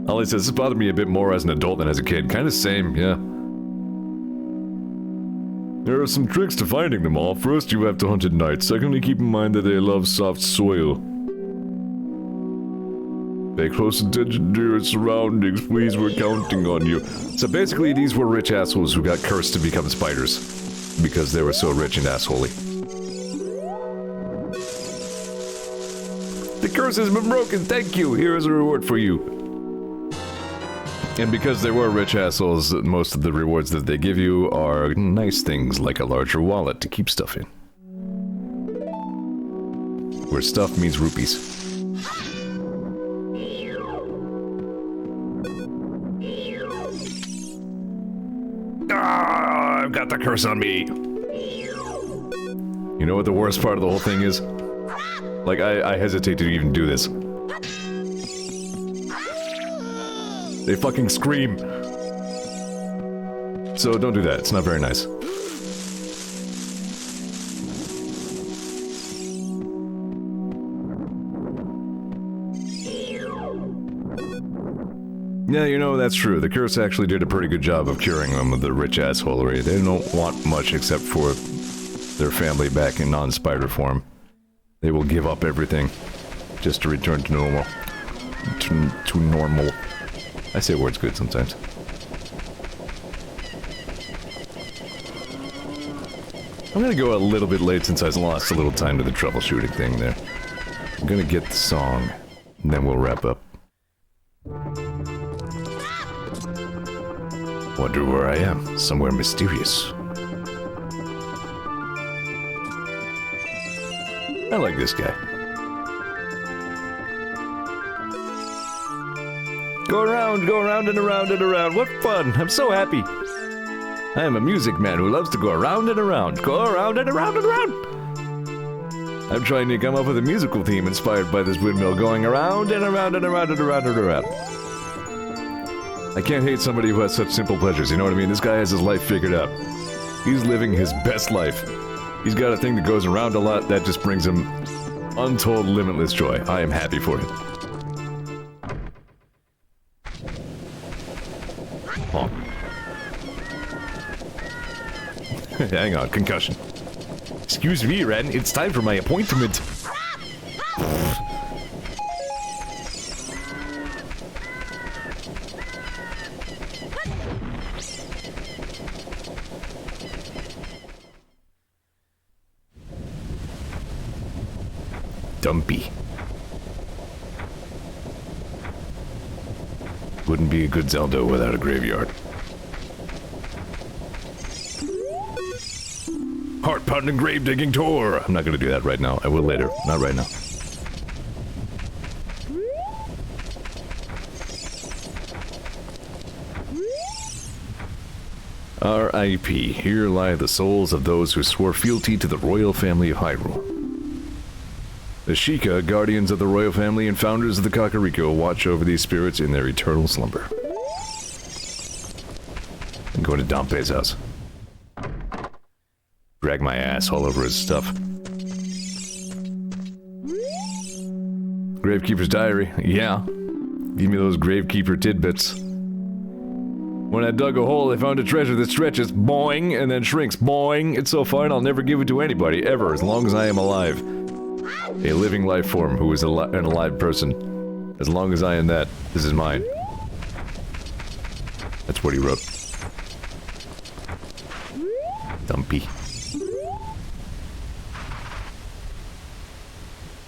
Speaker 1: Ollie says, this bothered me a bit more as an adult than as a kid. Kinda same, yeah. There are some tricks to finding them all. First, you have to hunt at night. Secondly, keep in mind that they love soft soil. Pay close attention to your surroundings, please, we're counting on you. So basically, these were rich assholes who got cursed to become spiders. Because they were so rich and assholey. The curse has been broken, thank you! Here is a reward for you. And because they were rich assholes, most of the rewards that they give you are nice things like a larger wallet to keep stuff in. Where stuff means rupees. Ah, I've got the curse on me. You know what the worst part of the whole thing is? Like, I hesitate to even do this. They fucking scream. So don't do that, it's not very nice. Yeah, you know, that's true. The curse actually did a pretty good job of curing them of the rich assholery. They don't want much except for their family back in non-spider form. They will give up everything just to return to normal. To normal. I say words good sometimes. I'm gonna go a little bit late since I lost a little time to the troubleshooting thing there. I'm gonna get the song, and then we'll wrap up. Wonder where I am. Somewhere mysterious. I like this guy. Go around and around and around. What fun! I'm so happy. I am a music man who loves to go around and around. Go around and around and around. I'm trying to come up with a musical theme inspired by this windmill going around and around and around and around and around. I can't hate somebody who has such simple pleasures, you know what I mean? This guy has his life figured out. He's living his best life. He's got a thing that goes around a lot that just brings him untold, limitless joy. I am happy for him. Oh. Hang on, concussion. Excuse me, Ren, it's time for my appointment. Dumpy. Wouldn't be a good Zelda without a graveyard. Heart-pounding grave-digging tour! I'm not gonna do that right now. I will later. Not right now. R.I.P. Here lie the souls of those who swore fealty to the royal family of Hyrule. The Sheikah, guardians of the royal family and founders of the Kokiri, watch over these spirits in their eternal slumber. I'm going to Dompe's house. Drag my ass all over his stuff. Gravekeeper's diary. Yeah. Give me those Gravekeeper tidbits. When I dug a hole, I found a treasure that stretches, boing, and then shrinks, boing. It's so fine, I'll never give it to anybody, ever, as long as I am alive. A living life form who is an alive person. As long as I am that, this is mine. That's what he wrote. Dumpy.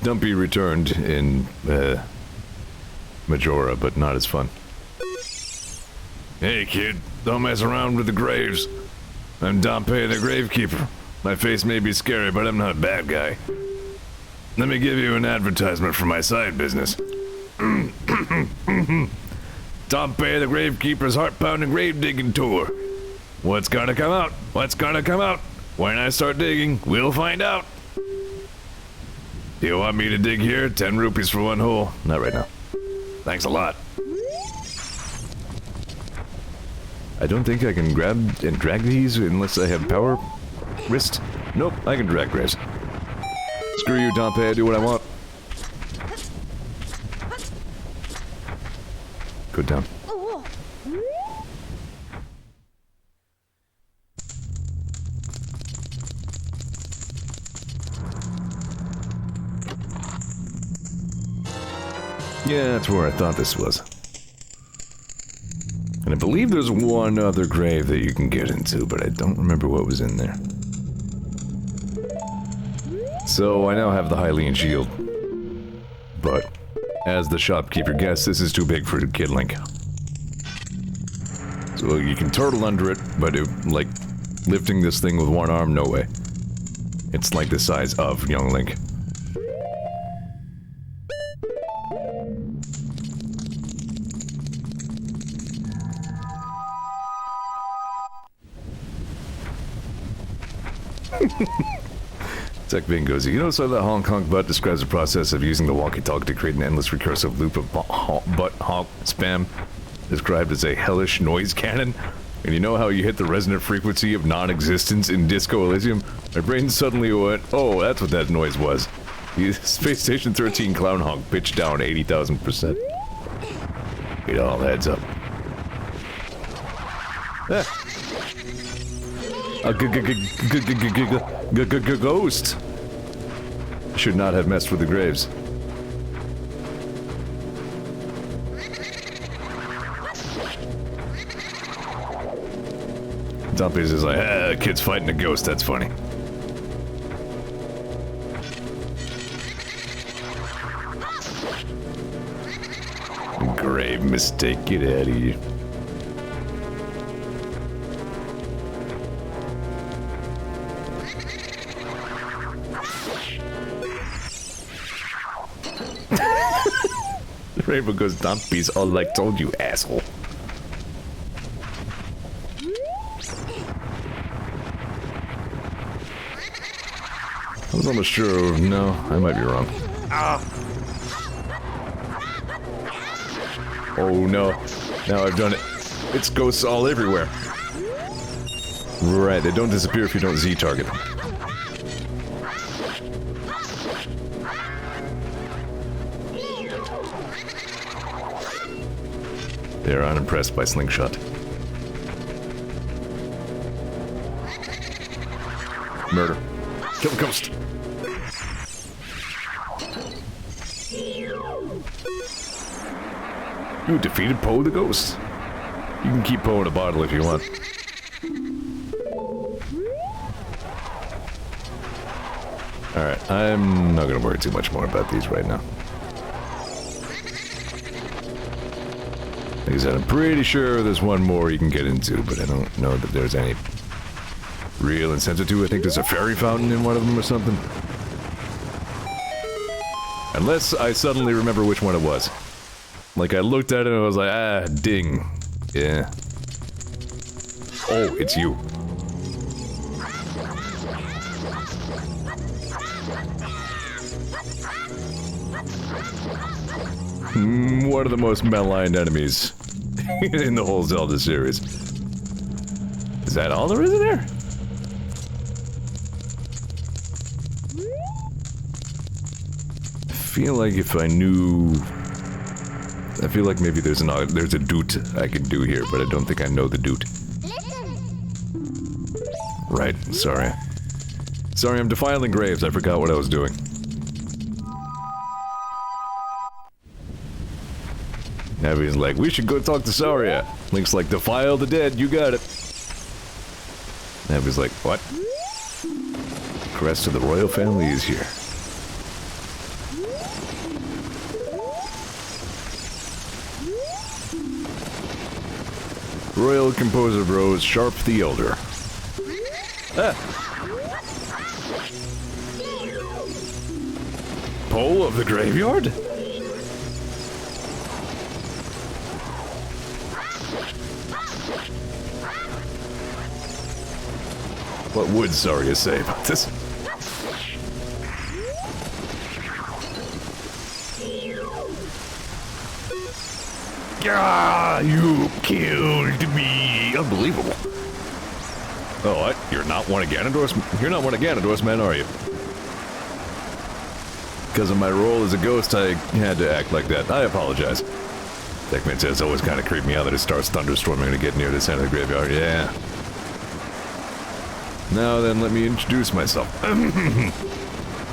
Speaker 1: Dumpy returned in, Majora, but not as fun. Hey kid, don't mess around with the graves. I'm Dompe the Gravekeeper. My face may be scary, but I'm not a bad guy. Let me give you an advertisement for my side business. Dompe the Gravekeeper's heart-pounding grave-digging tour. What's gonna come out? What's gonna come out? When I start digging, we'll find out. Do you want me to dig here? 10 rupees for one hole. Not right now. Thanks a lot. I don't think I can grab and drag these unless I have power wrist. Nope, I can drag graves. Screw you, Dompe, I do what I want. Go down. Yeah, that's where I thought this was. And I believe there's one other grave that you can get into, but I don't remember what was in there. So I now have the Hylian Shield. But, as the shopkeeper guessed, this is too big for Kid Link. So you can turtle under it, but like, lifting this thing with one arm, no way. It's like the size of young Link. Tech Vin goes, you know, so that Hong Kong butt describes the process of using the walkie-talkie to create an endless recursive loop of butt honk spam, described as a hellish noise cannon. And you know how you hit the resonant frequency of non-existence in Disco Elysium? My brain suddenly went, oh, that's what that noise was. The Space Station 13 clown honk pitched down 80,000%. It all adds up. Ah. A ghost! Should not have messed with the graves. Dumpy's is like, ah, kid's fighting a ghost, that's funny. Grave mistake, get out of here. Rainbow goes, Dumpy's all like told you, asshole. I was almost sure. No, I might be wrong. Ah! Oh no. Now I've done it. It's ghosts all everywhere. Right, they don't disappear if you don't Z-target them. They are unimpressed by Slingshot. Murder. Kill the ghost! You defeated Poe the Ghost. You can keep Poe in a bottle if you want. Alright, I'm not gonna worry too much more about these right now. Like I said, I'm pretty sure there's one more you can get into, but I don't know that there's any real incentive to. I think there's a fairy fountain in one of them or something. Unless I suddenly remember which one it was. Like, I looked at it and I was like, ah, ding. Yeah. Oh, it's you. One of the most maligned enemies in the whole Zelda series. Is that all there is in there? I feel like if I knew... I feel like maybe there's a doot I could do here, but I don't think I know the doot. Right, sorry. Sorry, I'm defiling graves, I forgot what I was doing. Navi's like, we should go talk to Saria. Link's like, defile the dead, you got it. Navi's like, what? The rest of the royal family is here. Royal Composer Bros, Sharp the Elder. Ah! Poe of the Graveyard? What would Zarya say about this? Ah, you killed me! unbelievable. Oh, what? You're not one of Ganondorf's men, are you? Because of my role as a ghost, I had to act like that. I apologize. Deckman says, always kind of creeped me out that it starts thunderstorming to get near the center of the graveyard. Yeah. Now then, let me introduce myself.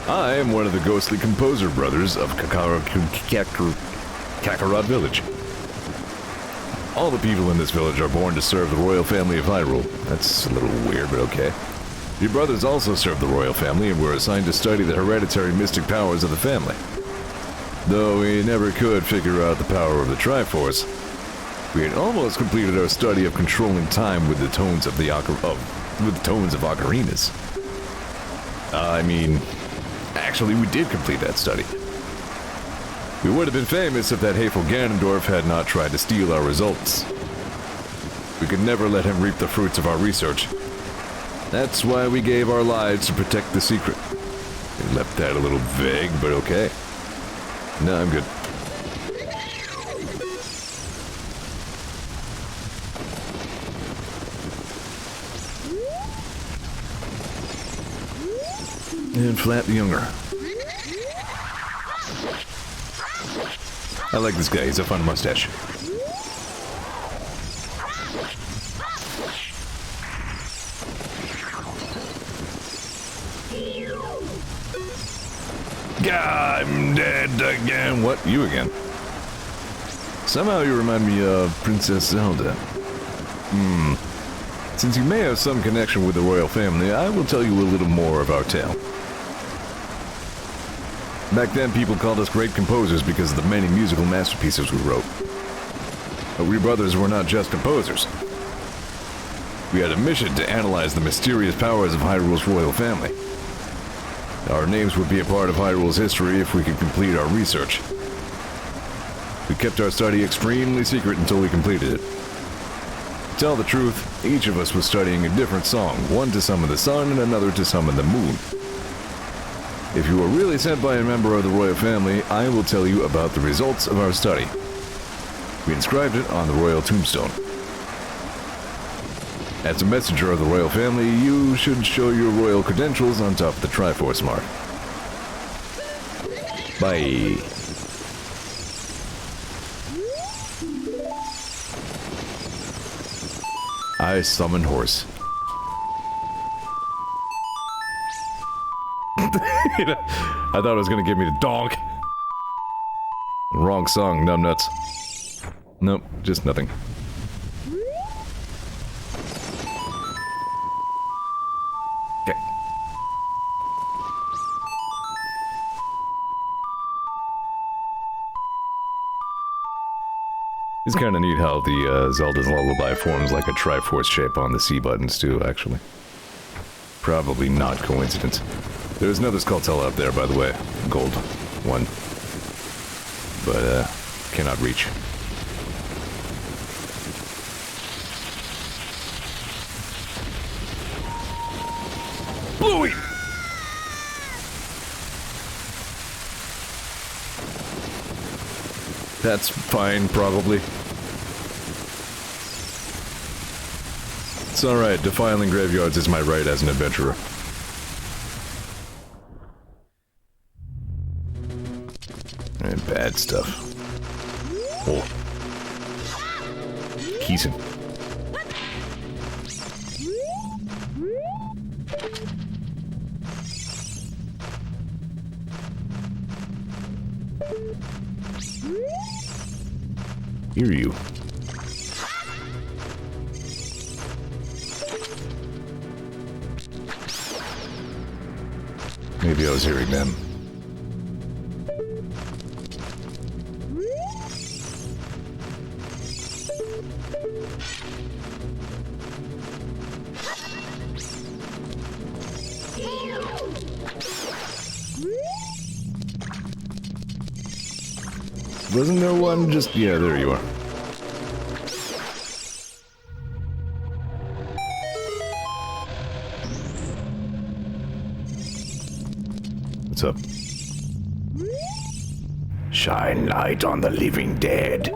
Speaker 1: I am one of the ghostly composer brothers of Kakarot Village. All the people in this village are born to serve the royal family of Hyrule. That's a little weird, but okay. Your brothers also serve the royal family and were assigned to study the hereditary mystic powers of the family. Though we never could figure out the power of the Triforce, we had almost completed our study of controlling time with the tones of ocarinas. Actually, we did complete that study. We would have been famous if that hateful Ganondorf had not tried to steal our results. We could never let him reap the fruits of our research. That's why we gave our lives to protect the secret. We left that a little vague, but okay. No, I'm good. And Flat the Younger. I like this guy, he's a fun mustache. God, I'm dead again. What? You again? Somehow you remind me of Princess Zelda. Since you may have some connection with the royal family, I will tell you a little more of our tale. Back then, people called us great composers because of the many musical masterpieces we wrote. But we brothers were not just composers. We had a mission to analyze the mysterious powers of Hyrule's royal family. Our names would be a part of Hyrule's history if we could complete our research. We kept our study extremely secret until we completed it. To tell the truth, each of us was studying a different song, one to summon the sun and another to summon the moon. If you were really sent by a member of the royal family, I will tell you about the results of our study. We inscribed it on the royal tombstone. As a messenger of the royal family, you should show your royal credentials on top of the Triforce mark. Bye. I summon horse. I thought it was gonna give me the donk. Wrong song, numbnuts. Nope, just nothing. Okay. It's kind of neat how the Zelda's Lullaby forms like a Triforce shape on the C buttons too, actually. Probably not coincidence. There's another Skulltula up there, by the way. Gold one. But, cannot reach. Bluey! That's fine, probably. It's alright, defiling graveyards is my right as an adventurer. And bad stuff. Oh. Keeson. Hear you. Maybe I was hearing them. Wasn't there one just... yeah, there you are. What's up? Shine light on the living dead.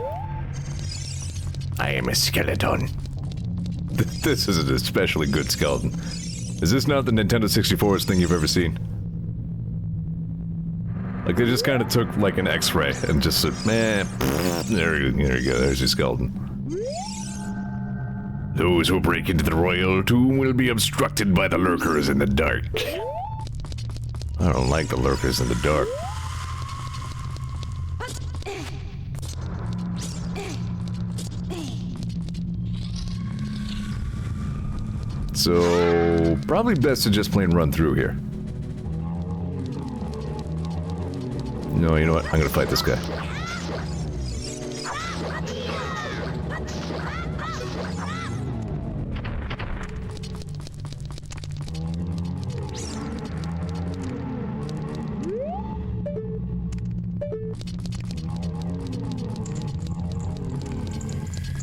Speaker 1: I am a skeleton. This is an especially good skeleton. Is this not the Nintendo 64's thing you've ever seen? Like, they just kind of took, like, an X-ray and just said, man, there you go, there's your skeleton. Those who break into the royal tomb will be obstructed by the lurkers in the dark. I don't like the lurkers in the dark. So, probably best to just plain run through here. No, you know what? I'm gonna fight this guy.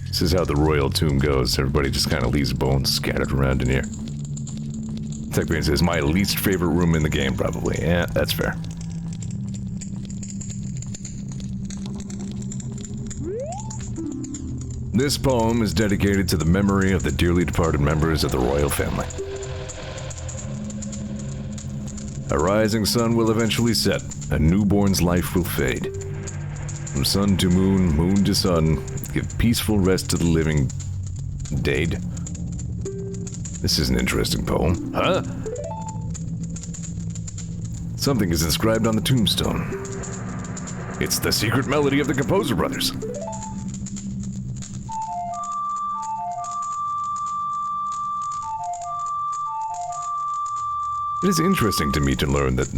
Speaker 1: This is how the royal tomb goes. Everybody just kind of leaves bones scattered around in here. TechBrain says, my least favorite room in the game, probably. Yeah, that's fair. This poem is dedicated to the memory of the dearly departed members of the royal family. A rising sun will eventually set. A newborn's life will fade. From sun to moon, moon to sun, give peaceful rest to the living. Dade. This is an interesting poem. Huh? Something is inscribed on the tombstone. It's the secret melody of the Composer Brothers. It is interesting to me to learn that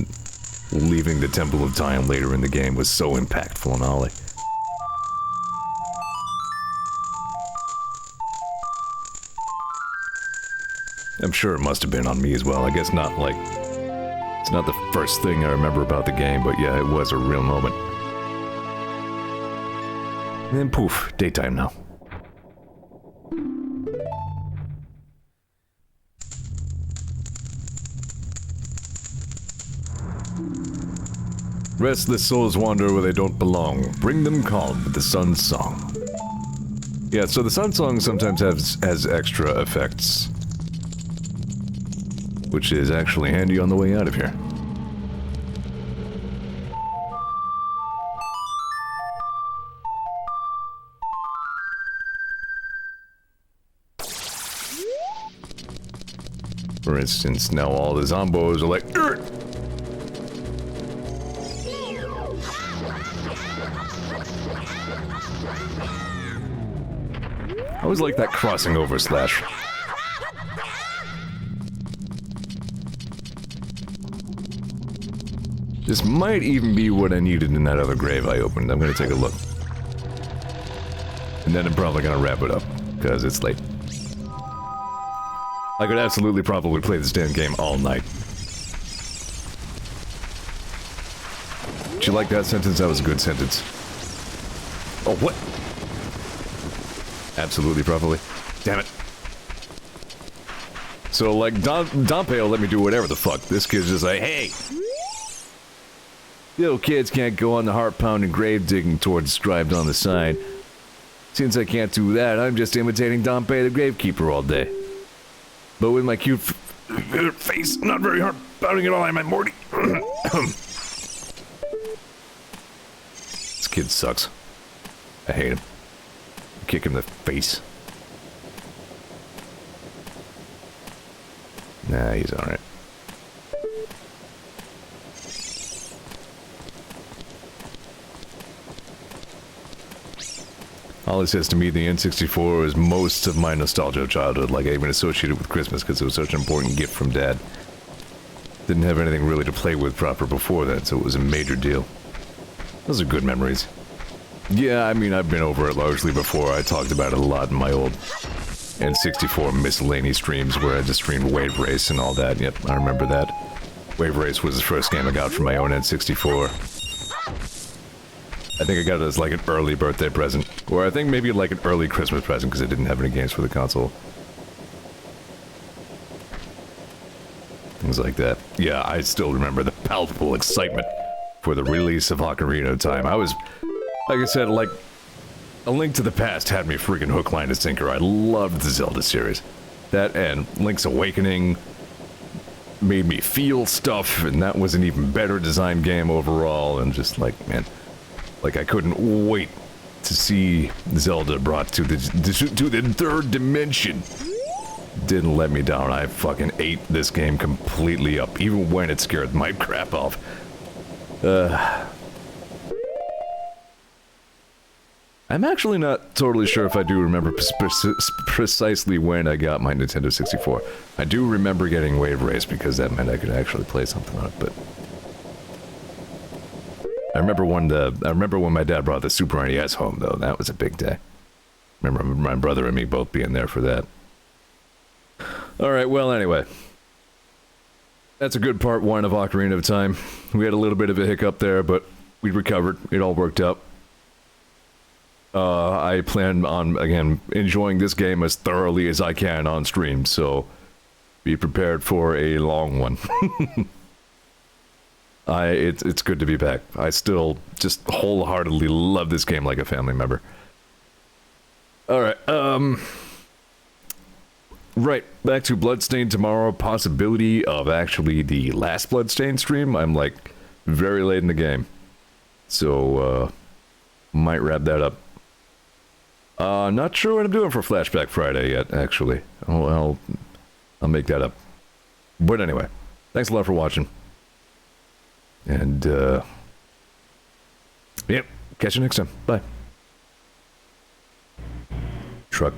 Speaker 1: leaving the Temple of Time later in the game was so impactful on Ollie. I'm sure it must have been on me as well. I guess not like... It's not the first thing I remember about the game, but yeah, it was a real moment. And then poof, daytime now. Restless souls wander where they don't belong. Bring them calm with the sun's song. Yeah, so the sun song sometimes has extra effects. Which is actually handy on the way out of here. For instance, now all the zombos are like, Ugh! I always like that crossing over slash. This might even be what I needed in that other grave I opened. I'm gonna take a look. And then I'm probably gonna wrap it up, because it's late. I could absolutely probably play this damn game all night. Did you like that sentence? That was a good sentence. Oh, what? Absolutely, probably. Damn it. So, like, Dompe will let me do whatever the fuck. This kid's just like, hey! Little kids can't go on the heart-pounding grave digging tour described on the sign. Since I can't do that, I'm just imitating Dompe the Gravekeeper all day. But with my cute face, not very heart-pounding at all, am I, Morty? This kid sucks. I hate him. Kick him in the face. Nah, he's alright. Ollie says to me the N64 is most of my nostalgia of childhood, like I even associated with Christmas because it was such an important gift from Dad. Didn't have anything really to play with proper before that, so it was a major deal. Those are good memories. Yeah, I mean, I've been over it largely before. I talked about it a lot in my old N64 miscellany streams where I just streamed Wave Race and all that. Yep, I remember that. Wave Race was the first game I got for my own N64. I think I got it as like an early birthday present. Or I think maybe like an early Christmas present because I didn't have any games for the console. Things like that. Yeah, I still remember the palpable excitement for the release of Ocarina of Time. I was, like I said, like, A Link to the Past had me freaking hook, line, and sinker. I loved the Zelda series. That and Link's Awakening made me feel stuff, and that was an even better designed game overall, and just like, man, like I couldn't wait to see Zelda brought to the third dimension. Didn't let me down. I fucking ate this game completely up, even when it scared my crap off. I'm actually not totally sure if I do remember precisely when I got my Nintendo 64. I do remember getting Wave Race because that meant I could actually play something on it, but... I remember when my dad brought the Super NES home, though. That was a big day. Remember my brother and me both being there for that. Alright, well, anyway. That's a good part one of Ocarina of Time. We had a little bit of a hiccup there, but we recovered. It all worked out. I plan on, again, enjoying this game as thoroughly as I can on stream, so be prepared for a long one. It's good to be back. I still just wholeheartedly love this game like a family member. Alright, right, back to Bloodstained tomorrow. Possibility of actually the last Bloodstained stream. I'm like very late in the game. So, might wrap that up. Not sure what I'm doing for Flashback Friday yet, actually. I'll make that up. But anyway, thanks a lot for watching. And, yep, catch you next time. Bye. Truck.